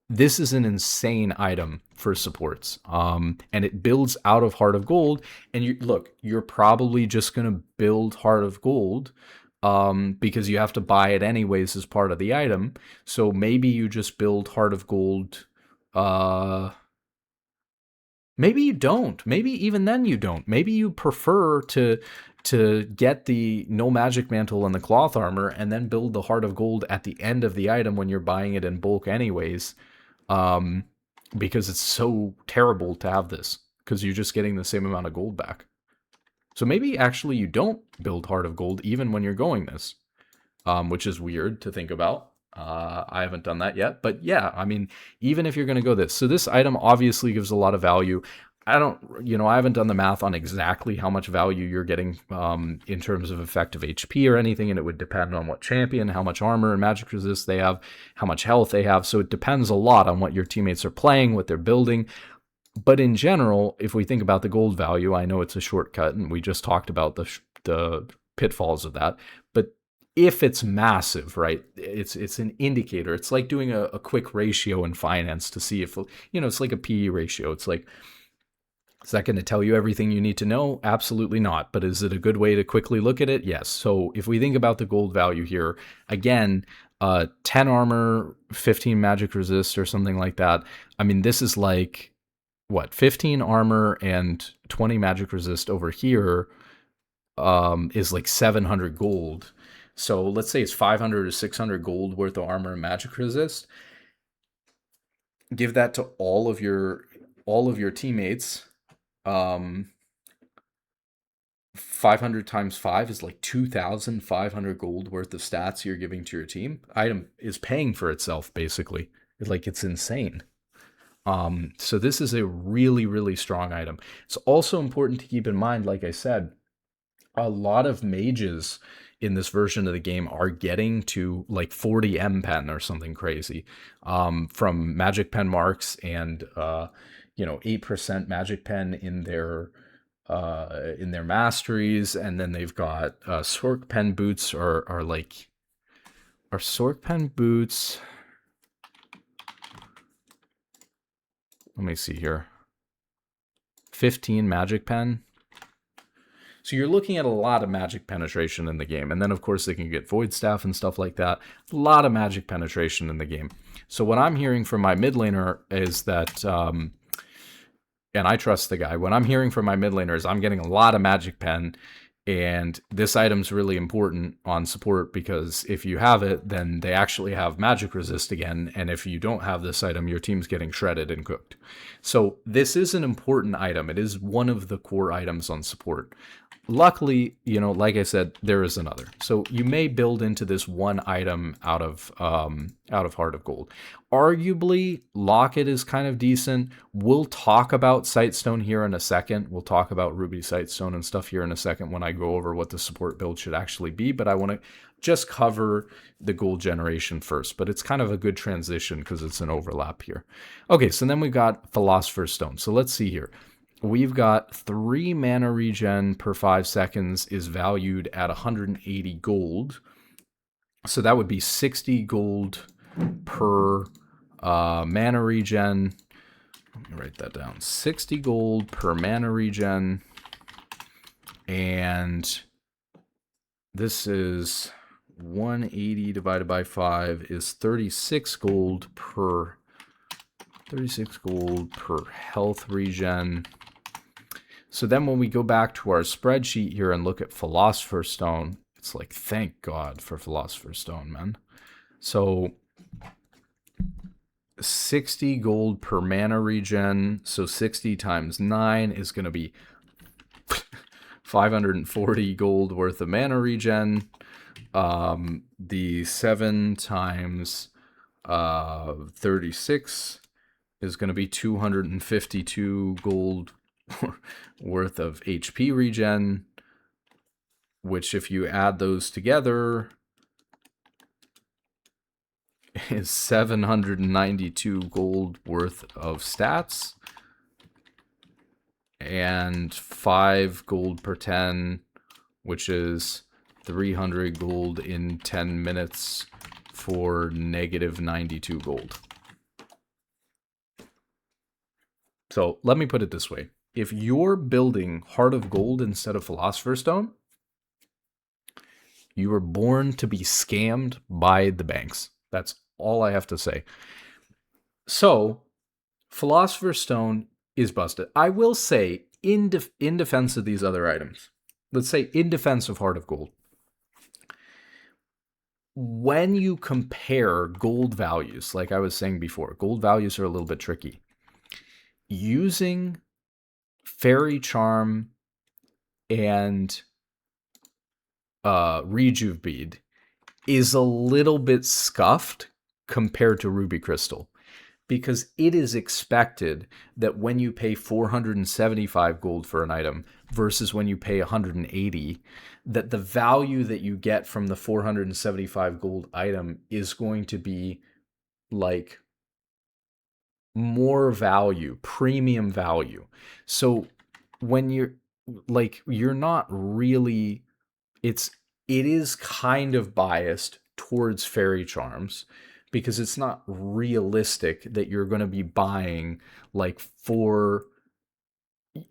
This is an insane item for supports, and it builds out of Heart of Gold. And you're probably just going to build Heart of Gold because you have to buy it anyways as part of the item. So maybe you just build Heart of Gold. Maybe you don't. Maybe even then you don't. Maybe you prefer to get the no magic mantle and the cloth armor and then build the Heart of Gold at the end of the item when you're buying it in bulk anyways. Because it's so terrible to have this because you're just getting the same amount of gold back. So maybe actually you don't build Heart of Gold even when you're going this, which is weird to think about. I haven't done that yet, but yeah, I mean, even if you're going to go this. So this item obviously gives a lot of value. I haven't done the math on exactly how much value you're getting in terms of effective HP or anything, and it would depend on what champion, how much armor and magic resist they have, how much health they have. So it depends a lot on what your teammates are playing, what they're building. But in general, if we think about the gold value, I know it's a shortcut, and we just talked about the pitfalls of that. But if it's massive, right, it's an indicator. It's like doing a quick ratio in finance to see if, it's like a PE ratio. It's like, is that going to tell you everything you need to know? Absolutely not. But is it a good way to quickly look at it? Yes. So if we think about the gold value here, again, 10 armor, 15 magic resist or something like that. I mean, this is like, 15 armor and 20 magic resist over here is like 700 gold. So let's say it's 500 or 600 gold worth of armor and magic resist. Give that to all of your teammates. 500 times 5 is like 2,500 gold worth of stats you're giving to your team. Item is paying for itself, basically. It's insane. So this is a really, really strong item. It's also important to keep in mind, like I said, a lot of mages in this version of the game are getting to like 40 M pen or something crazy, from magic pen marks and 8% magic pen in their masteries, and then they've got Sork pen boots are Sork pen boots. Let me see here. 15 magic pen. So you're looking at a lot of magic penetration in the game. And then, of course, they can get void staff and stuff like that. A lot of magic penetration in the game. So what I'm hearing from my mid laner is that, and I trust the guy, what I'm hearing from my mid laner is I'm getting a lot of magic pen. And this item's really important on support because if you have it, then they actually have magic resist again. And if you don't have this item, your team's getting shredded and cooked. So this is an important item. It is one of the core items on support. Luckily, like I said, there is another. So you may build into this one item out of Heart of Gold. Arguably, Locket is kind of decent. We'll talk about Sightstone here in a second. We'll talk about Ruby Sightstone and stuff here in a second when I go over what the support build should actually be. But I want to just cover the gold generation first. But it's kind of a good transition because it's an overlap here. Okay, so then we've got Philosopher's Stone. So let's see here. We've got 3 mana regen per 5 seconds is valued at 180 gold. So that would be 60 gold per mana regen. Let me write that down. 60 gold per mana regen. And this is 180 divided by 5 is 36 gold per health regen. So then when we go back to our spreadsheet here and look at Philosopher's Stone, it's like, thank God for Philosopher's Stone, man. So 60 gold per mana regen. So 60 times 9 is going to be 540 gold worth of mana regen. The 7 times 36 is going to be 252 gold worth of HP regen, which if you add those together is 792 gold worth of stats, and 5 gold per 10, which is 300 gold in 10 minutes for negative 92 gold. So let me put it this way. If you're building Heart of Gold instead of Philosopher's Stone, you were born to be scammed by the banks. That's all I have to say. So, Philosopher's Stone is busted. I will say, in defense of these other items, let's say in defense of Heart of Gold, when you compare gold values, like I was saying before, gold values are a little bit tricky. Using Fairy Charm and Rejuve Bead is a little bit scuffed compared to Ruby Crystal, because it is expected that when you pay 475 gold for an item versus when you pay 180, that the value that you get from the 475 gold item is going to be like more value, premium value. So when you're not really, it is kind of biased towards fairy charms, because it's not realistic that you're going to be buying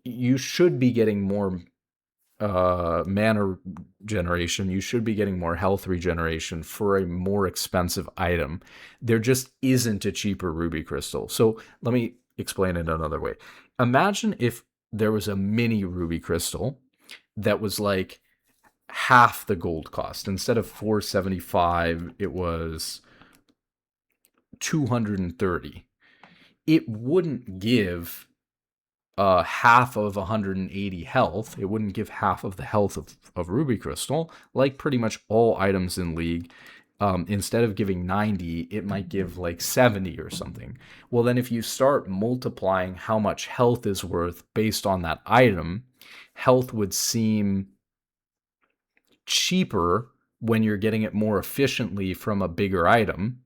you should be getting more mana generation, you should be getting more health regeneration for a more expensive item. There just isn't a cheaper Ruby Crystal. So let me explain it another way. Imagine if there was a mini Ruby Crystal that was like half the gold cost. Instead of 475, it was 230. It wouldn't give half of 180 health. It wouldn't give half of the health of Ruby Crystal, like pretty much all items in League. Instead of giving 90, it might give like 70 or something. Well, then if you start multiplying how much health is worth based on that item, health would seem cheaper when you're getting it more efficiently from a bigger item.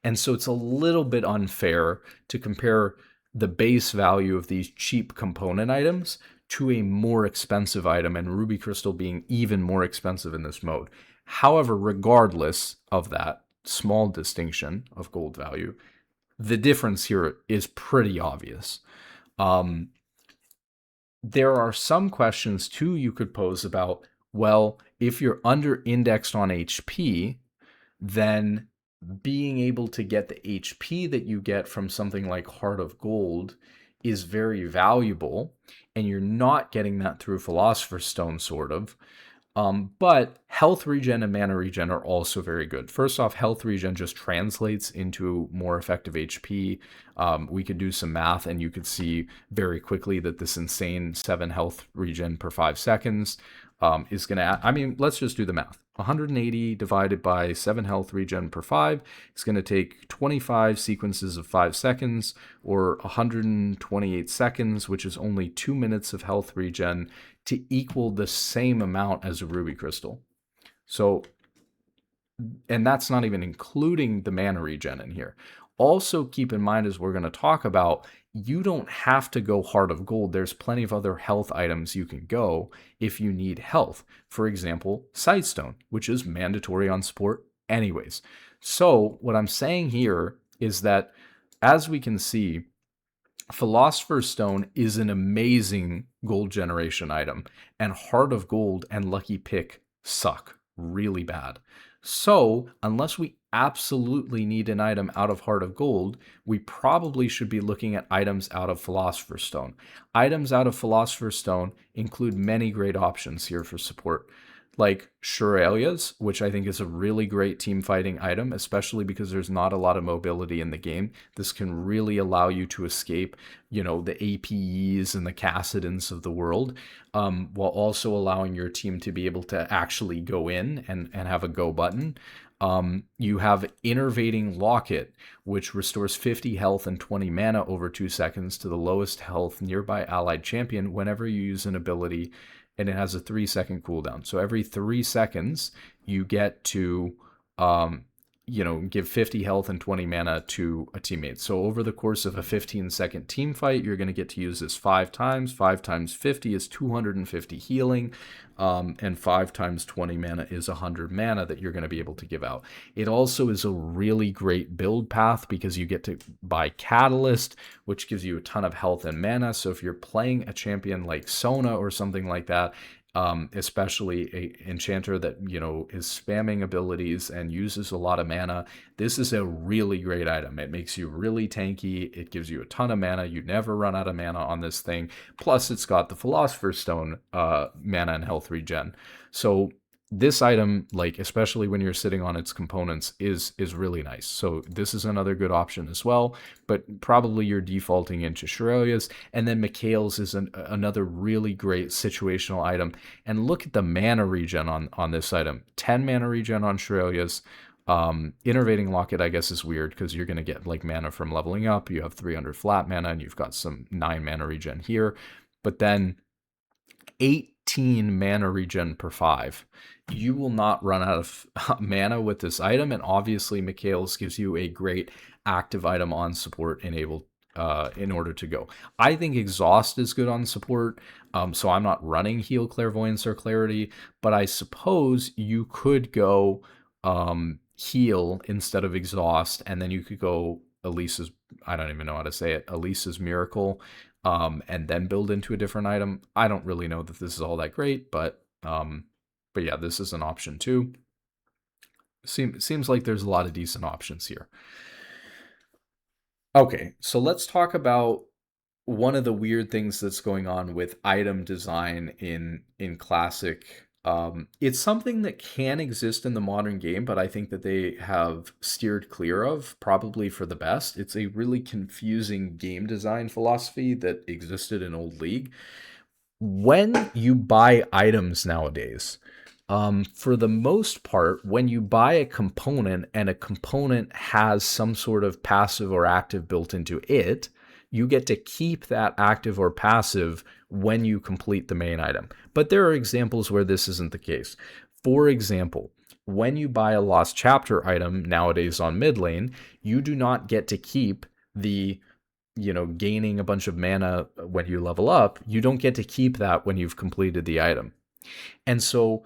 And so it's a little bit unfair to compare the base value of these cheap component items to a more expensive item, and Ruby Crystal being even more expensive in this mode. However, regardless of that small distinction of gold value, the difference here is pretty obvious. There are some questions too you could pose about, well, if you're under indexed on HP, then being able to get the HP that you get from something like Heart of Gold is very valuable, and you're not getting that through Philosopher's Stone, sort of. But health regen and mana regen are also very good. First off, health regen just translates into more effective HP. We could do some math, and you could see very quickly that this insane 7 health regen per 5 seconds is going to, I mean, let's just do the math. 180 divided by 7 health regen per 5 is going to take 25 sequences of 5 seconds, or 128 seconds, which is only 2 minutes of health regen, to equal the same amount as a ruby crystal. So, and that's not even including the mana regen in here. Also keep in mind, as we're going to talk about, you don't have to go Heart of Gold. There's plenty of other health items you can go if you need health. For example, Sightstone, which is mandatory on support anyways. So what I'm saying here is that, as we can see, Philosopher's Stone is an amazing gold generation item, and Heart of Gold and Lucky Pick suck really bad. So, unless we absolutely need an item out of Heart of Gold, we probably should be looking at items out of Philosopher's Stone. Items out of Philosopher's Stone include many great options here for support, like Shurelya's, which I think is a really great team fighting item, especially because there's not a lot of mobility in the game. This can really allow you to escape, the APEs and the Cassidans of the world, while also allowing your team to be able to actually go in and have a go button. You have Innervating Locket, which restores 50 health and 20 mana over 2 seconds to the lowest health nearby allied champion whenever you use an ability, and it has a 3-second cooldown. So every 3 seconds, you get to, give 50 health and 20 mana to a teammate. So over the course of a 15-second team fight, you're going to get to use this 5 times. 5 times 50 is 250 healing, and 5 times 20 mana is 100 mana that you're going to be able to give out. It also is a really great build path because you get to buy Catalyst, which gives you a ton of health and mana. So if you're playing a champion like Sona or something like that, especially a enchanter that is spamming abilities and uses a lot of mana, this is a really great item. It makes you really tanky. It gives you a ton of mana. You never run out of mana on this thing. Plus, it's got the Philosopher's Stone mana and health regen. So this item, especially when you're sitting on its components, is really nice. So this is another good option as well, but probably you're defaulting into Shurelya's. And then Mikhail's is another really great situational item. And look at the mana regen on this item. 10 mana regen on Shurelya's. Innervating Locket, I guess, is weird because you're going to get mana from leveling up. You have 300 flat mana, and you've got some 9 mana regen here. But then 18 mana regen per 5. You will not run out of mana with this item, and obviously Mikhail's gives you a great active item on support enabled in order to go. I think Exhaust is good on support, so I'm not running Heal, Clairvoyance, or Clarity, but I suppose you could go Heal instead of Exhaust, and then you could go Elisa's, I don't even know how to say it, Elisa's Miracle, and then build into a different item. I don't really know that this is all that great, but yeah, this is an option too. Seems like there's a lot of decent options here. Okay, so let's talk about one of the weird things that's going on with item design in Classic. It's something that can exist in the modern game, but I think that they have steered clear of, probably for the best. It's a really confusing game design philosophy that existed in Old League. When you buy items nowadays, for the most part, when you buy a component and a component has some sort of passive or active built into it, you get to keep that active or passive when you complete the main item. But there are examples where this isn't the case. For example, when you buy a Lost Chapter item nowadays on mid lane, you do not get to keep the gaining a bunch of mana when you level up. You don't get to keep that when you've completed the item. And so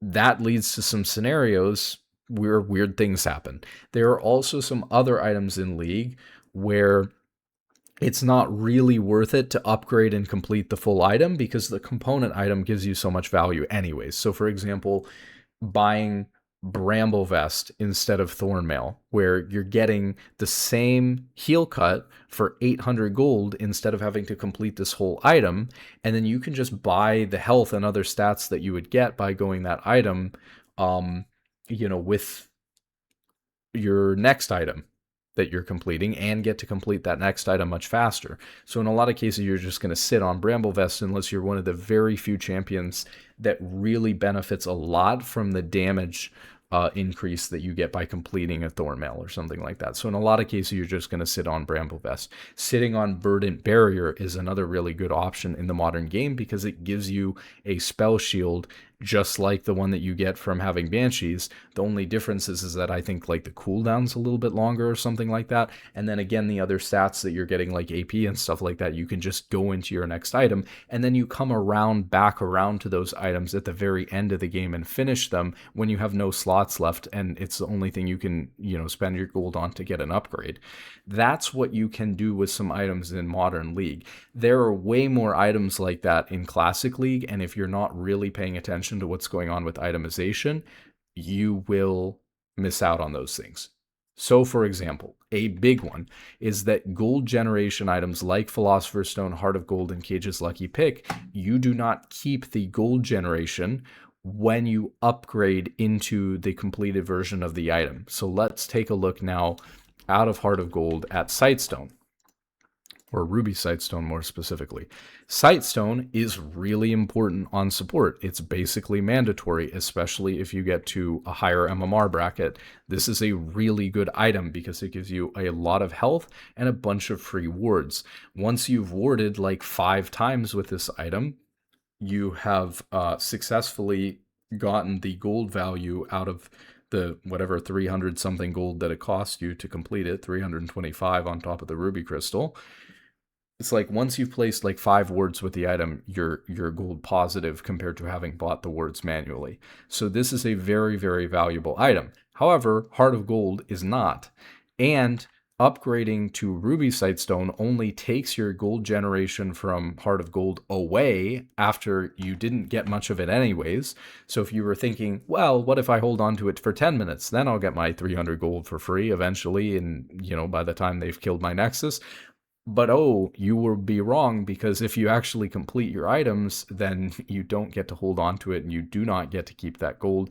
that leads to some scenarios where weird things happen. There are also some other items in League where it's not really worth it to upgrade and complete the full item because the component item gives you so much value anyways. So for example, buying Bramble Vest instead of Thornmail, where you're getting the same heal cut for 800 gold instead of having to complete this whole item. And then you can just buy the health and other stats that you would get by going that item, with your next item that you're completing, and get to complete that next item much faster. So in a lot of cases, you're just going to sit on Bramble Vest unless you're one of the very few champions that really benefits a lot from the damage increase that you get by completing a Thornmail or something like that. So in a lot of cases, you're just going to sit on Bramble Vest. Sitting on Verdant Barrier is another really good option in the modern game because it gives you a spell shield just like the one that you get from having Banshees. The only difference is that I think like the cooldown's a little bit longer or something like that. And then again, the other stats that you're getting like AP and stuff like that, you can just go into your next item and then you come back around to those items at the very end of the game and finish them when you have no slots left and it's the only thing you can, spend your gold on to get an upgrade. That's what you can do with some items in Modern League. There are way more items like that in Classic League, and if you're not really paying attention to what's going on with itemization, you will miss out on those things. So, for example, a big one is that gold generation items like Philosopher's Stone, Heart of Gold, and Cage's Lucky Pick, you do not keep the gold generation when you upgrade into the completed version of the item. So let's take a look now out of Heart of Gold at Sightstone, or Ruby Sightstone more specifically. Sightstone is really important on support. It's basically mandatory, especially if you get to a higher MMR bracket. This is a really good item because it gives you a lot of health and a bunch of free wards. Once you've warded like 5 times with this item, you have successfully gotten the gold value out of the whatever 300 something gold that it cost you to complete it, 325 on top of the ruby crystal. It's like once you've placed like 5 wards with the item, you're gold positive compared to having bought the wards manually. So this is a very, very valuable item. However, Heart of Gold is not. And upgrading to Ruby Sightstone only takes your gold generation from Heart of Gold away after you didn't get much of it anyways. So if you were thinking, well, what if I hold on to it for 10 minutes? Then I'll get my 300 gold for free eventually, and by the time they've killed my Nexus. But you will be wrong, because if you actually complete your items, then you don't get to hold on to it and you do not get to keep that gold,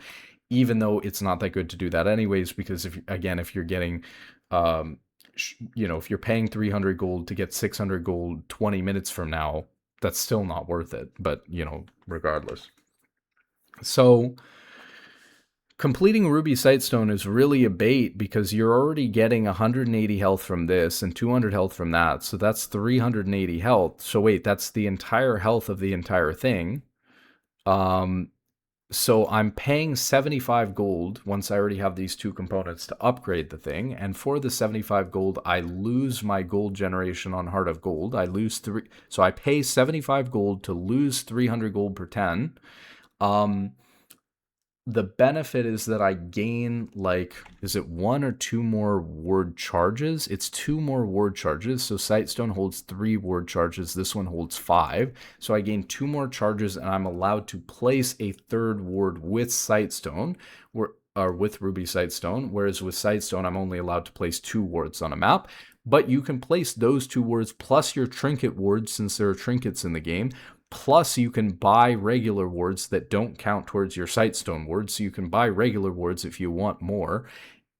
even though it's not that good to do that anyways, because if you're getting if you're paying 300 gold to get 600 gold 20 minutes from now, that's still not worth it. But, regardless. So completing Ruby Sightstone is really a bait because you're already getting 180 health from this and 200 health from that. So that's 380 health. So wait, that's the entire health of the entire thing. So I'm paying 75 gold once I already have these 2 components to upgrade the thing. And for the 75 gold, I lose my gold generation on Heart of Gold. I lose 3. So I pay 75 gold to lose 300 gold per 10. The benefit is that I gain, is it 1 or 2 more ward charges? It's 2 more ward charges. So Sightstone holds 3 ward charges. This one holds 5. So I gain 2 more charges, and I'm allowed to place a 3rd ward with Sightstone, or with Ruby Sightstone, whereas with Sightstone, I'm only allowed to place 2 wards on a map. But you can place those 2 wards plus your trinket wards, since there are trinkets in the game. Plus, you can buy regular wards that don't count towards your Sightstone wards. So you can buy regular wards if you want more.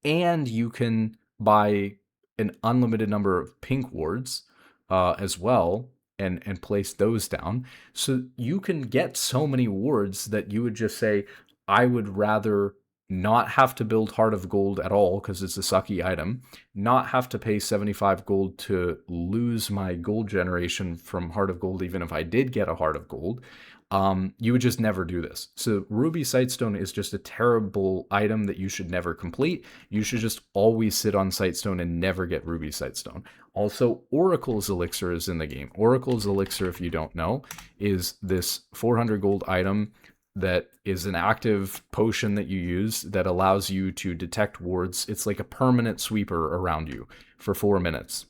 And you can buy an unlimited number of pink wards as well and place those down. So you can get so many wards that you would just say, I would rather not have to build Heart of Gold at all because it's a sucky item, not have to pay 75 gold to lose my gold generation from Heart of Gold even if I did get a Heart of Gold. You would just never do this. So Ruby Sightstone is just a terrible item that you should never complete. You should just always sit on Sightstone and never get Ruby Sightstone. Also, Oracle's Elixir is in the game. Oracle's Elixir, if you don't know, is this 400 gold item that is an active potion that you use that allows you to detect wards. It's like a permanent sweeper around you for 4 minutes.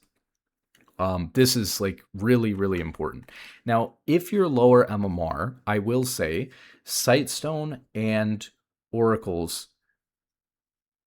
This is really, really important. Now, if you're lower MMR, I will say Sightstone and Oracles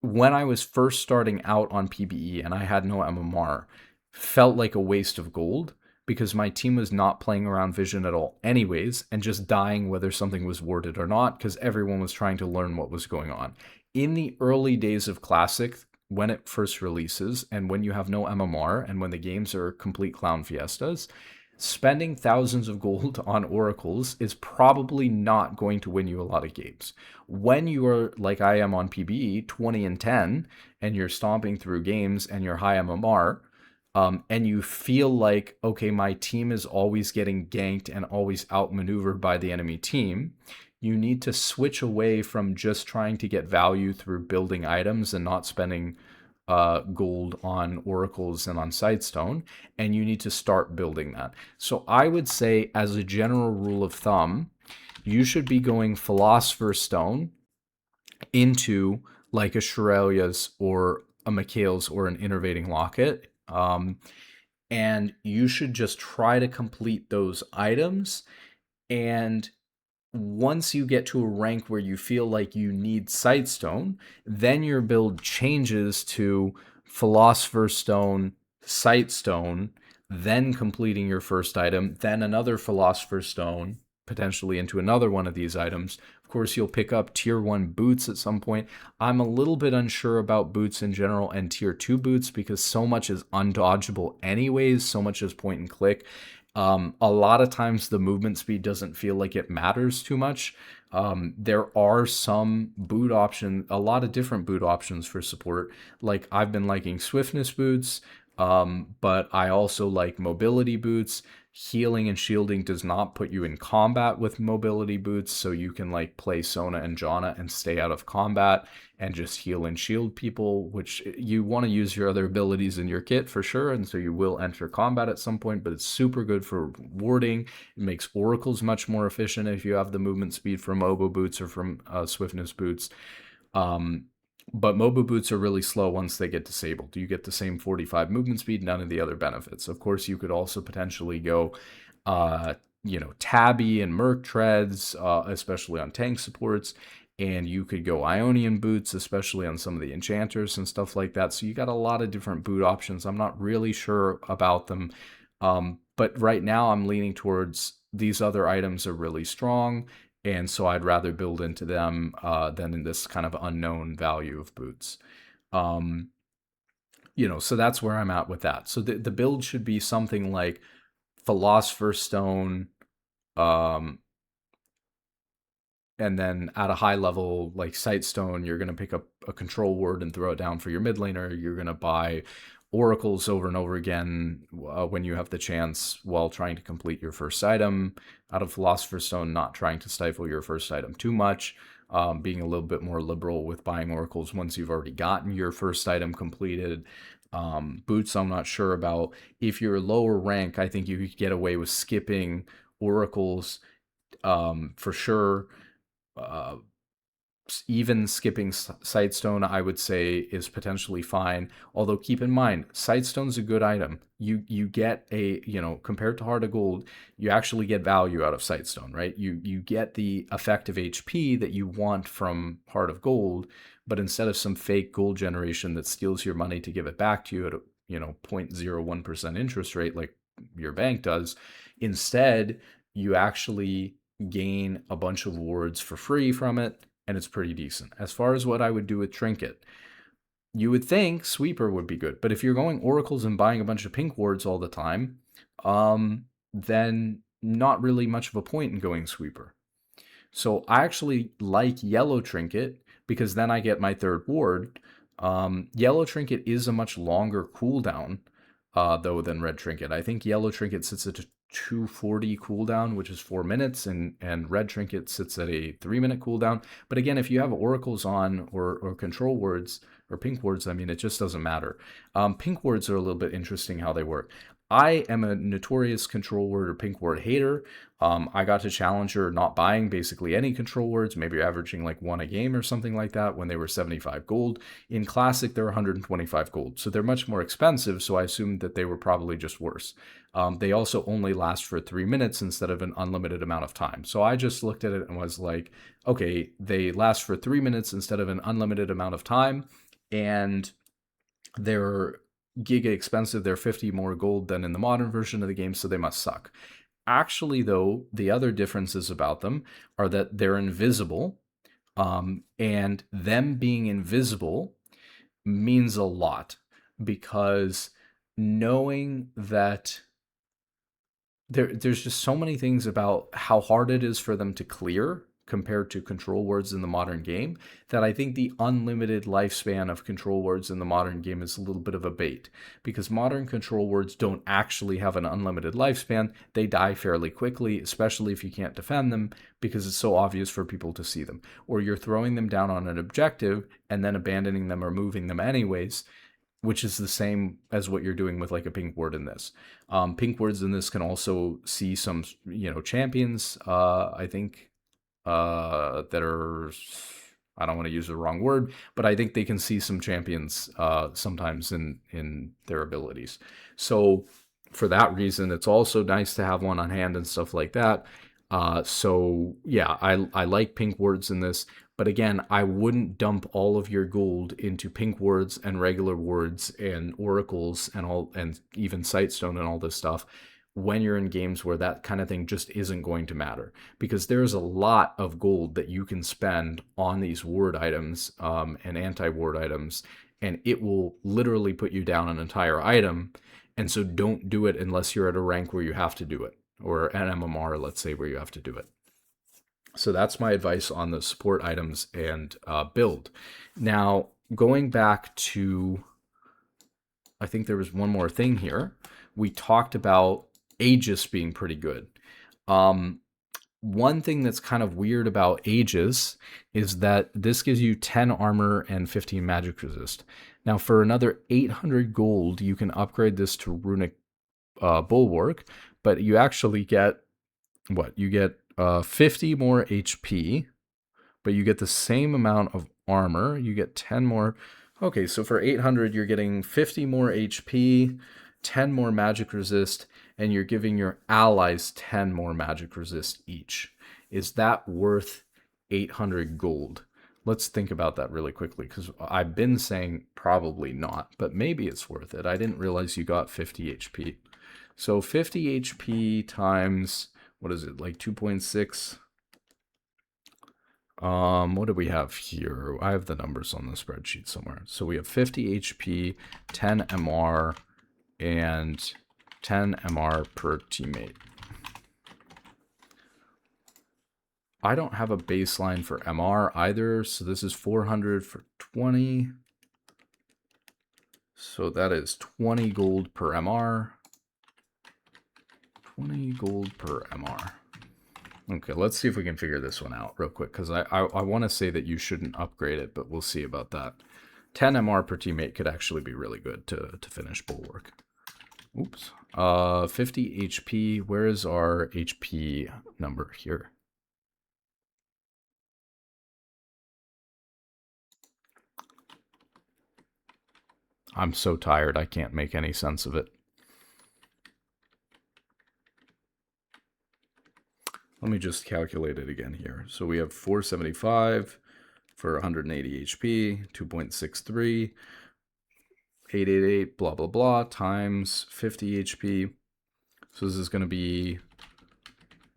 when I was first starting out on PBE and I had no MMR, felt like a waste of gold because my team was not playing around vision at all anyways and just dying whether something was warded or not because everyone was trying to learn what was going on. In the early days of Classic, when it first releases and when you have no MMR and when the games are complete clown fiestas, spending thousands of gold on oracles is probably not going to win you a lot of games. When you are like I am on PBE, 20 and 10, and you're stomping through games and you're high MMR, and you feel like, okay, my team is always getting ganked and always outmaneuvered by the enemy team, you need to switch away from just trying to get value through building items and not spending gold on oracles and on sightstone, and you need to start building that. So I would say, as a general rule of thumb, you should be going Philosopher's Stone into like a Shirelia's or a Mikhail's or an Innervating Locket. And you should just try to complete those items. And once you get to a rank where you feel like you need Sightstone, then your build changes to Philosopher's Stone, Sightstone, then completing your first item, then another Philosopher's Stone, potentially into another one of these items. Of course, you'll pick up tier 1 boots at some point. I'm a little bit unsure about boots in general and tier 2 boots because so much is undodgeable anyways, so much is point and click. A lot of times the movement speed doesn't feel like it matters too much. There are some boot options, a lot of different boot options for support. Like I've been liking swiftness boots, but I also like mobility boots. Healing and shielding does not put you in combat with mobility boots, so you can like play Sona and Janna and stay out of combat and just heal and shield people, which you want to use your other abilities in your kit for sure, and so you will enter combat at some point, but it's super good for warding. It makes oracles much more efficient if you have the movement speed from Mobo boots or from swiftness boots. But Mobo boots are really slow once they get disabled. You get the same 45 movement speed, none of the other benefits. Of course, you could also potentially go, Tabby and Merc treads, especially on tank supports. And you could go Ionian boots, especially on some of the enchanters and stuff like that. So you got a lot of different boot options. I'm not really sure about them. But right now I'm leaning towards these other items are really strong. And so I'd rather build into them than in this kind of unknown value of boots. So that's where I'm at with that. So the build should be something like Philosopher's Stone, and then at a high level, like Sightstone, you're going to pick up a control ward and throw it down for your mid laner. You're going to buy oracles over and over again when you have the chance while trying to complete your first item out of Philosopher's Stone, not trying to stifle your first item too much, being a little bit more liberal with buying oracles once you've already gotten your first item completed. Boots, I'm not sure about. If you're lower rank, I think you could get away with skipping oracles for sure. Even skipping Sightstone, I would say, is potentially fine. Although keep in mind, Sightstone's a good item. You get a, compared to Heart of Gold, you actually get value out of Sightstone, right? You get the effective HP that you want from Heart of Gold, but instead of some fake gold generation that steals your money to give it back to you at a 0.01% interest rate like your bank does, instead you actually gain a bunch of wards for free from it, and it's pretty decent. As far as what I would do with Trinket, you would think Sweeper would be good, but if you're going Oracles and buying a bunch of pink wards all the time, then not really much of a point in going Sweeper. So I actually like Yellow Trinket because then I get my third ward. Yellow Trinket is a much longer cooldown, though, than Red Trinket. I think Yellow Trinket sits at a 240 cooldown, which is 4 minutes, and Red Trinket sits at a 3-minute cooldown. But again, if you have oracles on or control words or pink words, I mean, it just doesn't matter. Pink words are a little bit interesting how they work. I am a notorious control word or pink word hater. I got to Challenger not buying basically any control words, maybe averaging like 1 a game or something like that when they were 75 gold. In Classic, they're 125 gold, so they're much more expensive, so I assumed that they were probably just worse. They also only last for 3 minutes instead of an unlimited amount of time. So I just looked at it and was like, okay, they last for 3 minutes instead of an unlimited amount of time. and they're giga expensive. They're 50 more gold than in the modern version of the game, so they must suck. Actually, though, the other differences about them are that they're invisible, and them being invisible means a lot, because knowing that there's just so many things about how hard it is for them to clear compared to control words in the modern game, that I think the unlimited lifespan of control words in the modern game is a little bit of a bait, because modern control words don't actually have an unlimited lifespan. They die fairly quickly, especially if you can't defend them, because it's so obvious for people to see them, or you're throwing them down on an objective and then abandoning them or moving them anyways, which is the same as what you're doing with like a pink word in this. Pink words in this can also see some, champions, I think, that are, I don't want to use the wrong word, but I think they can see some champions sometimes in their abilities. So for that reason, it's also nice to have one on hand and stuff like that. So yeah, I like pink words in this. But again, I wouldn't dump all of your gold into pink words and regular words and oracles and even sightstone and all this stuff when you're in games where that kind of thing just isn't going to matter, because there's a lot of gold that you can spend on these word items and anti-word items, and it will literally put you down an entire item. And so don't do it unless you're at a rank where you have to do it, or an MMR, let's say, where you have to do it. So that's my advice on the support items and build. Now, going back to, I think there was one more thing here. We talked about Aegis being pretty good. One thing that's kind of weird about Aegis is that this gives you 10 armor and 15 magic resist. Now, for another 800 gold, you can upgrade this to runic bulwark, but you actually get what? You get 50 more HP, but you get the same amount of armor. You get 10 more. Okay, so for 800, you're getting 50 more HP, 10 more magic resist, and you're giving your allies 10 more magic resist each. Is that worth 800 gold? Let's think about that really quickly, because I've been saying probably not, but maybe it's worth it. I didn't realize you got 50 HP. So 50 HP times, what is it, like 2.6? What do we have here? I have the numbers on the spreadsheet somewhere. So we have 50 HP, 10 MR, and 10 MR per teammate. I don't have a baseline for MR either, so this is 400 for 20. So that is 20 gold per MR. 20 gold per MR. Okay, let's see if we can figure this one out real quick, because I want to say that you shouldn't upgrade it, but we'll see about that. 10 MR per teammate could actually be really good to finish Bulwark. Oops. 50 HP. Where is our HP number here? I'm so tired, I can't make any sense of it. Let me just calculate it again here. So we have 475 for 180 HP, 2.63, 888, blah, blah, blah, times 50 HP. So this is going to be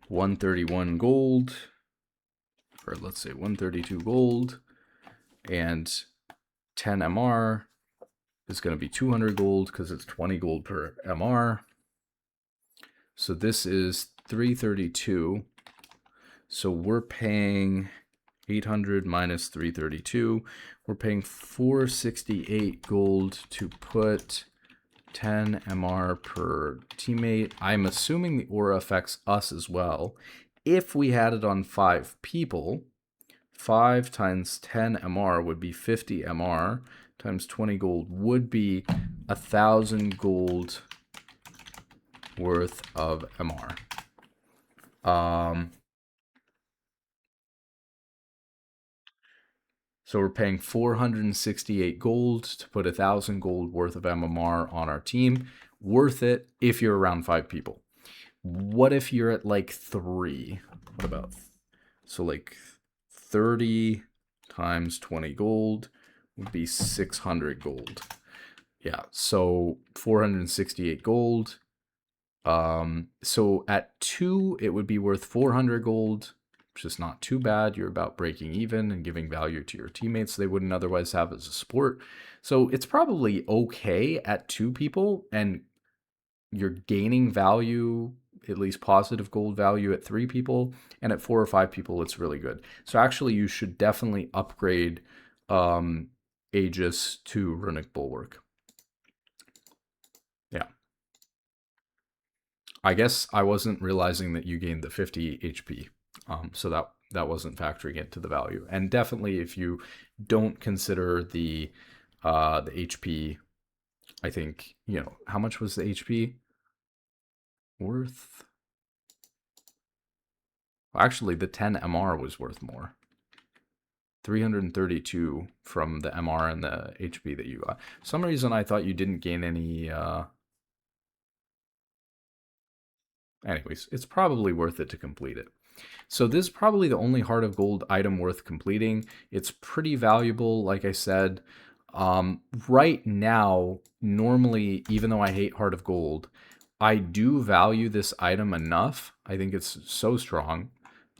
131 gold, or let's say 132 gold, and 10 MR is going to be 200 gold because it's 20 gold per MR. So this is 332. So we're paying 800 minus 332. We're paying 468 gold to put 10 MR per teammate. I'm assuming the aura affects us as well. If we had it on 5 people, 5 times 10 MR would be 50 MR, times 20 gold would be 1,000 gold worth of MR. So we're paying 468 gold to put 1,000 gold worth of MMR on our team. Worth it if you're around 5 people. What if you're at like 3? What about, so like 30 times 20 gold would be 600 gold. Yeah, so 468 gold. So at 2, it would be worth 400 gold, which is not too bad. You're about breaking even and giving value to your teammates they wouldn't otherwise have as a support. So it's probably okay at 2 people, and you're gaining value, at least positive gold value at 3 people, and at 4 or 5 people, it's really good. So actually, you should definitely upgrade Aegis to Runic Bulwark. Yeah. I guess I wasn't realizing that you gained the 50 HP. So that wasn't factoring into the value. And definitely, if you don't consider the HP, I think, how much was the HP worth? Well, actually, the 10 MR was worth more. 332 from the MR and the HP that you got. For some reason I thought you didn't gain any. Anyways, it's probably worth it to complete it. So this is probably the only Heart of Gold item worth completing. It's pretty valuable, like I said. Right now, normally, even though I hate Heart of Gold, I do value this item enough. I think it's so strong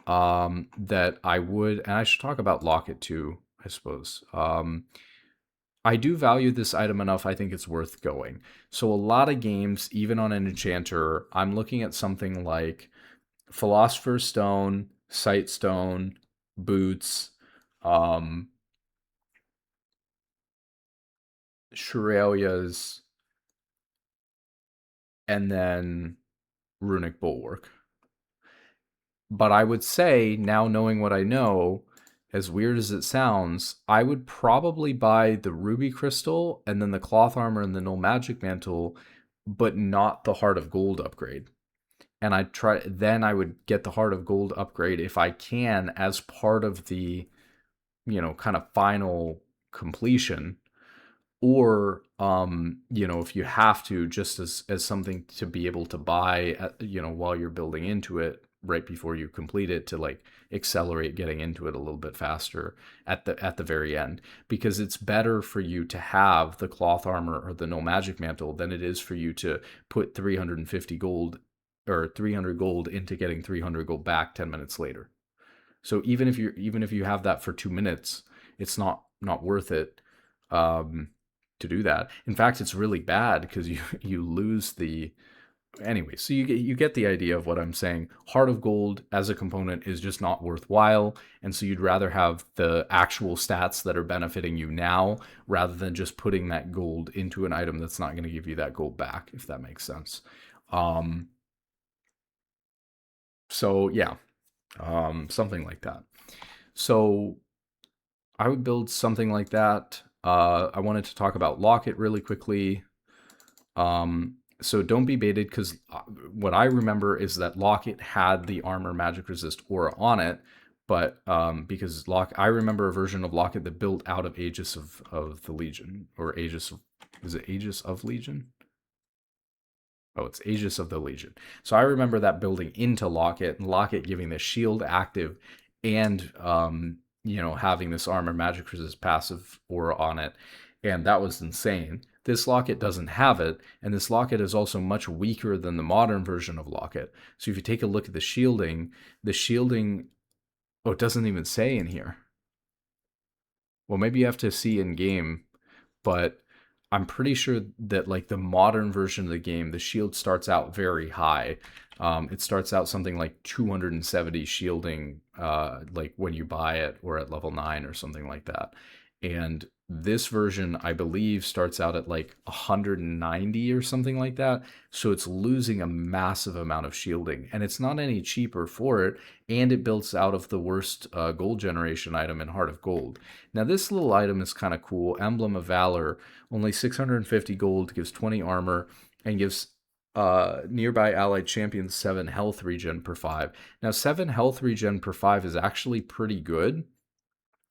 that I would, and I should talk about Locket too, I suppose. I do value this item enough, I think it's worth going. So a lot of games, even on an enchanter, I'm looking at something like Philosopher's Stone, Sightstone, Boots, Shurelia's, and then Runic Bulwark. But I would say, now knowing what I know, as weird as it sounds, I would probably buy the Ruby Crystal and then the Cloth Armor and the Null Magic Mantle, but not the Heart of Gold upgrade. And then I would get the Heart of Gold upgrade if I can as part of the, kind of final completion, or if you have to, just as something to be able to buy while you're building into it right before you complete it, to like accelerate getting into it a little bit faster at the very end, because it's better for you to have the Cloth Armor or the No Magic Mantle than it is for you to put 350 gold or 300 gold into getting 300 gold back 10 minutes later. So even if you have that for 2 minutes, it's not worth it to do that. In fact, it's really bad because you lose the. Anyway, so you get the idea of what I'm saying. Heart of Gold as a component is just not worthwhile, and so you'd rather have the actual stats that are benefiting you now rather than just putting that gold into an item that's not going to give you that gold back, if that makes sense. So yeah, something like that. So I would build something like that. I wanted to talk about Locket really quickly. So don't be baited, because what I remember is that Locket had the armor magic resist aura on it, but because I remember a version of Locket that built out of Aegis of the Legion, or Aegis of, is it Aegis of Legion? Oh, it's Aegis of the Legion. So I remember that building into Locket, and Locket giving the shield active and having this armor magic resist passive aura on it, and that was insane. This Locket doesn't have it, and this Locket is also much weaker than the modern version of Locket. So if you take a look at the shielding, oh, it doesn't even say in here. Well, maybe you have to see in game, but I'm pretty sure that like the modern version of the game, the shield starts out very high. It starts out something like 270 shielding, like when you buy it, or at level 9 or something like that. And this version, I believe, starts out at like 190 or something like that. So it's losing a massive amount of shielding, and it's not any cheaper for it. And it builds out of the worst gold generation item in Heart of Gold. Now, this little item is kind of cool. Emblem of Valor, only 650 gold, gives 20 armor, and gives nearby allied champions 7 health regen per 5. Now, 7 health regen per 5 is actually pretty good,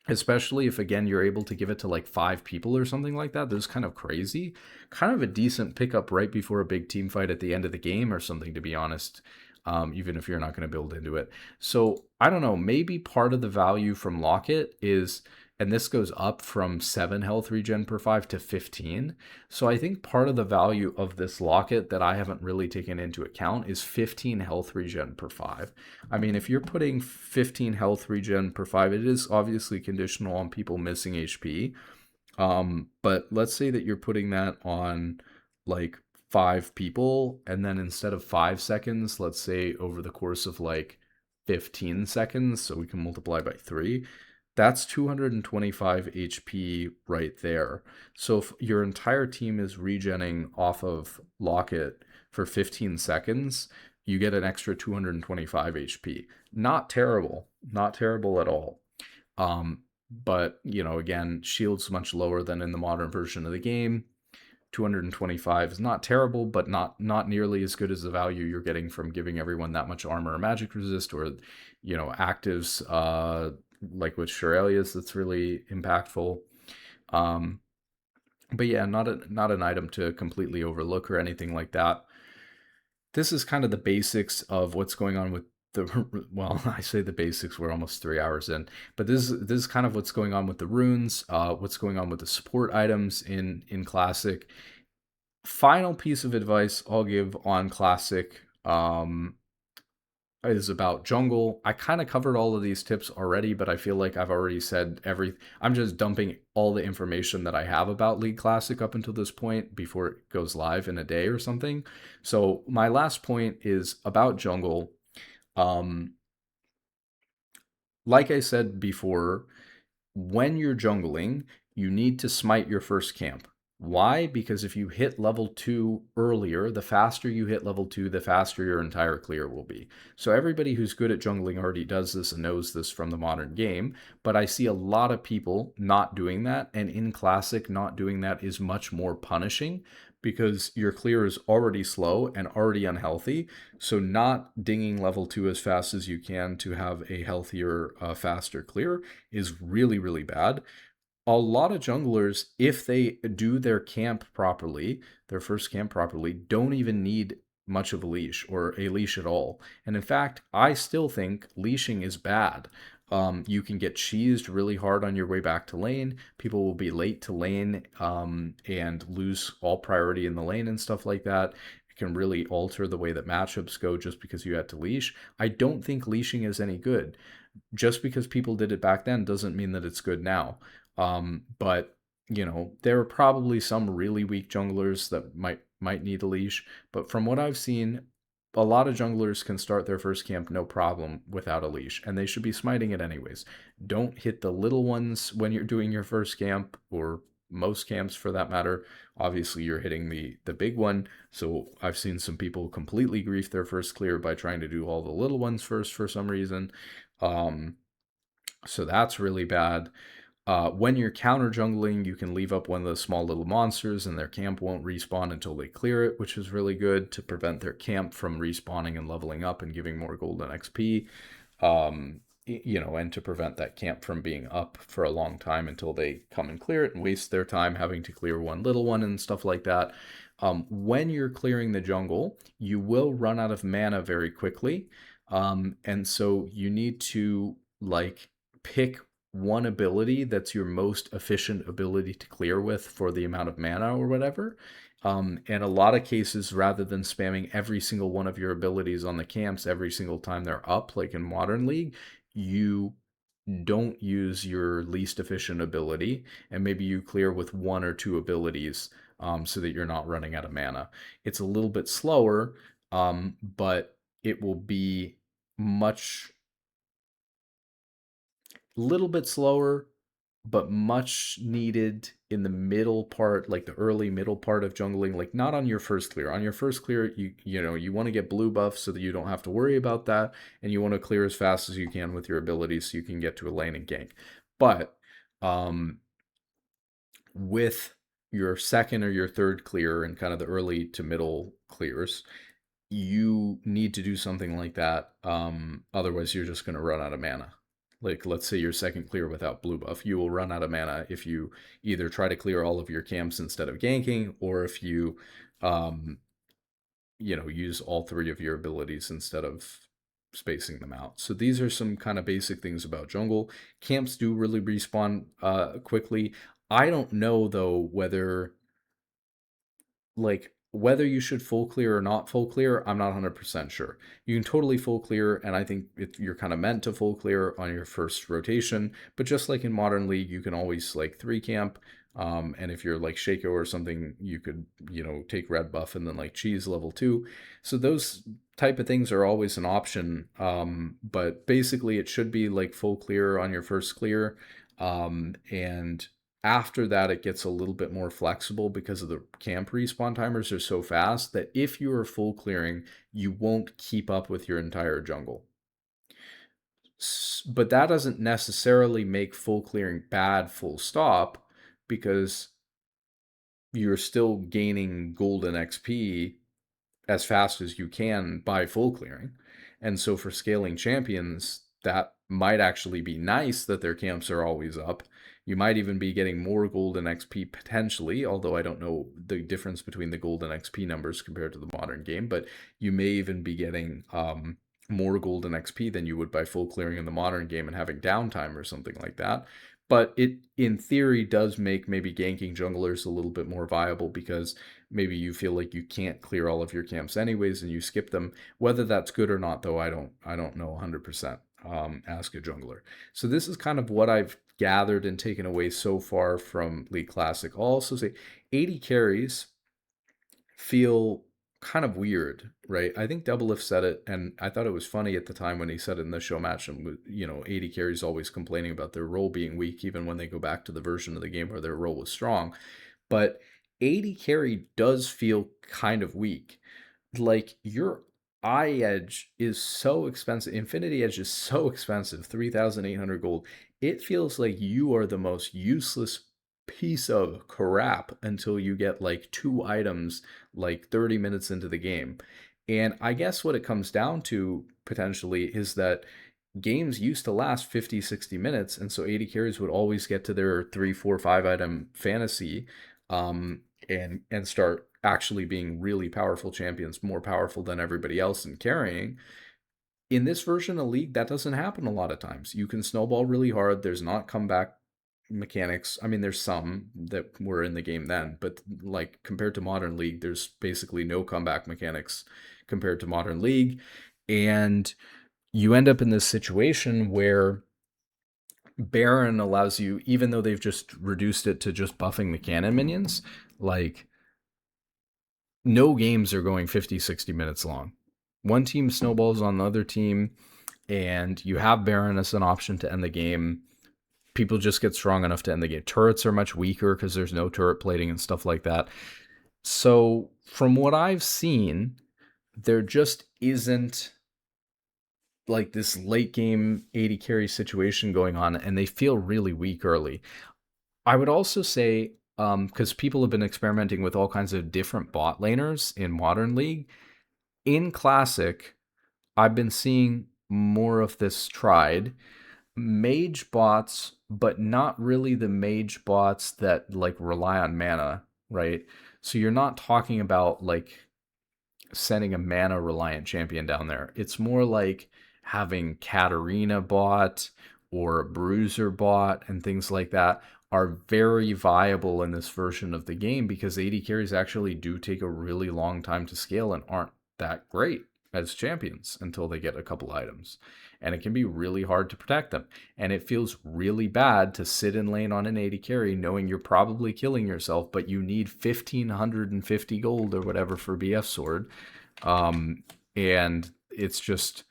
especially if, again, you're able to give it to like 5 people or something like that. That's kind of crazy. Kind of a decent pickup right before a big team fight at the end of the game or something, to be honest, even if you're not going to build into it. So I don't know, maybe part of the value from Locket is and this goes up from 7 health regen per 5 to 15. So I think part of the value of this locket that I haven't really taken into account is 15 health regen per 5. I mean, if you're putting 15 health regen per 5, it is obviously conditional on people missing HP. But let's say that you're putting that on like 5 people, and then instead of 5 seconds, let's say over the course of like 15 seconds, so we can multiply by 3, that's 225 HP right there. So if your entire team is regenning off of Locket for 15 seconds, you get an extra 225 HP. Not terrible. Not terrible at all. But, again, shield's much lower than in the modern version of the game. 225 is not terrible, but not nearly as good as the value you're getting from giving everyone that much armor or magic resist, or actives like with Shurelia's that's really impactful. But yeah, not an item to completely overlook or anything like that. This is kind of the basics of what's going on with the well, I say the basics, we're almost 3 hours in, but this is kind of what's going on with the runes, what's going on with the support items in Classic. Final piece of advice I'll give on Classic is about jungle. I kind of covered all of these tips already, but I feel like I've already said I'm just dumping all the information that I have about League Classic up until this point before it goes live in a day or something. So my last point is about jungle. Like I said before, when you're jungling, you need to smite your first camp. Why? Because if you hit level 2 earlier, the faster you hit level 2, the faster your entire clear will be. So everybody who's good at jungling already does this and knows this from the modern game, but I see a lot of people not doing that, and in Classic, not doing that is much more punishing because your clear is already slow and already unhealthy. So not dinging level 2 as fast as you can to have a healthier, faster clear is really, really bad. A lot of junglers, if they do their camp properly, their first camp properly, don't even need much of a leash or a leash at all. And in fact, I still think leashing is bad. You can get cheesed really hard on your way back to lane. People will be late to lane and lose all priority in the lane and stuff like that. It can really alter the way that matchups go just because you had to leash. I don't think leashing is any good. Just because people did it back then doesn't mean that it's good now. But there are probably some really weak junglers that might need a leash. But from what I've seen, a lot of junglers can start their first camp no problem without a leash, and they should be smiting it anyways. Don't hit the little ones when you're doing your first camp, or most camps for that matter. Obviously, you're hitting the big one. So I've seen some people completely grief their first clear by trying to do all the little ones first for some reason. So that's really bad. When you're counter jungling, you can leave up one of the small little monsters and their camp won't respawn until they clear it, which is really good to prevent their camp from respawning and leveling up and giving more golden XP. And to prevent that camp from being up for a long time until they come and clear it and waste their time having to clear one little one and stuff like that. When you're clearing the jungle, you will run out of mana very quickly. And so you need to pick one ability that's your most efficient ability to clear with for the amount of mana or whatever. In a lot of cases, rather than spamming every single one of your abilities on the camps every single time they're up, like in Modern League, you don't use your least efficient ability, and maybe you clear with one or two abilities so that you're not running out of mana. It's a little bit slower, but it will be little bit slower, but much needed in the middle part, like the early middle part of jungling, like not on your first clear. On your first clear, you want to get blue buff so that you don't have to worry about that, and you want to clear as fast as you can with your abilities so you can get to a lane and gank. But with your second or your third clear and kind of the early to middle clears, you need to do something like that. Otherwise, you're just going to run out of mana. Like, let's say your second clear without blue buff, you will run out of mana if you either try to clear all of your camps instead of ganking, or if you, use all three of your abilities instead of spacing them out. So these are some kind of basic things about jungle. Camps do really respawn quickly. I don't know though whether you should full clear or not full clear. I'm not 100% sure. You can totally full clear, and I think you're kind of meant to full clear on your first rotation. But just like in Modern League, you can always like 3 camp. And if you're like Shaco or something, you could, take red buff and then like cheese level 2. So those type of things are always an option. But basically, it should be like full clear on your first clear. And after that, it gets a little bit more flexible because of the camp respawn timers are so fast that if you are full clearing, you won't keep up with your entire jungle. But that doesn't necessarily make full clearing bad full stop, because you're still gaining golden XP as fast as you can by full clearing. And so for scaling champions, that might actually be nice that their camps are always up. You might even be getting more golden XP potentially, although I don't know the difference between the golden XP numbers compared to the modern game, but you may even be getting more golden XP than you would by full clearing in the modern game and having downtime or something like that. But it, in theory, does make maybe ganking junglers a little bit more viable, because maybe you feel like you can't clear all of your camps anyways and you skip them. Whether that's good or not, though, I don't know 100%. Ask a jungler. So this is kind of what I've gathered and taken away so far from League Classic. I'll also say 80 carries feel kind of weird, right? I think Doublelift said it, and I thought it was funny at the time when he said it in the show match. And 80 carries always complaining about their role being weak, even when they go back to the version of the game where their role was strong. But 80 carry does feel kind of weak. Like, your eye edge is so expensive. Infinity Edge is so expensive, 3,800 gold. It feels like you are the most useless piece of crap until you get like 2 items like 30 minutes into the game. And I guess what it comes down to potentially is that games used to last 50, 60 minutes, and so 80 carries would always get to their 3, 4, 5 item fantasy, and start actually being really powerful champions, more powerful than everybody else in carrying. In this version of League, that doesn't happen a lot of times. You can snowball really hard. There's not comeback mechanics. I mean, there's some that were in the game then, but like compared to Modern League, there's basically no comeback mechanics compared to Modern League. And you end up in this situation where Baron allows you, even though they've just reduced it to just buffing the cannon minions, like, no games are going 50, 60 minutes long. One team snowballs on the other team, and you have Baron as an option to end the game. People just get strong enough to end the game. Turrets are much weaker because there's no turret plating and stuff like that. So from what I've seen, there just isn't like this late game 80 carry situation going on, and they feel really weak early. I would also say, because people have been experimenting with all kinds of different bot laners in Modern League, in Classic, I've been seeing more of this tried. Mage bots, but not really the mage bots that like rely on mana, right? So you're not talking about like sending a mana reliant champion down there. It's more like having Katarina bot or a Bruiser bot and things like that are very viable in this version of the game, because 80 carries actually do take a really long time to scale and aren't that great as champions until they get a couple items. And it can be really hard to protect them. And it feels really bad to sit in lane on an 80 carry knowing you're probably killing yourself, but you need 1,550 gold or whatever for BF Sword. And it's just,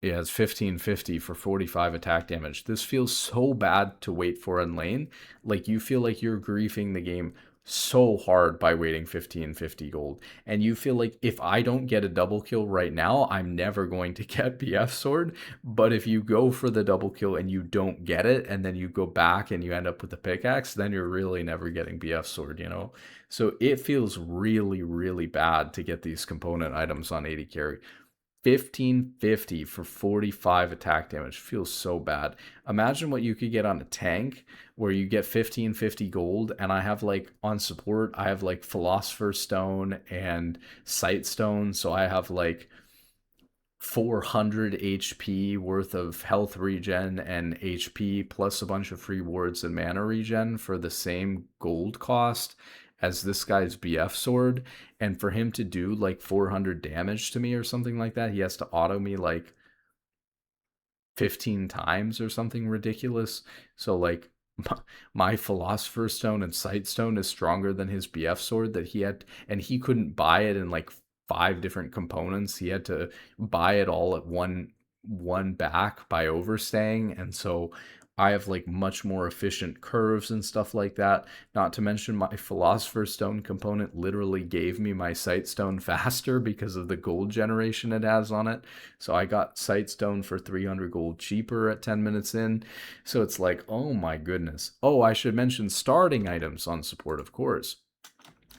yeah, it's 1,550 for 45 attack damage. This feels so bad to wait for in lane. Like, you feel like you're griefing the game so hard by waiting 1,550 gold. And you feel like, if I don't get a double kill right now, I'm never going to get BF Sword. But if you go for the double kill and you don't get it, and then you go back and you end up with the pickaxe, then you're really never getting BF Sword, you know? So it feels really, really bad to get these component items on 80 carry. 1,550 for 45 attack damage feels so bad. Imagine what you could get on a tank where you get 1,550 gold, and I have like on support, I have like Philosopher's Stone and Sight Stone, so I have like 400 HP worth of health regen and HP plus a bunch of free wards and mana regen for the same gold cost as this guy's BF sword. And for him to do like 400 damage to me or something like that, he has to auto me like 15 times or something ridiculous. So like my philosopher's stone and sightstone is stronger than his BF sword that he had, and he couldn't buy it in like 5 different components. He had to buy it all at one back by overstaying, and so I have like much more efficient curves and stuff like that. Not to mention my philosopher's stone component literally gave me my sightstone faster because of the gold generation it has on it. So I got sightstone for 300 gold cheaper at 10 minutes in. So it's like, oh my goodness. Oh, I should mention starting items on support, of course.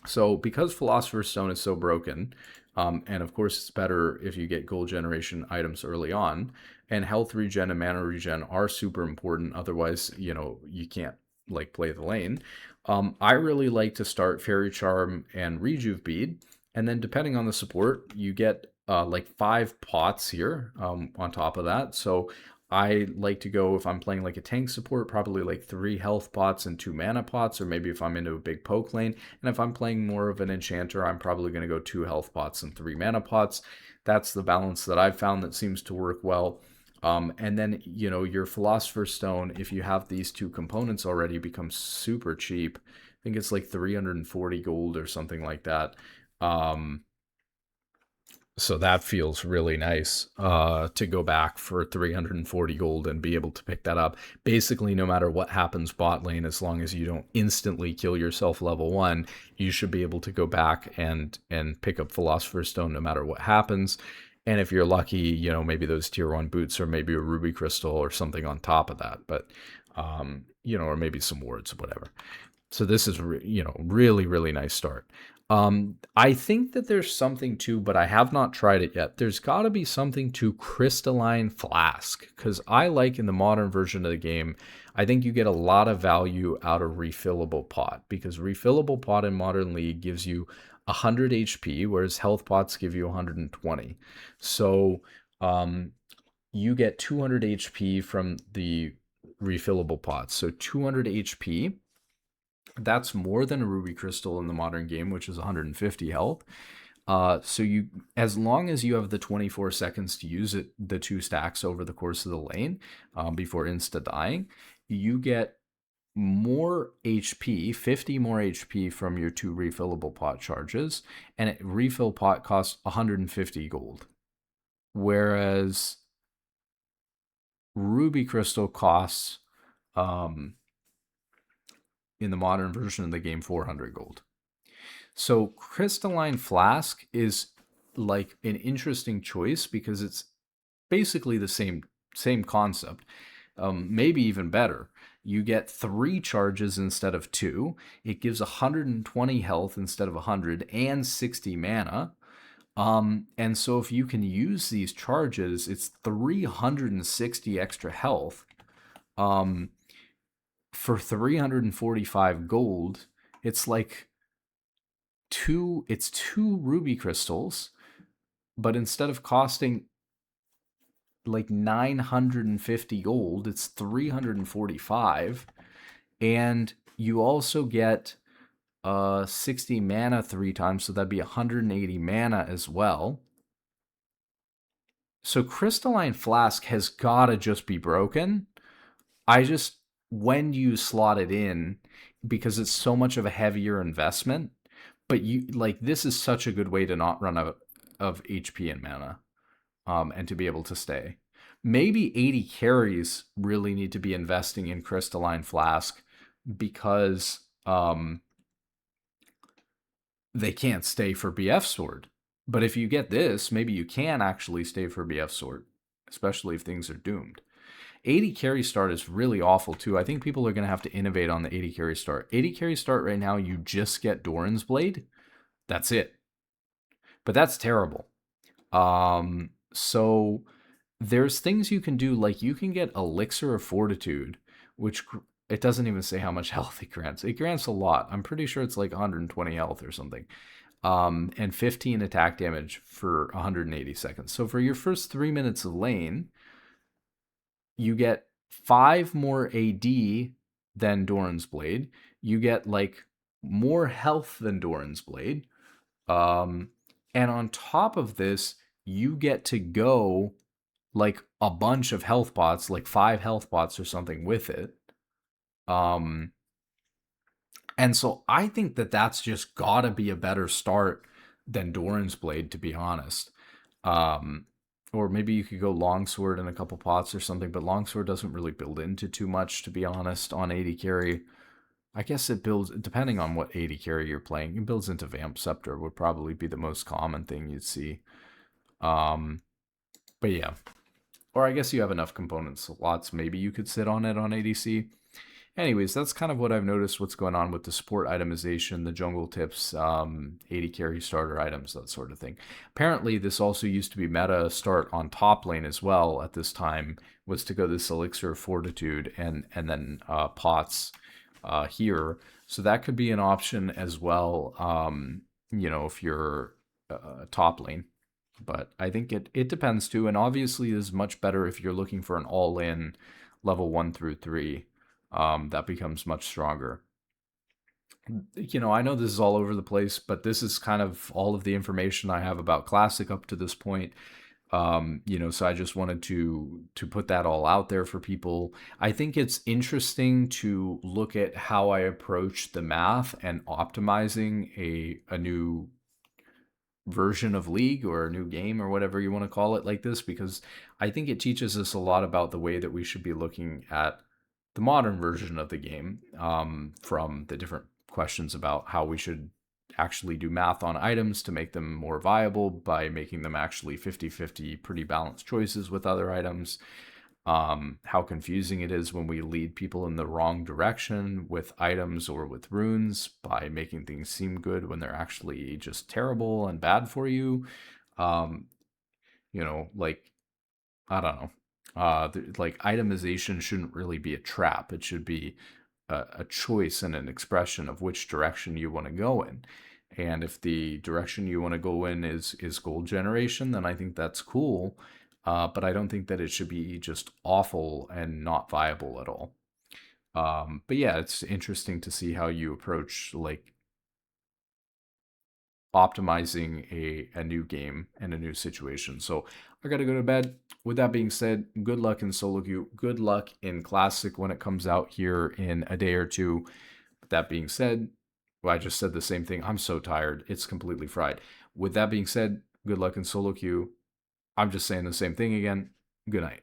So because Philosopher's Stone is so broken, and of course it's better if you get gold generation items early on, and health regen and mana regen are super important. Otherwise, you can't like play the lane. I really like to start Fairy Charm and Rejuve Bead, and then depending on the support, you get like 5 pots here on top of that. So I like to go, if I'm playing like a tank support, probably like 3 health pots and 2 mana pots, or maybe if I'm into a big poke lane. And if I'm playing more of an enchanter, I'm probably going to go 2 health pots and 3 mana pots. That's the balance that I've found that seems to work well. And then, your Philosopher's Stone, if you have these 2 components already, becomes super cheap. I think it's like 340 gold or something like that. So that feels really nice to go back for 340 gold and be able to pick that up. Basically, no matter what happens bot lane, as long as you don't instantly kill yourself level 1, you should be able to go back and pick up Philosopher's Stone no matter what happens. And if you're lucky, maybe those tier 1 boots or maybe a ruby crystal or something on top of that. But, or maybe some wards or whatever. So this is, really, really nice start. I think that there's something to, but I have not tried it yet. There's got to be something to Crystalline Flask, because I like in the modern version of the game, I think you get a lot of value out of Refillable Pot, because Refillable Pot in Modern League gives you 100 HP, whereas health pots give you 120. So you get 200 HP from the refillable pots. So 200 HP. That's more than a ruby crystal in the modern game, which is 150 health. So as long as you have the 24 seconds to use it, the 2 stacks over the course of the lane before insta dying, you get more HP, 50 more HP from your 2 refillable pot charges, and a refill pot costs 150 gold. Whereas ruby crystal costs in the modern version of the game 400 gold. So Crystalline Flask is like an interesting choice because it's basically the same concept, maybe even better. You get 3 charges instead of 2. It gives 120 health instead of 100 and 60 mana. And so if you can use these charges, it's 360 extra health. For 345 gold, it's like two ruby crystals, but instead of costing like 950 gold, it's 345. And you also get 60 mana 3 times, so that'd be 180 mana as well. So Crystalline Flask has gotta just be broken. When you slot it in, because it's so much of a heavier investment, but this is such a good way to not run out of HP and mana, and to be able to stay. Maybe 80 carries really need to be investing in Crystalline Flask because they can't stay for BF Sword. But if you get this, maybe you can actually stay for BF Sword, especially if things are doomed. 80 carry start is really awful too. I think people are going to have to innovate on the 80 carry start. 80 carry start right now, you just get Doran's Blade. That's it. But that's terrible. So there's things you can do, like you can get Elixir of Fortitude, which it doesn't even say how much health it grants. It grants a lot. I'm pretty sure it's like 120 health or something. and 15 attack damage for 180 seconds. So for your first 3 minutes of lane, you get 5 more AD than Doran's Blade. You get like more health than Doran's Blade. And on top of this, you get to go like a bunch of health pots, like 5 health pots or something with it. Um, and so I think that that's just gotta be a better start than Doran's Blade, to be honest. Um, or maybe you could go Longsword in a couple pots or something, but Longsword doesn't really build into too much, to be honest, on 80 carry. I guess it builds, depending on what 80 carry you're playing, it builds into Vamp Scepter, would probably be the most common thing you'd see. But yeah. Or I guess you have enough component slots, maybe you could sit on it on ADC. Anyways, that's kind of what I've noticed what's going on with the support itemization, the jungle tips, 80 carry starter items, that sort of thing. Apparently, this also used to be meta start on top lane as well at this time, was to go this Elixir of Fortitude and then pots here. So that could be an option as well, if you're top lane. But I think it depends too, and obviously is much better if you're looking for an all-in level 1 through 3. That becomes much stronger. I know this is all over the place, but this is kind of all of the information I have about Classic up to this point. So I just wanted to put that all out there for people. I think it's interesting to look at how I approach the math and optimizing a new version of League or a new game or whatever you want to call it like this, because I think it teaches us a lot about the way that we should be looking at the modern version of the game, from the different questions about how we should actually do math on items to make them more viable by making them actually 50-50 pretty balanced choices with other items. How confusing it is when we lead people in the wrong direction with items or with runes by making things seem good when they're actually just terrible and bad for you. Like, I don't know. Like, itemization shouldn't really be a trap. It should be a choice and an expression of which direction you want to go in. And if the direction you want to go in is gold generation, then I think that's cool. But I don't think that it should be just awful and not viable at all. But yeah, it's interesting to see how you approach like optimizing a new game and a new situation. So I gotta go to bed. With that being said, good luck in solo queue. Good luck in Classic when it comes out here in a day or two. With that being said, well, I just said the same thing. I'm so tired. It's completely fried. With that being said, good luck in solo queue. I'm just saying the same thing again. Good night.